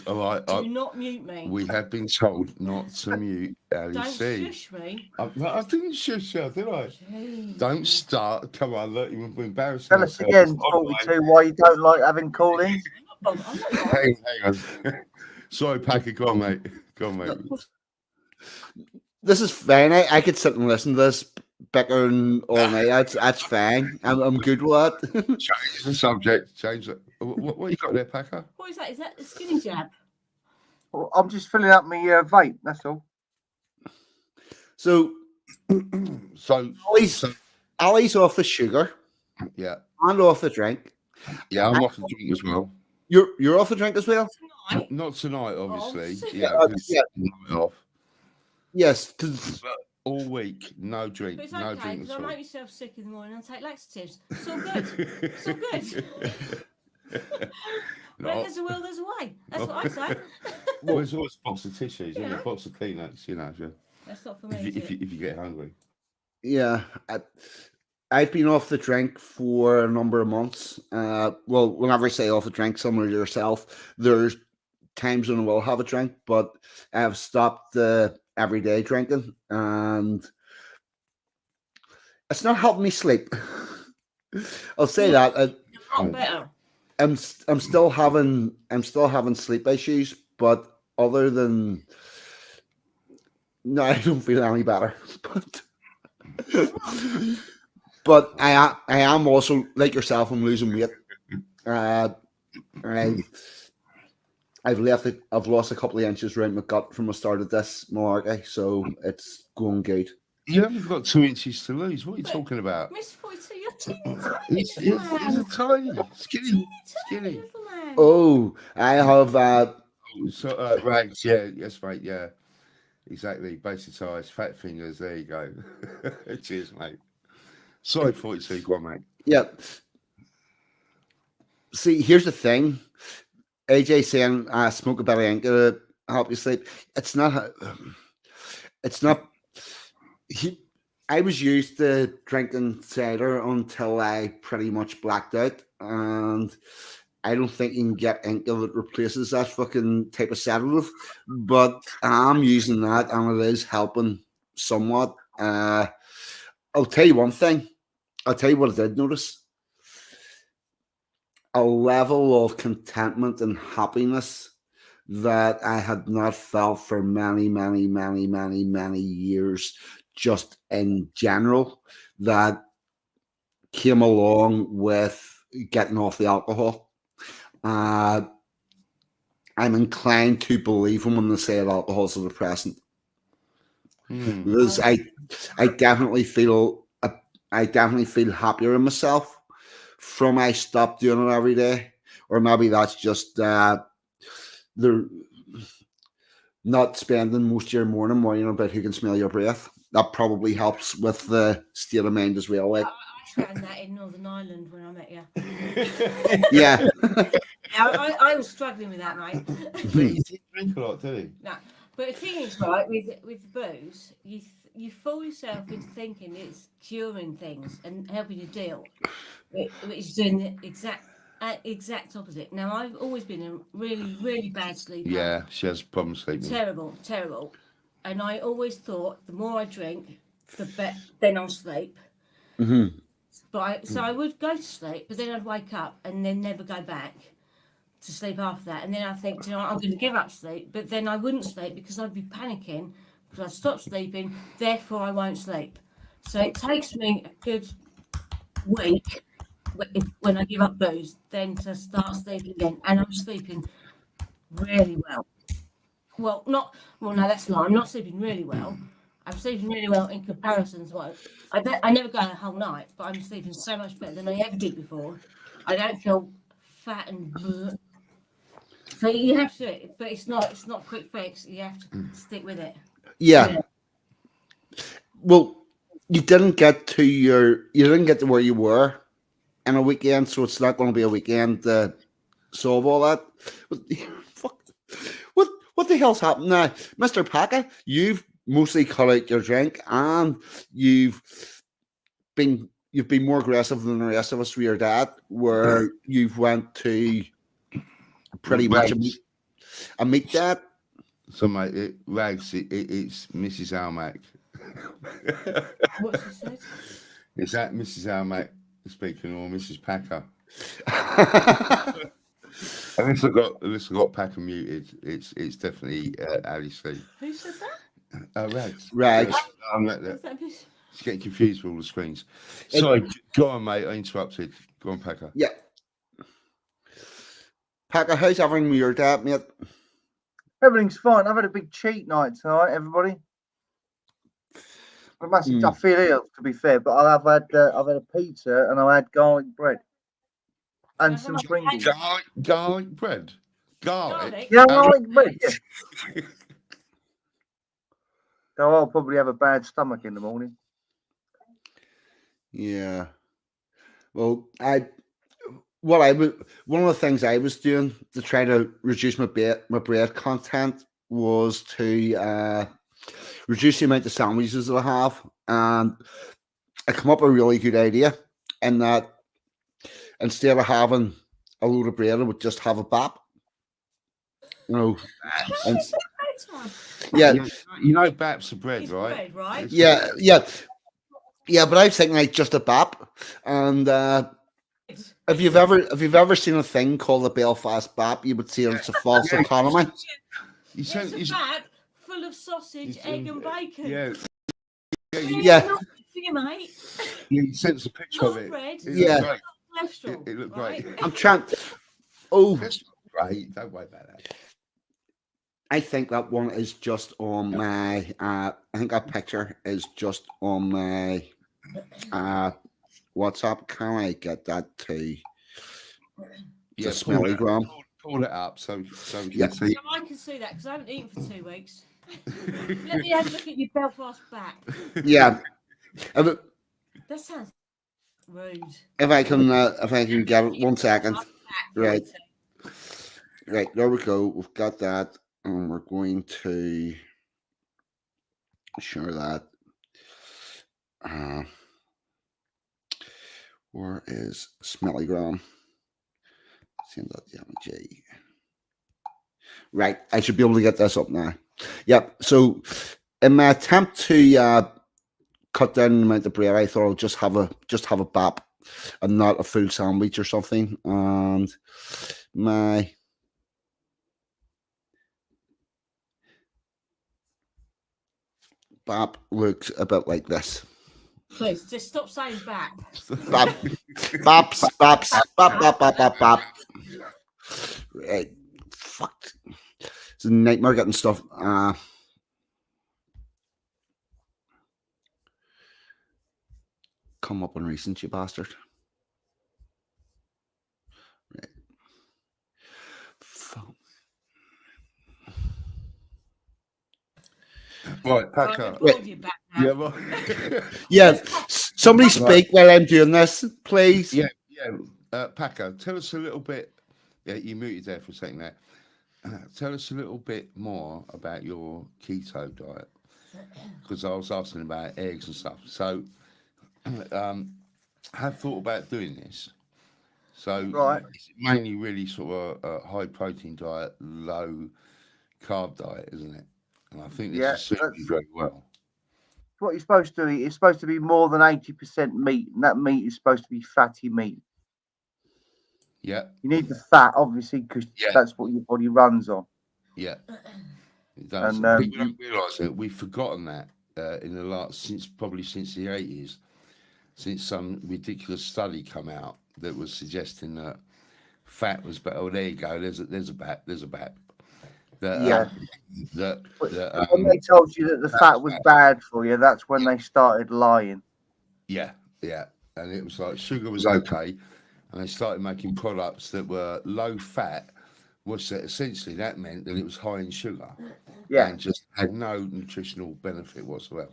All right. Do not mute me. We have been told not to mute Don't LEC. shush me. I didn't shush her, did I? Jeez. Don't start. Come on, look, you're embarrassing Tell us yourself. again, 42, why you don't like having call-ins. I'm not I'm not bothered. Hang on. Sorry, Packer, go on, mate. Go on, mate. This is fine. I could sit and listen to this bickering all night. That's fine. I'm good with that. Change the subject. Change it. What you got there, Packer? What is that? Is that the skinny jab? Well, I'm just filling up my vape. That's all. So So, Ali's off the sugar yeah, and off the drink. yeah, I'm off the drink as well. You're off the drink as well? Tonight. Not tonight, obviously. Oh, Yeah, yeah. I'm off. Yes. 'Cause All week, no drink, But it's no okay drink because at I all. make myself sick in the morning and take laxatives. It's all good. It's all good. Where No, there's a will, there's a way. That's what I say. well, there's always a box of tissues, Yeah. a box of Kleenex, That's not for me. if, is if, it? if you get hungry. yeah, I've been off the drink for a number of months. Well, whenever I say off the drink, similar to yourself, there's times when I will have a drink, but I've stopped the everyday drinking, and it's not helping me sleep. I'll say that. Not better. I'm still having sleep issues, but other than no, I don't feel any better. But I am also like yourself. I'm losing weight. I've lost a couple of inches around my gut from the start of this malarkey, so it's going good. You haven't got 2 inches to lose. What are you talking about? Miss 42, you're teeny tiny. He's little man. a tiny, skinny, Teeny skinny. little man. Oh, I have So, rags, yeah, yes, mate, yeah. Exactly. Basic size, fat fingers, there you go. Cheers, mate. Sorry, 42, go on, mate. yeah. See, here's the thing. AJ saying smoke a belly ain't gonna help you sleep. It's not. I was used to drinking cider until I pretty much blacked out, and I don't think you can get ink that replaces that fucking type of sedative. But I'm using that, and it is helping somewhat. I'll tell you one thing. I'll tell you what I did notice. A level of contentment and happiness that I had not felt for many, many, many, many, many years, just in general, that came along with getting off the alcohol. I'm inclined to believe them when they say that alcohol is a depressant. Because I definitely feel happier in myself from I stopped doing it every day, or maybe that's just they're not spending most of your morning worrying about who can smell your breath. That probably helps with the state of mind as well. Like, I found that in Northern Ireland when I met you. yeah, I was struggling with that, mate. But he didn't drink a lot, did he? No, but the thing is, right, with booze, you fool yourself into thinking it's curing things and helping you deal, which is doing the exact opposite. Now, I've always been a really, really bad sleeper. Yeah, she has problems sleeping. Terrible. And I always thought the more I drink, the better. Then I'll sleep. Mm-hmm. But I would go to sleep, but then I'd wake up and then never go back to sleep after that. And then I think, you know, I'm going to give up sleep, but then I wouldn't sleep because I'd be panicking because I stopped sleeping. Therefore, I won't sleep. So it takes me a good week when I give up booze, then to start sleeping again, and I'm sleeping really well. Well, no, that's a lie. I'm not sleeping really well. I'm sleeping really well in comparison to what I never go a whole night, but I'm sleeping so much better than I ever did before. I don't feel fat and bleh. So you have to do it, but it's not a quick fix. You have to stick with it. yeah. Well, you didn't get to where you were in a weekend, so it's not going to be a weekend to solve all that. Fuck. What the hell's happened now, Mr. Packer? You've mostly cut out your drink, and you've been more aggressive than the rest of us with your dad, where you've went to pretty much a meat dad. So, mate, it's Mrs. Almack. What she said? Is that Mrs. Almack speaking or Mrs. Packer? And this got Packer muted. It's definitely Ali C. Who said that? Rags. Rags. What's that? It's getting confused with all the screens. It- Sorry, go on, mate. I interrupted. Go on, Packer. Yeah. Packer, how's everything with your dad, mate? Everything's fine. I've had a big cheat night tonight, everybody. I feel ill, to be fair, but I've had a pizza and I had garlic bread and Have some I- Pringles. Garlic bread. Garlic. Yeah, garlic bread. Yeah. So I'll probably have a bad stomach in the morning. Yeah. Well, one of the things I was doing to try to reduce my bread content was to reduce the amount of sandwiches that I have, and I come up with a really good idea in that instead of having a load of bread, I would just have a bap. You know, and, yeah, You know Baps of bread, It's right? bread, right? It's yeah, yeah, yeah. But I was thinking like just a bap, and if you've ever seen a thing called the Belfast Bap, you would see it's a false economy. You It's sent, a you, bat full of sausage, egg, and bacon. yeah, Yeah. Not good for you, mate. you sent us a picture Not of it. bread. It Yeah. looked great. Cholesterol. It looked right? great. I'm trying. Oh, That's not great. Don't worry about that. I think that one is just on my. I think that picture is just on my WhatsApp. Can I get that to Yeah, Smelly Gram? pull it up so we Yeah. can see. So I can see that because I haven't eaten for 2 weeks. Let me have a look at your Belfast back. Yeah. If, That sounds rude. if I can get it, 1 second. Back, Right. Peter. Right, there we go. We've got that, and we're going to share that. Where is Smellygram? Send.dmg. Right, I should be able to get this up now. Yep. So, in my attempt to cut down the amount of bread, I thought I'll just have a bap and not a full sandwich or something. And my bap looks a bit like this. Please, just stop saying back. Bap, baps, baps, bap, bap, bap, bap, bap. Right. Fuck. It's a nightmare getting stuff. Come up on recent, you bastard. Right. Fuck. Right, pack Right, up. we've bored you back now. Yeah, right. Yeah, somebody speak while I'm doing this, please. Yeah. Packer, tell us a little bit. Yeah, you muted there for a second there. Tell us a little bit more about your keto diet, because I was asking about eggs and stuff. So, have thought about doing this. So, Right. it's mainly really sort of a high protein diet, low carb diet, isn't it? And I think this Yeah, is suiting you very well. What you're supposed to eat, it's supposed to be more than 80% meat, and that meat is supposed to be fatty meat. Yeah, You need the fat, obviously, because Yeah. that's what your body runs on. yeah. It does. And, People don't realise that we've forgotten that in the last since the 80s, since some ridiculous study come out that was suggesting that fat was better. Oh, there you go. There's a bat. That, Yeah. that, When they told you that the fat was bad for you, that's when they started lying. yeah, and it was like sugar was okay, and they started making products that were low fat. Was that essentially that meant that it was high in sugar, Yeah, and just had no nutritional benefit whatsoever.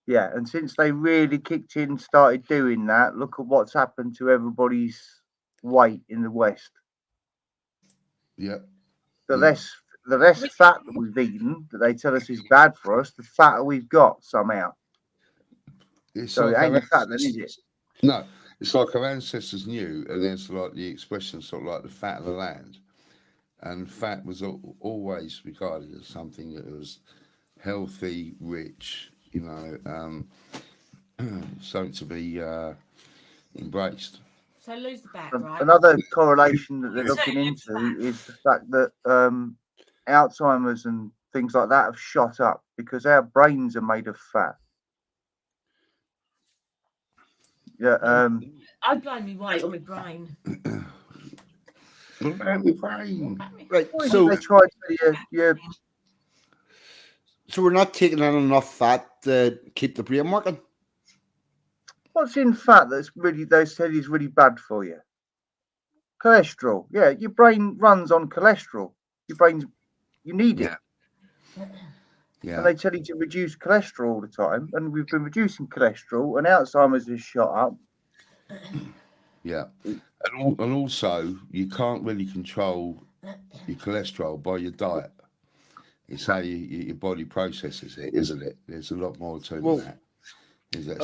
yeah. And since they really kicked in, started doing that, look at what's happened to everybody's weight in the West. Yeah, The Mm. less fat that we've eaten, that they tell us is bad for us, the fatter we've got somehow. it's So it like ain't our the fat then, is it? ancestors- No, it's like our ancestors knew, and there's like the expression sort of like the fat of the land, and fat was always regarded as something that was healthy, rich, something to be embraced. So lose the bet, right? Another correlation that they're looking into is the fact that Alzheimer's and things like that have shot up because our brains are made of fat. Yeah. I blame me weight on my brain. What about the brain? Right. What is it So they try to so we're not taking in enough fat to keep the brain working. what's in fat that's really they said is really bad for you? Cholesterol. Yeah, your brain runs on cholesterol. You need it. Yeah. And they tell you to reduce cholesterol all the time. And we've been reducing cholesterol and Alzheimer's has shot up. Yeah. And also, you can't really control your cholesterol by your diet. It's how your body processes it, isn't it? There's a lot more to that. Is that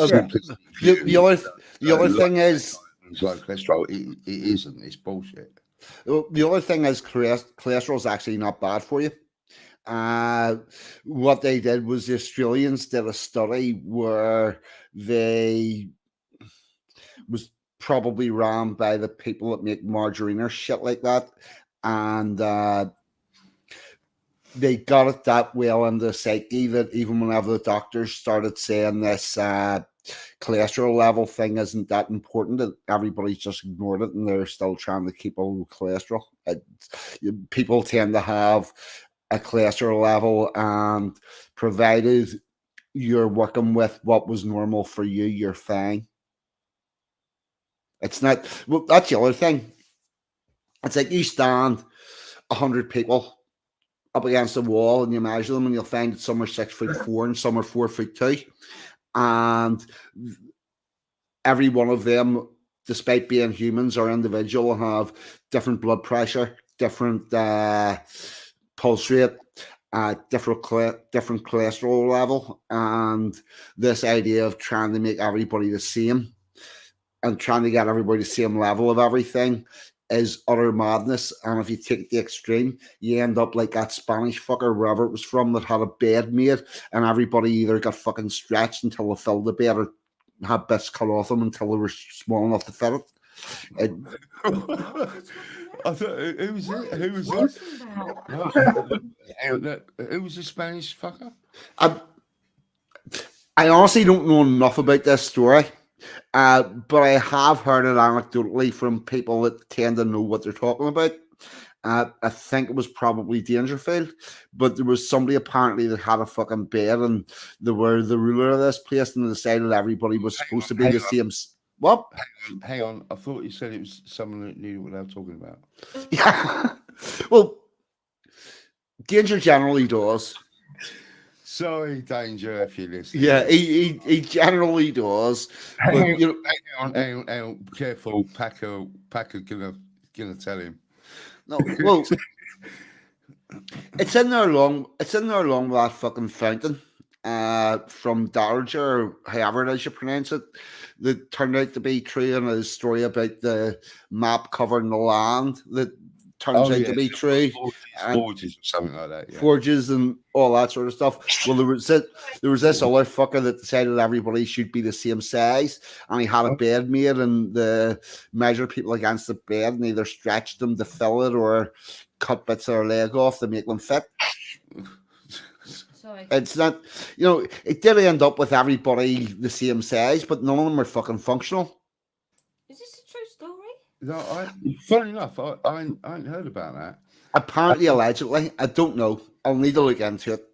The other thing is it's like cholesterol. It isn't. It's bullshit. the other thing is cholesterol is actually not bad for you. What they did was the Australians did a study where they was probably ran by the people that make margarine or shit like that, and they got it that well in the psyche that even whenever the doctors started saying this cholesterol level thing isn't that important, that everybody's just ignored it and they're still trying to keep all the cholesterol. People tend to have a cholesterol level, and provided you're working with what was normal for you, you're fine. It's not, well, that's the other thing. It's like you stand 100 people up against a wall and you measure them and you'll find that some are 6'4" and some are 4'2", and every one of them, despite being humans or individual, have different blood pressure, different pulse rate, different cholesterol level, and this idea of trying to make everybody the same and trying to get everybody the same level of everything is utter madness. And if you take it to the extreme, you end up like that Spanish fucker, wherever it was from, that had a bed made and everybody either got fucking stretched until they filled the bed or had bits cut off them until they were small enough to fit it. I thought, who was it? Who was it? Who was the Spanish fucker? I honestly don't know enough about this story. But I have heard it anecdotally from people that tend to know what they're talking about. I think it was probably Dangerfield, but there was somebody apparently that had a fucking bed and they were the ruler of this place and they decided everybody was supposed to be the same. What? Hang on. I thought you said it was someone that knew what they were talking about. Yeah. Well, Danger generally does. Sorry, Danger, if you're listening. Yeah, he generally does. But, you know, hang on, careful, Packer gonna tell him. no, well, it's in there along with that fucking fountain from Darger, or however it is you pronounce it, that turned out to be true, and a story about the map covering the land that turns out to be true. Forges or something like that. Yeah. Forges and all that sort of stuff. Well, there was this other fucker that decided everybody should be the same size, and he had a bed made, and the measured people against the bed and either stretched them to fill it or cut bits of their leg off to make them fit. Sorry. It's not, you know, it did end up with everybody the same size, but none of them are fucking functional. Is this a true story? No, funny enough, I ain't heard about that. Apparently, allegedly. I don't know. I'll need to look into it.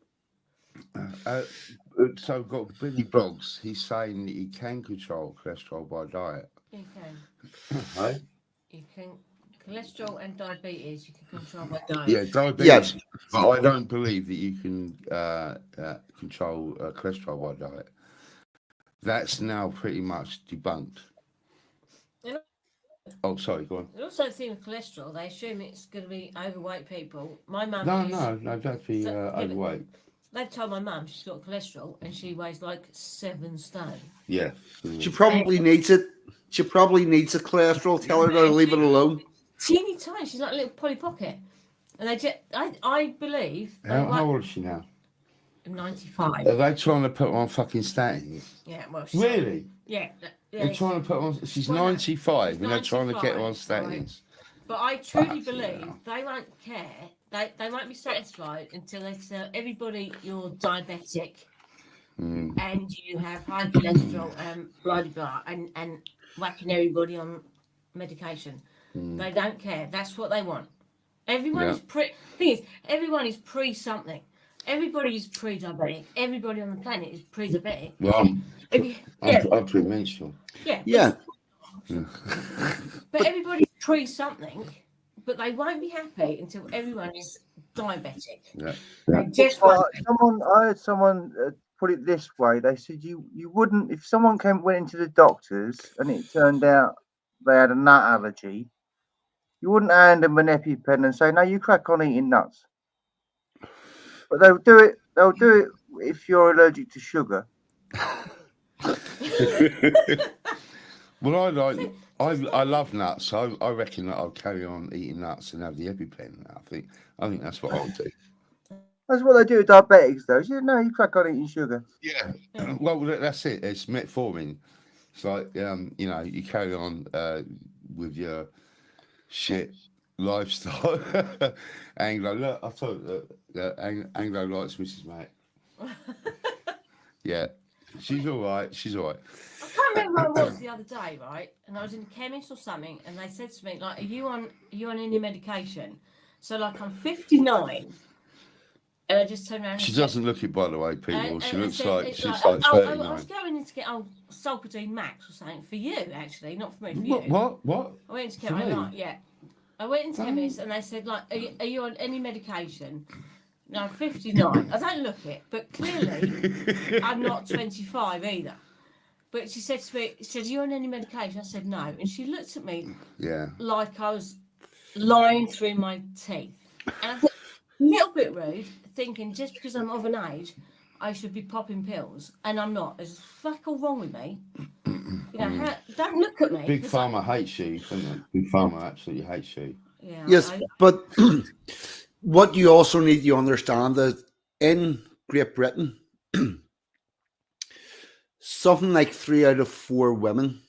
So I've got Billy Boggs. He's saying that he can control cholesterol by diet. You can. Right? You can. Cholesterol and diabetes, you can control by diet. Yeah, diabetes. Yes. But I don't believe that you can control cholesterol by diet. That's now pretty much debunked. Oh, sorry, go on. They also think with cholesterol, they assume it's going to be overweight people. My mum No, don't be overweight. They've told my mum she's got cholesterol and she weighs like 7 stone. Yeah. She probably needs it. She probably needs a cholesterol. Tell her to leave it alone. Teeny tiny. She's like a little Polly Pocket. And they just, I believe. How old is she now? 95. Are they trying to put her on fucking statins? Yeah, well, she's Really? Yeah. They're trying to put on. She's Well, no, 95, she's and they're trying to get her on 95, right. statins. But I truly Fucking believe hell. they won't care. They won't be satisfied until they tell everybody you're diabetic and you have high cholesterol and blah blah and whacking everybody on medication. They don't care. That's what they want. Everyone is thing is, everyone is pre something. Everybody is pre-diabetic. Everybody on the planet is pre-diabetic. Well, Yeah, I'm premenstrual. yeah. But everybody's pre something, but they won't be happy until everyone is diabetic. Yeah. They just Well, won't. I heard someone put it this way. They said you wouldn't, if someone went into the doctors and it turned out they had a nut allergy, you wouldn't hand them an EpiPen and say, "No, you crack on eating nuts." But they'll do it. They'll do it if you're allergic to sugar. Well, I love nuts, so I reckon that I'll carry on eating nuts and have the EpiPen. I think that's what I'll do. That's what they do with diabetics, though. You know, you crack on eating sugar. Yeah. Well, that's it. It's metformin. It's like you know, you carry on with your shit lifestyle. Anglo, look, I told you that Anglo likes Mrs. Mac. Yeah, she's all right. She's all right. I can't remember where I was the other day, right? And I was in the chemist or something, and they said to me, like, "Are you on any medication?" So, like, I'm 59, and I just turned around. And She said, doesn't look it, by the way, people. She looks said- like it's she's like, like I 39. was going in to get Solpadeine Max or something for you, actually, not for me. For you. What? I went to For me? I went into chemist and they said, like, are you on any medication? No, I'm 59. I don't look it, but clearly I'm not 25 either. But she said to me, "Are you on any medication?" I said no, and she looked at me Yeah. like I was lying through my teeth. And I thought, a little bit rude, thinking just because I'm of an age, I should be popping pills, and I'm not. There's fuck all wrong with me. You know, don't look at me. Big 'cause Pharma hates you, doesn't it? Big Pharma absolutely hates you. Yeah, Yes, but what you also need to understand that in Great Britain, something like 3 out of 4 women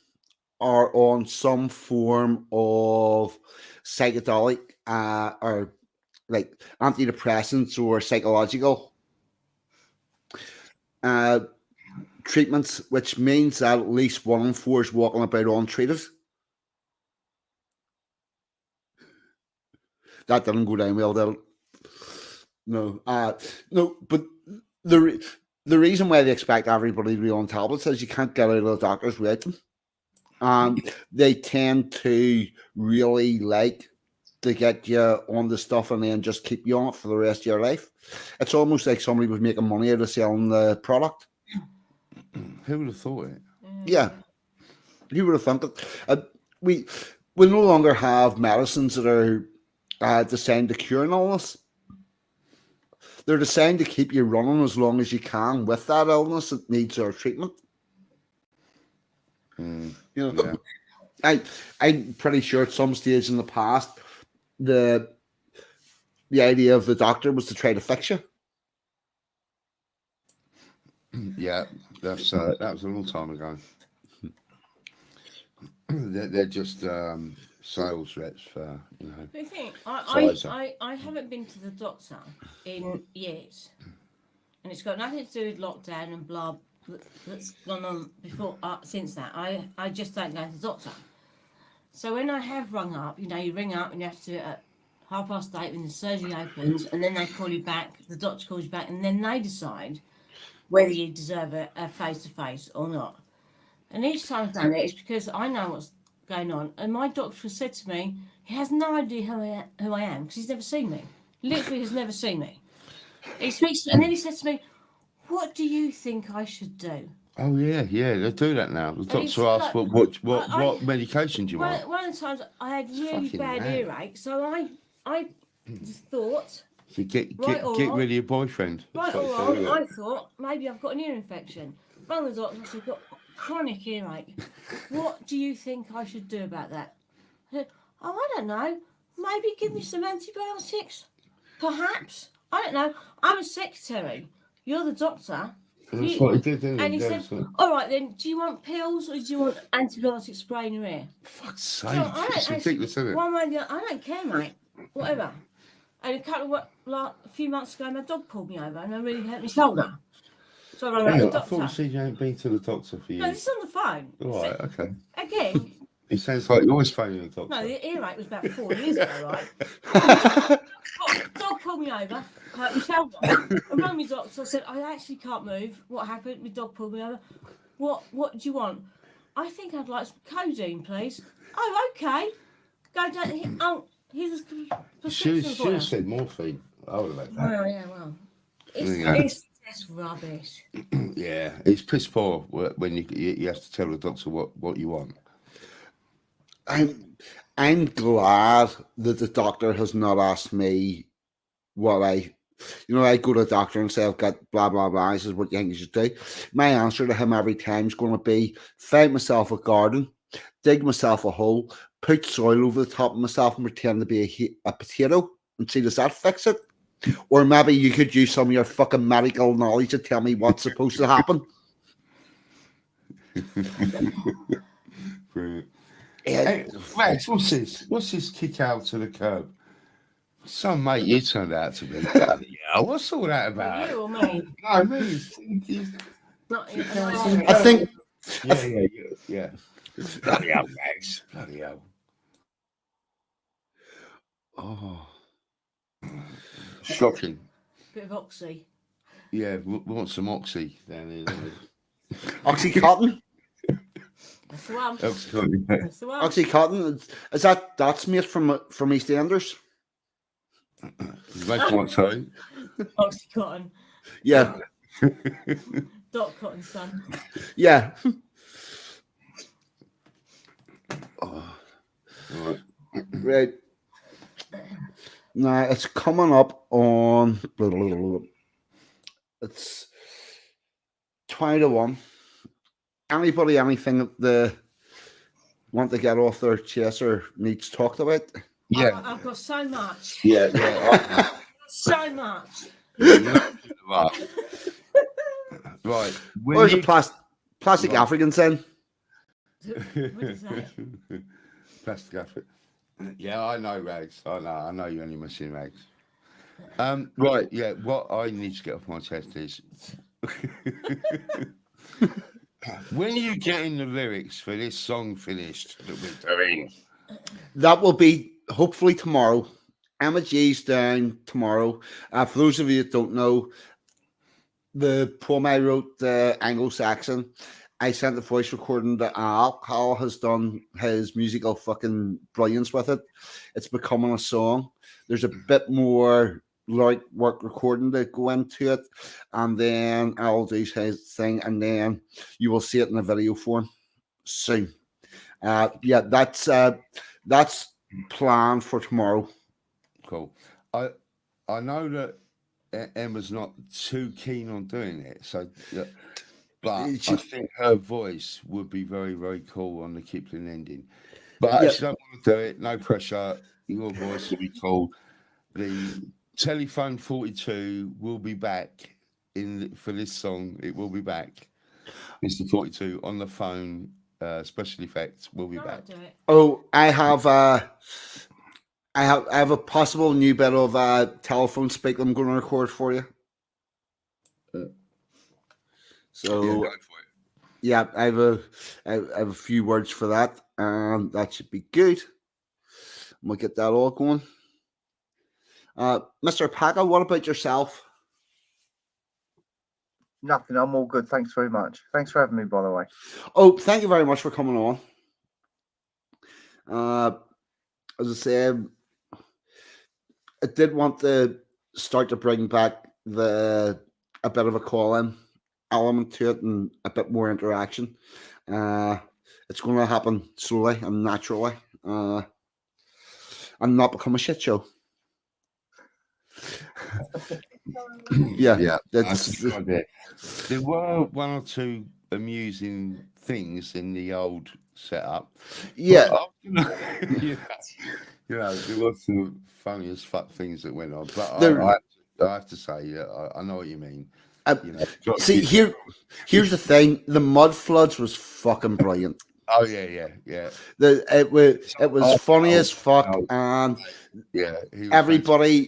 are on some form of psychedelic or like antidepressants or psychological treatments, which means that at least 1 in 4 is walking about untreated. That didn't go down well, did it? No, no. But the reason why they expect everybody to be on tablets is you can't get out of the doctors without them, and they tend to really like to get you on the stuff and then just keep you on it for the rest of your life. It's almost like somebody was making money out of selling the product. Who would have thought it? Yeah, you would have thought that. We no longer have medicines that are designed to cure an illness. They're designed to keep you running as long as you can with that illness that needs our treatment. You know, Yeah. I'm pretty sure at some stage in the past, the idea of the doctor was to try to fix you. Yeah, that was a long time ago. They're just sales reps for, you know. But the thing, Pfizer. I haven't been to the doctor in years, and it's got nothing to do with lockdown and blah that's gone on before since that. I just don't go to the doctor. So when I have rung up, you know, you ring up and you have to do it at 8:30 when the surgery opens, and then they call you back. The doctor calls you back, and then they decide whether you deserve a face-to-face or not. And each time I've done it, it's because I know what's going on. And my doctor has said to me, he has no idea who I am because he's never seen me. Literally has never seen me. He speaks, and then he says to me, "What do you think I should do?" Oh yeah, they do that now. The it's doctor asks like- what medication do you want? One of the times I had really Fucking bad mad. earache, so I just thought, So get Right, all get right. rid of your boyfriend. right, That's all what they do. right, I thought maybe I've got an ear infection. Rang the doctor and said, "I've got chronic earache. What do you think I should do about that?" I said, "Oh, I don't know. Maybe give me some antibiotics. Perhaps. I don't know. I'm a secretary. You're the doctor. That's what he did, didn't And he? he That's said, what- all right then, do you want pills or do you want antibiotic spray in your ear? Fuck's So sake. I don't It's actually- ridiculous, isn't it? One way or the other, I don't care, mate. Whatever. And a few months ago, my dog pulled me over and it really hurt my shoulder. So I rang up Hang the on, I doctor. thought you said you ain't been to the doctor for No, years. this is on the phone. All right, okay. Again, It sounds like you're always phoning the doctor. no, the earache was about 4 years ago, right? Dog pulled me over, hurt my shoulder. I rang my doctor. I said, I actually can't move. What happened? My dog pulled me over. What do you want? I think I'd like some codeine, please. Oh, okay. Go down. Here's a She prescription for you. said morphine. I would have had that. Well, yeah, well. Yeah. It's just rubbish. Yeah, it's piss poor when you have to tell the doctor what you want. I'm glad that the doctor has not asked me what I go to the doctor and say I've got blah blah blah. He says, what do you think you should do? My answer to him every time is going to be find myself a garden, dig myself a hole, put soil over the top of myself and pretend to be a potato and see does that fix it? Or maybe you could use some of your fucking medical knowledge to tell me what's supposed to happen. Brilliant. Yeah. Hey, Max, what's this? What's this kick out to the curb? Some mate you turned out to be. Bloody hell, what's all that about? You or me? No, me. Not you. I think Yeah. Bloody hell, Max. Bloody hell. oh, Shocking. Bit of oxy. Yeah, we want some oxy down here. Don't we? Oxycontin. That's the one. Absolutely. That's the one. Oxycontin. Is that Dot's mate from EastEnders? Make one sorry. Oxycontin. Yeah. Dot Cotton son. Yeah. Right. Right. Now it's coming up on. It's 20 to 1. Anybody, anything that they want to get off their chest or needs talked about? Yeah. I've got so much. Yeah. Yeah. So much. Right. Where's the plastic Africans then? What is that? Plastic African. Yeah, I know, Rags. I know you're only missing Rags. Right, yeah, what I need to get off my chest is when are you getting the lyrics for this song finished that we're doing? That will be hopefully tomorrow. Emma G's down tomorrow. For those of you that don't know, the poem I wrote, the Anglo-Saxon, I sent the voice recording to Al. Al has done his musical fucking brilliance with it. It's becoming a song. There's a bit more lyric work recording to go into it, and then Al do his thing, and then you will see it in a video form soon. Yeah, that's planned for tomorrow. Cool. I know that Emma's not too keen on doing it, so but I think her voice would be very, very cool on the Kipling ending. But if she don't want to do it, no pressure. Your voice will be cool. The Telephone 42 will be back for this song. It will be back. Mr. 42 on the phone. Special effects will be I back. won't do it. Oh, I have a possible new bit of telephone speak I'm going to record for you. So Yeah, go for it. yeah, I have a few words for that, and that should be good. We'll get that all going. Mr. Packer, what about yourself? Nothing. I'm all good. Thanks very much. Thanks for having me, by the way. Oh, thank you very much for coming on. As I said, I did want to start to bring back a bit of a call-in element to it and a bit more interaction. It's going to happen slowly and naturally, and not become a shit show. Yeah, That's a good idea. There were one or two amusing things in the old setup. yeah. But, you know, there was some funny as fuck things that went on. But There- I have to say, I know what you mean. You know, got to See, keep- here's the thing: the mud floods was fucking brilliant. Oh yeah. It was funny as fuck, and Yeah, he was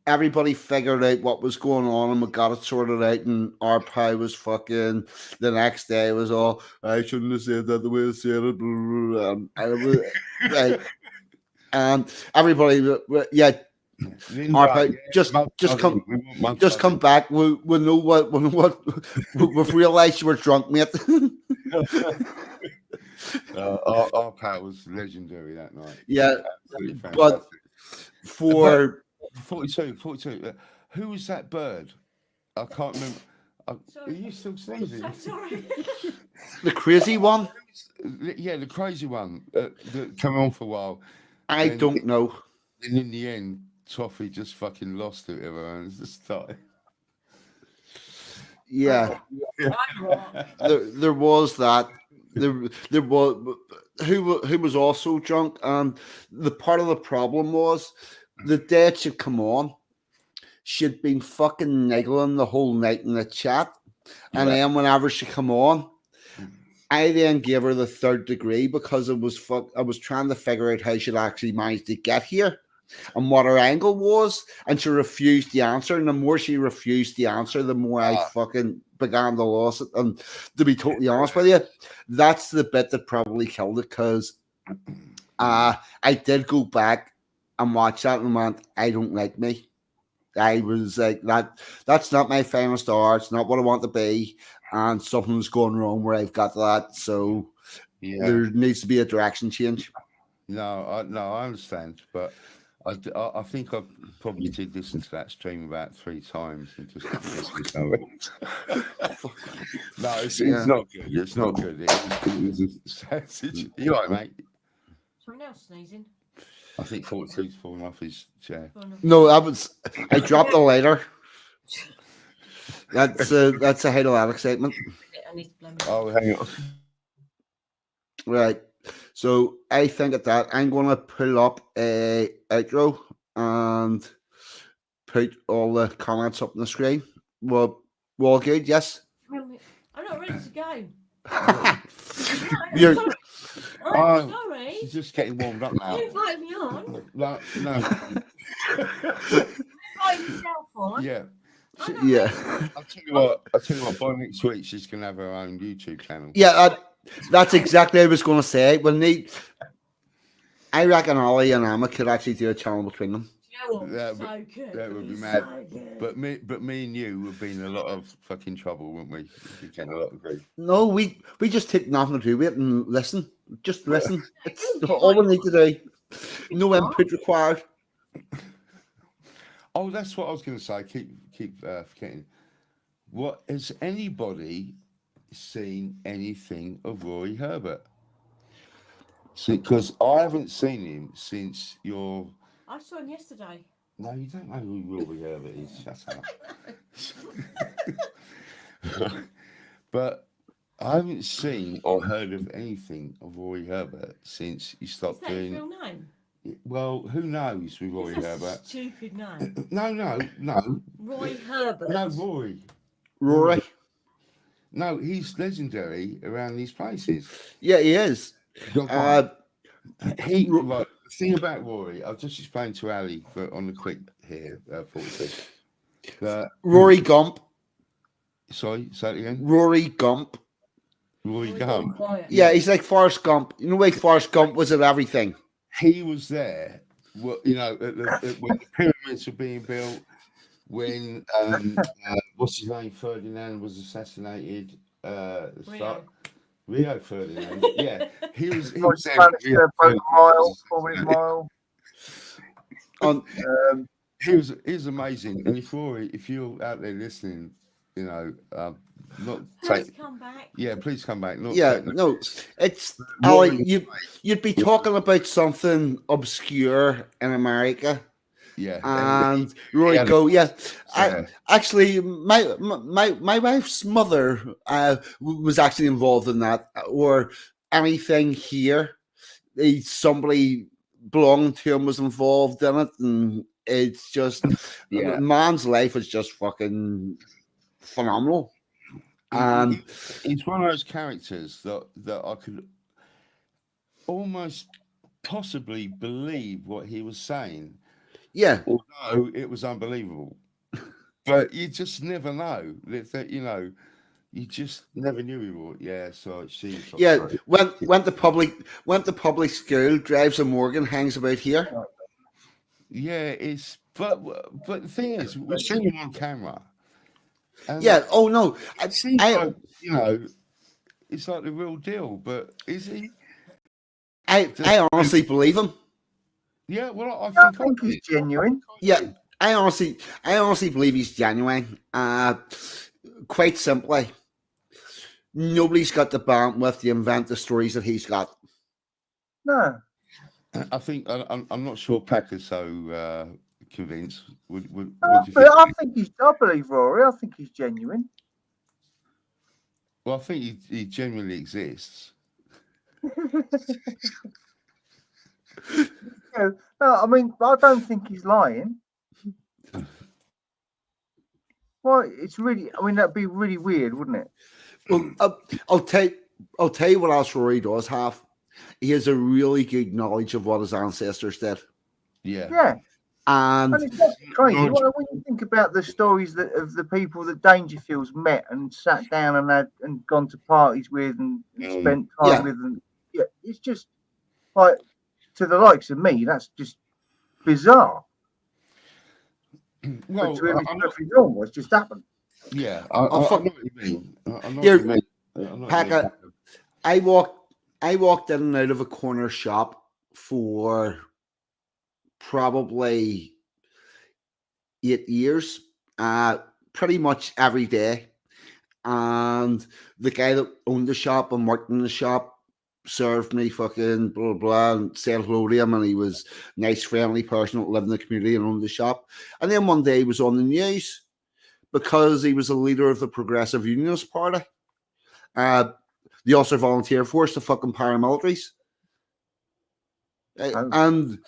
everybody figured out what was going on, and we got it sorted out. And our pie was fucking. The next day was all, I shouldn't have said that the way I said it. Blah, blah, blah, and it was, right. And everybody, yeah, our pie, just come back. We know what we've realised you were drunk, mate. Our pal was legendary that night. Yeah, Absolutely fantastic. but for 42. Who was that bird? I can't remember. Are Sorry. you still sneezing? I'm sorry. the crazy one, Yeah, the crazy one that came on for a while. I And- don't know. And in the end, Toffee just fucking lost it everyone. Just started. Yeah, I'm wrong. there was that. There was who was also drunk, and the part of the problem was the day it should come on, she'd been fucking niggling the whole night in the chat, and then whenever she come on, I then gave her the 3rd degree because it was I was trying to figure out how she'd actually managed to get here and what her angle was, and she refused the answer. And the more she refused the answer, the more I fucking began to lose it. And to be totally honest with you, that's the bit that probably killed it, because I did go back and watch that and went, I don't like me. I was like, that's not my finest hour. It's not what I want to be. And something's going wrong where I've got that. So there needs to be a direction change. No, I understand, but I think I probably did listen to that stream about 3 times and just no, it's not good. It's not good. You all right, mate? Someone else sneezing. I think 42's falling off his chair. No, I dropped the lighter. That's a height of that excitement. I need to blame Oh, hang on. Right. So I think at that I'm gonna pull up a outro and put all the comments up on the screen. Well, we're all good, yes? I'm not ready to go. You're I'm sorry. She's just getting warmed up now. You invite me on. No. Invite yourself on. Yeah. yeah. I'll tell you what, by next week she's gonna have her own YouTube channel. Yeah, that's exactly what I was gonna say. I reckon Ollie and Emma could actually do a channel between them. That would be mad. But me and you would be in a lot of fucking trouble, wouldn't we? We'd get a lot of grief. No, we just take nothing to do with it and listen. Just listen. It's all we need to do. No input required. Oh, that's what I was going to say. Keep forgetting. What has anybody seen anything of Rory Herbert? Because I haven't seen him since your. I saw him yesterday. No, you don't know who Rory Herbert is. Shut up. But I haven't seen or heard of anything of Rory Herbert since you Is stopped that his doing. real name? Well, who knows with Rory That's a Herbert? stupid name. No. Roy Herbert. No, Rory. Rory. No, he's legendary around these places. Yeah, he is. Right, the thing about Rory, I'll just explain to Ali on the quick here, 46. Rory Gump. Sorry, say it again. Rory Gump. Rory Gump. Quiet. Yeah, he's like Forrest Gump. You know, like Forrest Gump was at everything. He was there, when the pyramids were being built, when what's his name, Ferdinand was assassinated. Rio Ferdinand. Yeah, he was there. Broken Mile, 4-minute mile. He was amazing. And if you're out there listening, Please come back. Yeah, please come back. It's Ali, you'd be talking about something obscure in America. Yeah, and Rory go, actually, my wife's mother was actually involved in that, or anything here. Somebody belonging to him was involved in it, and it's just man's life is just fucking phenomenal. And he's one of those characters that I could almost possibly believe what he was saying, yeah, although it was unbelievable. But you just never know. That you know, you just never knew he would. Yeah, so she. yeah. Went to public school, drives a Morgan, hangs about here. Yeah, it's but the thing is, we've seen him on camera. And Yeah. Oh no. it seems like, you know, it's like the real deal. But is he? I honestly believe him. Yeah. Well, I think he's genuine. Yeah. I honestly believe he's genuine. Quite simply, nobody's got the bandwidth to invent the stories that he's got. No. I think I'm not sure Packer's so convinced. Would you think? I believe Rory. I think he's genuine. Well, I think he genuinely exists. Yeah, no, I mean, I don't think he's lying. Well, it's really. I mean, that'd be really weird, wouldn't it? Well, I'll tell you what else Rory does have. He has a really good knowledge of what his ancestors did. Yeah. Yeah. And it's not crazy. When you think about the stories of the people that Dangerfield's met and sat down and gone to parties with and spent time with, and it's just like, to the likes of me, that's just bizarre. Well, but to him, it's perfectly normal. It's just happened. Yeah, I know what you mean. Packer, I walked in and out of a corner shop for probably 8 years, pretty much every day. And the guy that owned the shop and worked in the shop served me fucking blah, blah, blah, and said hello to him. And he was a nice, friendly person that lived in the community and owned the shop. And then one day he was on the news because he was a leader of the Progressive Unionist Party. The Ulster Volunteer Force, the fucking paramilitaries. And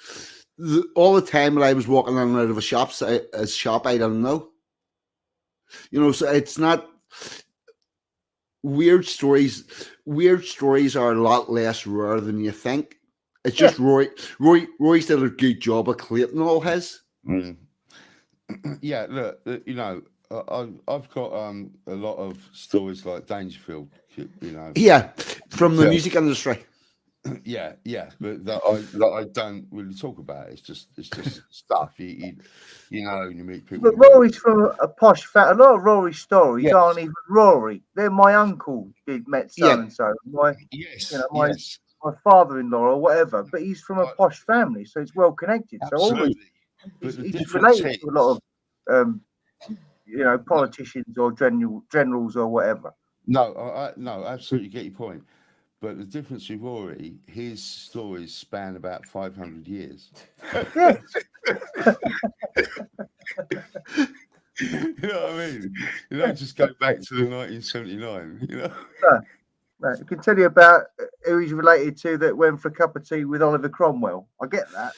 all the time that I was walking in and out of a shop, I don't know. You know, so it's not weird stories. Weird stories are a lot less rare than you think. It's just Roy's did a good job of collating all his. Mm. Yeah, look, you know, I've got a lot of stories like Dangerfield, you know. Yeah, from the music industry. Yeah, but that I don't really talk about. It's just stuff you know. You meet people. But Rory's from a posh family. A lot of Rory's stories aren't even Rory. They're my uncle met so and so. My father-in-law or whatever. But he's from a posh family, so it's well connected. Absolutely. So he's related to a lot of politicians or generals or whatever. No, no, absolutely get your point. But the difference with Rory, his stories span about 500 years. Yeah. You know what I mean? You don't just go back to the 1979, you know? No, I can tell you about who he's related to that went for a cup of tea with Oliver Cromwell. I get that.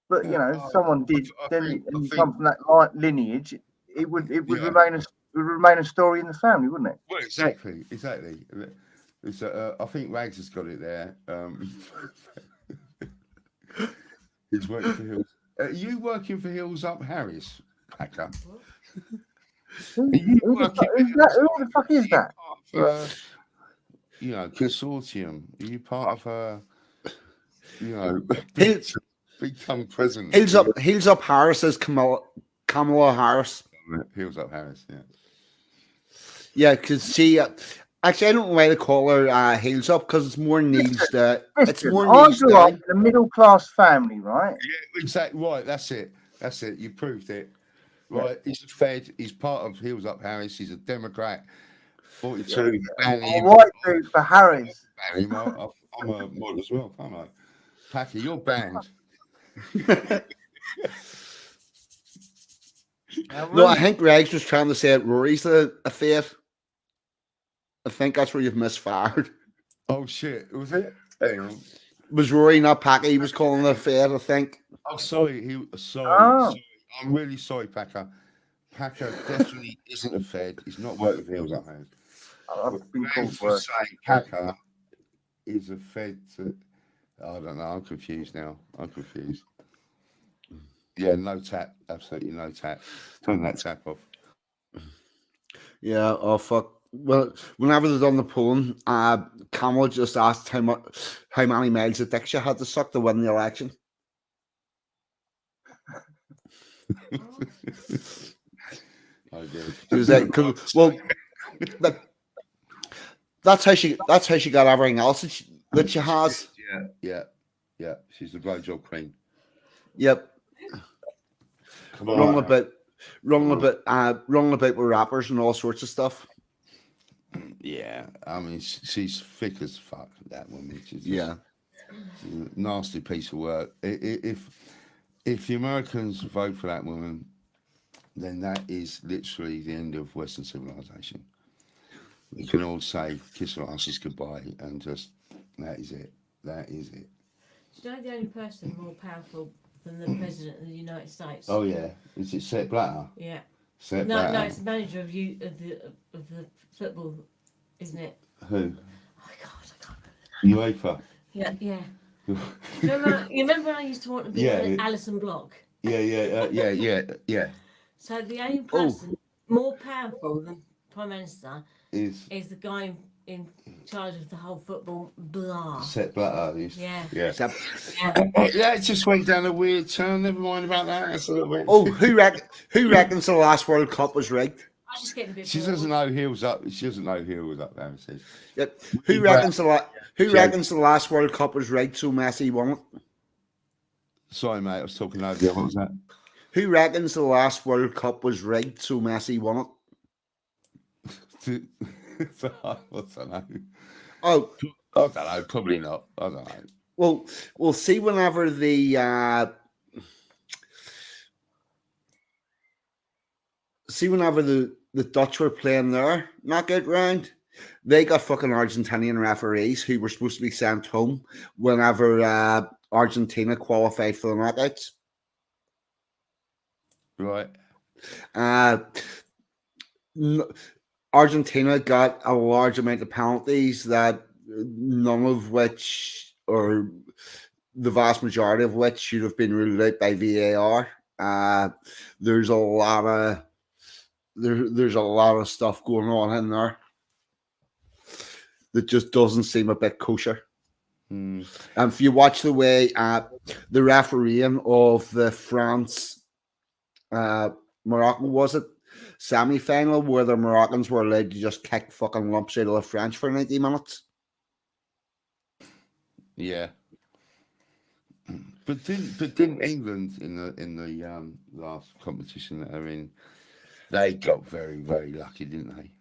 But, you know, someone did, and you come from that lineage, it would remain a story in the family, wouldn't it? Well, exactly. It's, I think Rags has got it there. He's working for Hills. Are you working for Hills Up Harris, Packer? Who the fuck is that? You know, consortium. Are you part of a, you know, become president? Hills Up Harris is Kamala Harris. Hills Up Harris, yeah. Yeah, because she actually I don't know why they call her Hills Up because it's more Neil's it's more Neil's I grew up in a middle class family, right? Yeah, exactly right. That's it. You proved it. Right, he's a Fed. He's part of Hills Up Harris. He's a Democrat. 42. A white dude for Harris. I'm a mod as well, can't I? Packer, you're banned. No, I think Regs was trying to say that Rory's a fate. I think that's where you've misfired. Oh shit, was it? Hang on. Was Rory not Packer? He was calling it a fate, I think. Oh, sorry. Sorry. I'm really sorry, Packer. Packer definitely isn't a Fed. He's not working for Hills Up Hands. I've been called For worse. saying Packer is a Fed to. I don't know. I'm confused now. I'm confused. Yeah, no tap. Absolutely no tap. Turn that tap off. Yeah, oh fuck. Well, whenever they've done the polling, Kamala just asked how many miles of dick she had to suck to win the election. Oh, dear. She was like, well, that's how she got everything else that she has. Yeah. She's the blowjob queen. Yep, Come wrong on. about with rappers and all sorts of stuff. Yeah, I mean, she's thick as fuck, that woman. She's Yeah. she's a nasty piece of work. If the Americans vote for that woman, then that is literally the end of Western civilization. We can all say, kiss our asses goodbye, and just, that is it. That is it. Do you know the only person more powerful than the President of the United States? Oh, yeah. Is it Sepp Blatter? Yeah. Sepp No, Blatter. no, it's the manager of the football, isn't it? Who? Oh my God, I can't remember. UEFA. Yeah, yeah. You remember when I used to want to be Yeah. Alison Block? Yeah. So the only person more powerful than Prime Minister Is is the guy in charge of the whole football blah. Sepp Blatter. Yeah. Except, Yeah, it just went down a weird turn. Never mind about that. That's a little bit. who reckons the last World Cup was rigged? I was just getting a bit She bored. doesn't know Heels Up. She doesn't know Heels Up. There, she says. Yep. Who reckons the last World Cup was rigged so Messi won it? Sorry, mate. I was talking over you. What was that? Who reckons the last World Cup was rigged so Messi won it? I don't know. Oh, I don't know. Probably not. I don't know. well, we'll see whenever the Dutch were playing their knockout round. They got fucking Argentinian referees who were supposed to be sent home whenever Argentina qualified for the knockouts. Right. Argentina got a large amount of penalties that none of which, or the vast majority of which, should have been ruled out by VAR. There's a lot of stuff going on in there that just doesn't seem a bit kosher. If you watch the way the refereeing of the France Morocco, was it, semi-final, where the Moroccans were allowed to just kick fucking lumps out of the French for 90 minutes. Yeah. But didn't England in the last competition that they're in, they got very, very lucky, didn't they?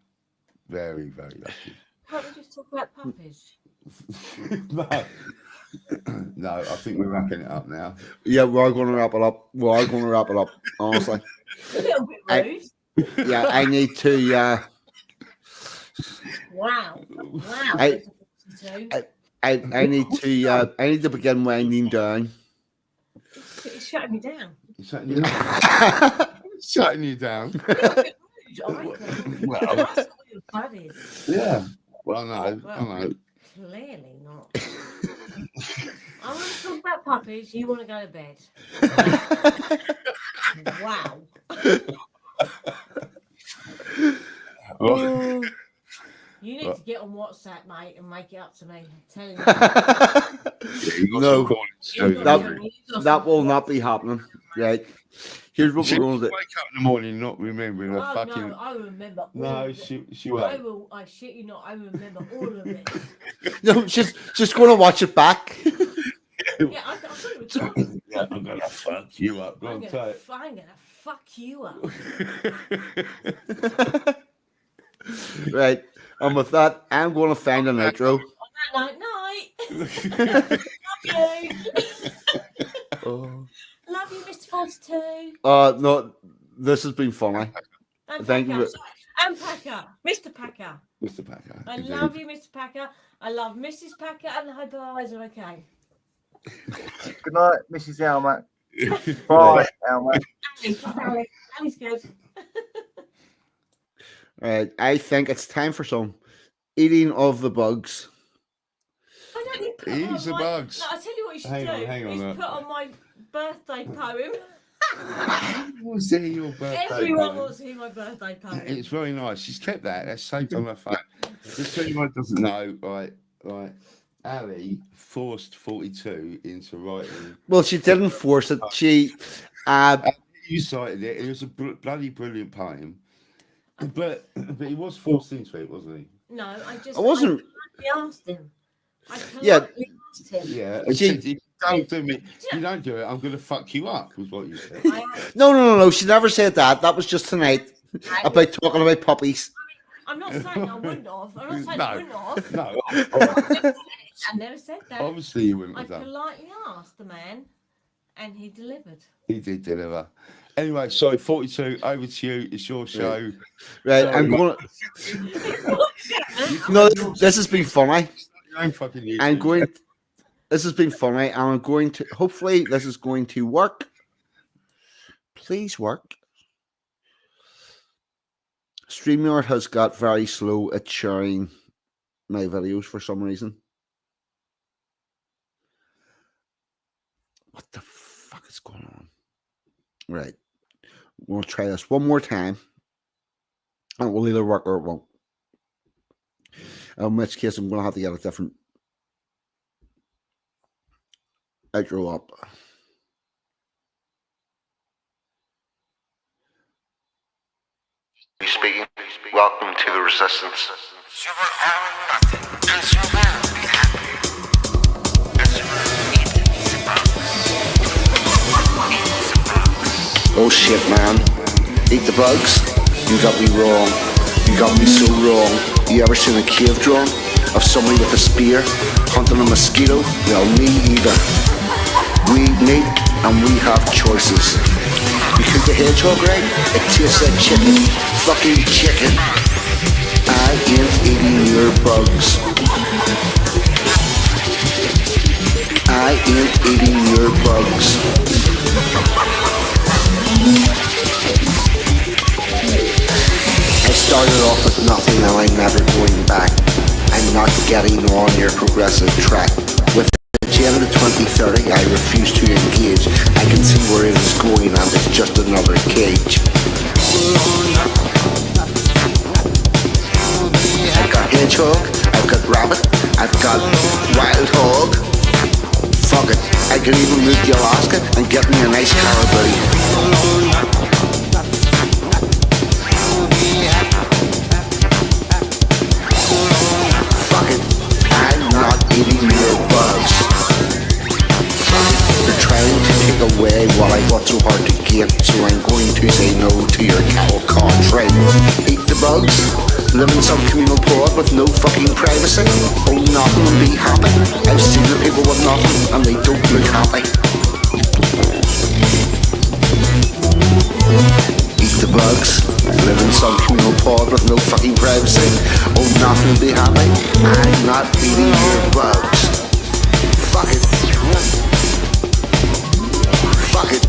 Very, very lucky. Can't we just talk about puppies? No, I think we're wrapping it up now. Yeah, we're going to wrap it up. Honestly. A little bit rude. Yeah, I need to. Wow. I need to. I need to begin winding down. It's shutting me down. Shutting you down. Shutting you down. A little bit rude, I reckon. Well, That's all your buddies. yeah. Well, no, I know. Clearly not. I want to talk about puppies. You want to go to bed. Wow. Well, You need to get on WhatsApp, mate, and make it up to me. I'm telling you. yeah, you got No. some callings to do, That will not be happening. Right. Here's what She we're wake going to up do. in the morning not remembering her Oh, fucking. no, I remember all No, of it. she won't. I shit you not, I remember all of it. No, she's just going to watch it back. Yeah, I thought it was wrong. Yeah, I'm gonna fuck you up. Go I'm on, gonna, say it. I'm gonna fuck you up. Right. And with that, I'm going to find an outro. Night, night. Love you. Oh. Love you, Mr. 42. No, this has been funny. And Thank Packer. you. Sorry. And Packer. Mr. Packer. Mr. Packer. I love you, Mr. Packer. I love Mrs. Packer, and I hope her eyes are okay. Good night, Mrs. Almac. Bye, Almac. Ali's good. I think it's time for some eating of the bugs. I don't need put Ease the on my, bugs. No, I'll tell you what you should Hang do. on, hang on, is look. put on my birthday poem. Was there your birthday? Everyone poem? wants to hear my birthday poem. It's very nice. She's kept that. That's saved on her phone. Just so anyone doesn't know, right. Ali forced 42 into writing. Well, she didn't force it. She, You cited it. It was a bloody brilliant poem, but he was forced into it, wasn't he? No, I wasn't. I asked him. I Yeah. politely asked him. Yeah. She- If you don't do me. If you don't do it, I'm going to fuck you up. Was what you said. I asked, No. She never said that. That was just tonight about talking about puppies. I'm not saying I wouldn't have. I'm not saying I wouldn't have. No. I never said that. Obviously, you wouldn't I have done. politely asked the man, and he delivered. He did deliver. Anyway, sorry, 42. Over to you. It's your show. Right, I'm going to... No, this has been funny. Don't fucking use I'm it. going... This has been funny, and I'm going to... Hopefully, this is going to work. Please work. StreamYard has got very slow at sharing my videos for some reason. What the fuck is going on? Right. We'll try this one more time. And it will either work or it won't. In which case, I'm going to have to get a different outro up. Speaking. Welcome to the Resistance. Oh shit, man. Eat the bugs? You got me wrong. You got me so wrong. You ever seen a cave drawing of somebody with a spear hunting a mosquito? Well, me either. We eat meat and we have choices. You cook a hedgehog right? It tastes like chicken. Fucking chicken. I ain't eating your bugs. I ain't eating your bugs. I started off with nothing and I'm never going back. I'm not getting on your progressive track. With Agenda 2030, I refuse to engage. I can see where it is going and it's just another cage. I've got hedgehog, I've got rabbit, I've got wild hog. Fuck it, I could even move to Alaska and get me a nice caribou. Fuck it, I'm not eating your bugs. They're trying to take away what I fought so hard to get, so I'm going to say no to your cattle car trade. Eat the bugs, live in some communal pod with no fucking privacy. Oh, nothing and be happy. I've seen the people with nothing and they don't look happy. Eat the bugs, live in some communal pod with no fucking privacy. Oh, nothing and be happy. I'm not eating your bugs. Fuck it. Fuck it.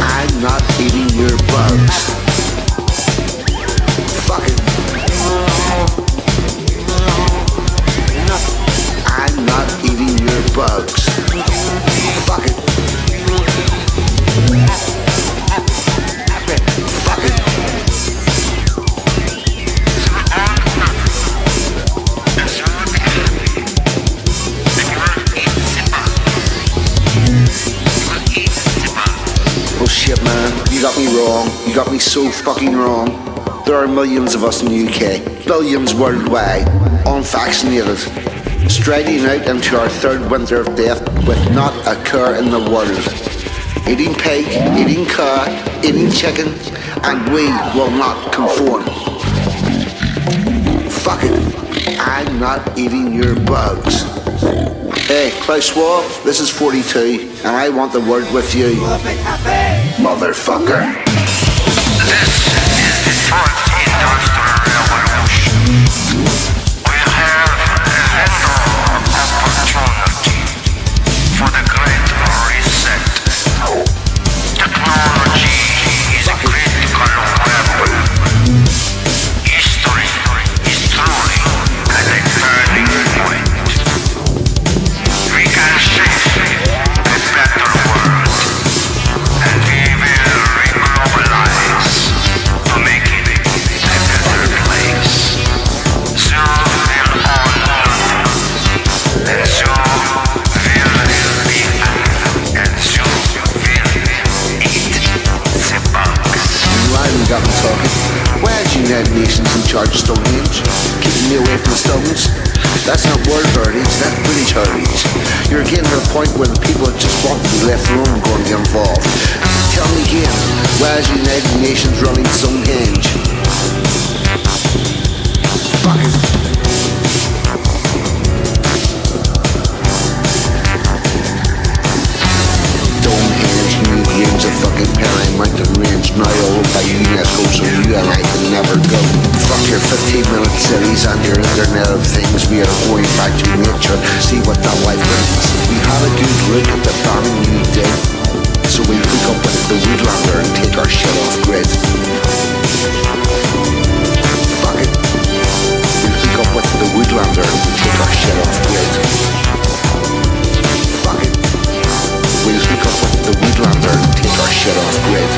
I'm not eating your bugs. Fuck it. I'm not eating your bugs. Fuck it. Fuck it. Oh shit, man, you got me wrong. You got me so fucking wrong. There are millions of us in the UK, billions worldwide, unvaccinated, striding out into our third winter of death with not a care in the world. Eating pig, eating cow, eating chicken, and we will not conform. Fuck it, I'm not eating your bugs. Hey, Klaus Schwab, this is 42, and I want the word with you. Motherfucker. This is the fourth industrial revolution. We have an opportunity for the great reset. Technology is a critical weapon. got me talking. Why is United Nations in charge of Stonehenge? Keeping me away from the stones? That's not world heritage, that's British heritage. You're getting to a point where the people just want to be left alone and going to get involved. Tell me again, why is United Nations running Stonehenge? Fuck it. Range of fucking Perry Mountain Range, now owned by UNESCO, so you and I can never go. Fuck your 15-minute cities and your Internet of Things. We are going back to nature, see what that life brings. We had a good look at the farming new day, so we hook up with the Woodlander and take our shit off grid. Fuck it. We hook up with the Woodlander and take our shit off grid. Fuck it. We'll hook up with the Woodlander and take our shit off grid.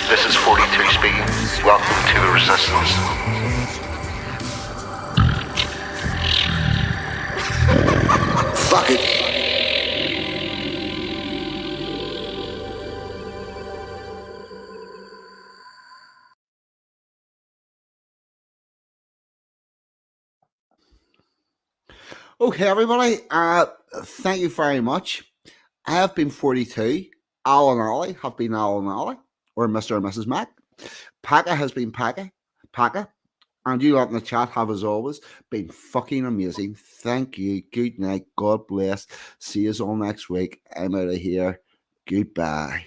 This is 42 speaking. Welcome to the Resistance. Fuck it. Okay, everybody. Thank you very much. I have been 42. Alan Ollie have been Alan Ollie, or Mr. and Mrs. Mac. Paka has been Paka. And you lot in the chat have, as always, been fucking amazing. Thank you. Good night. God bless. See you all next week. I'm out of here. Goodbye.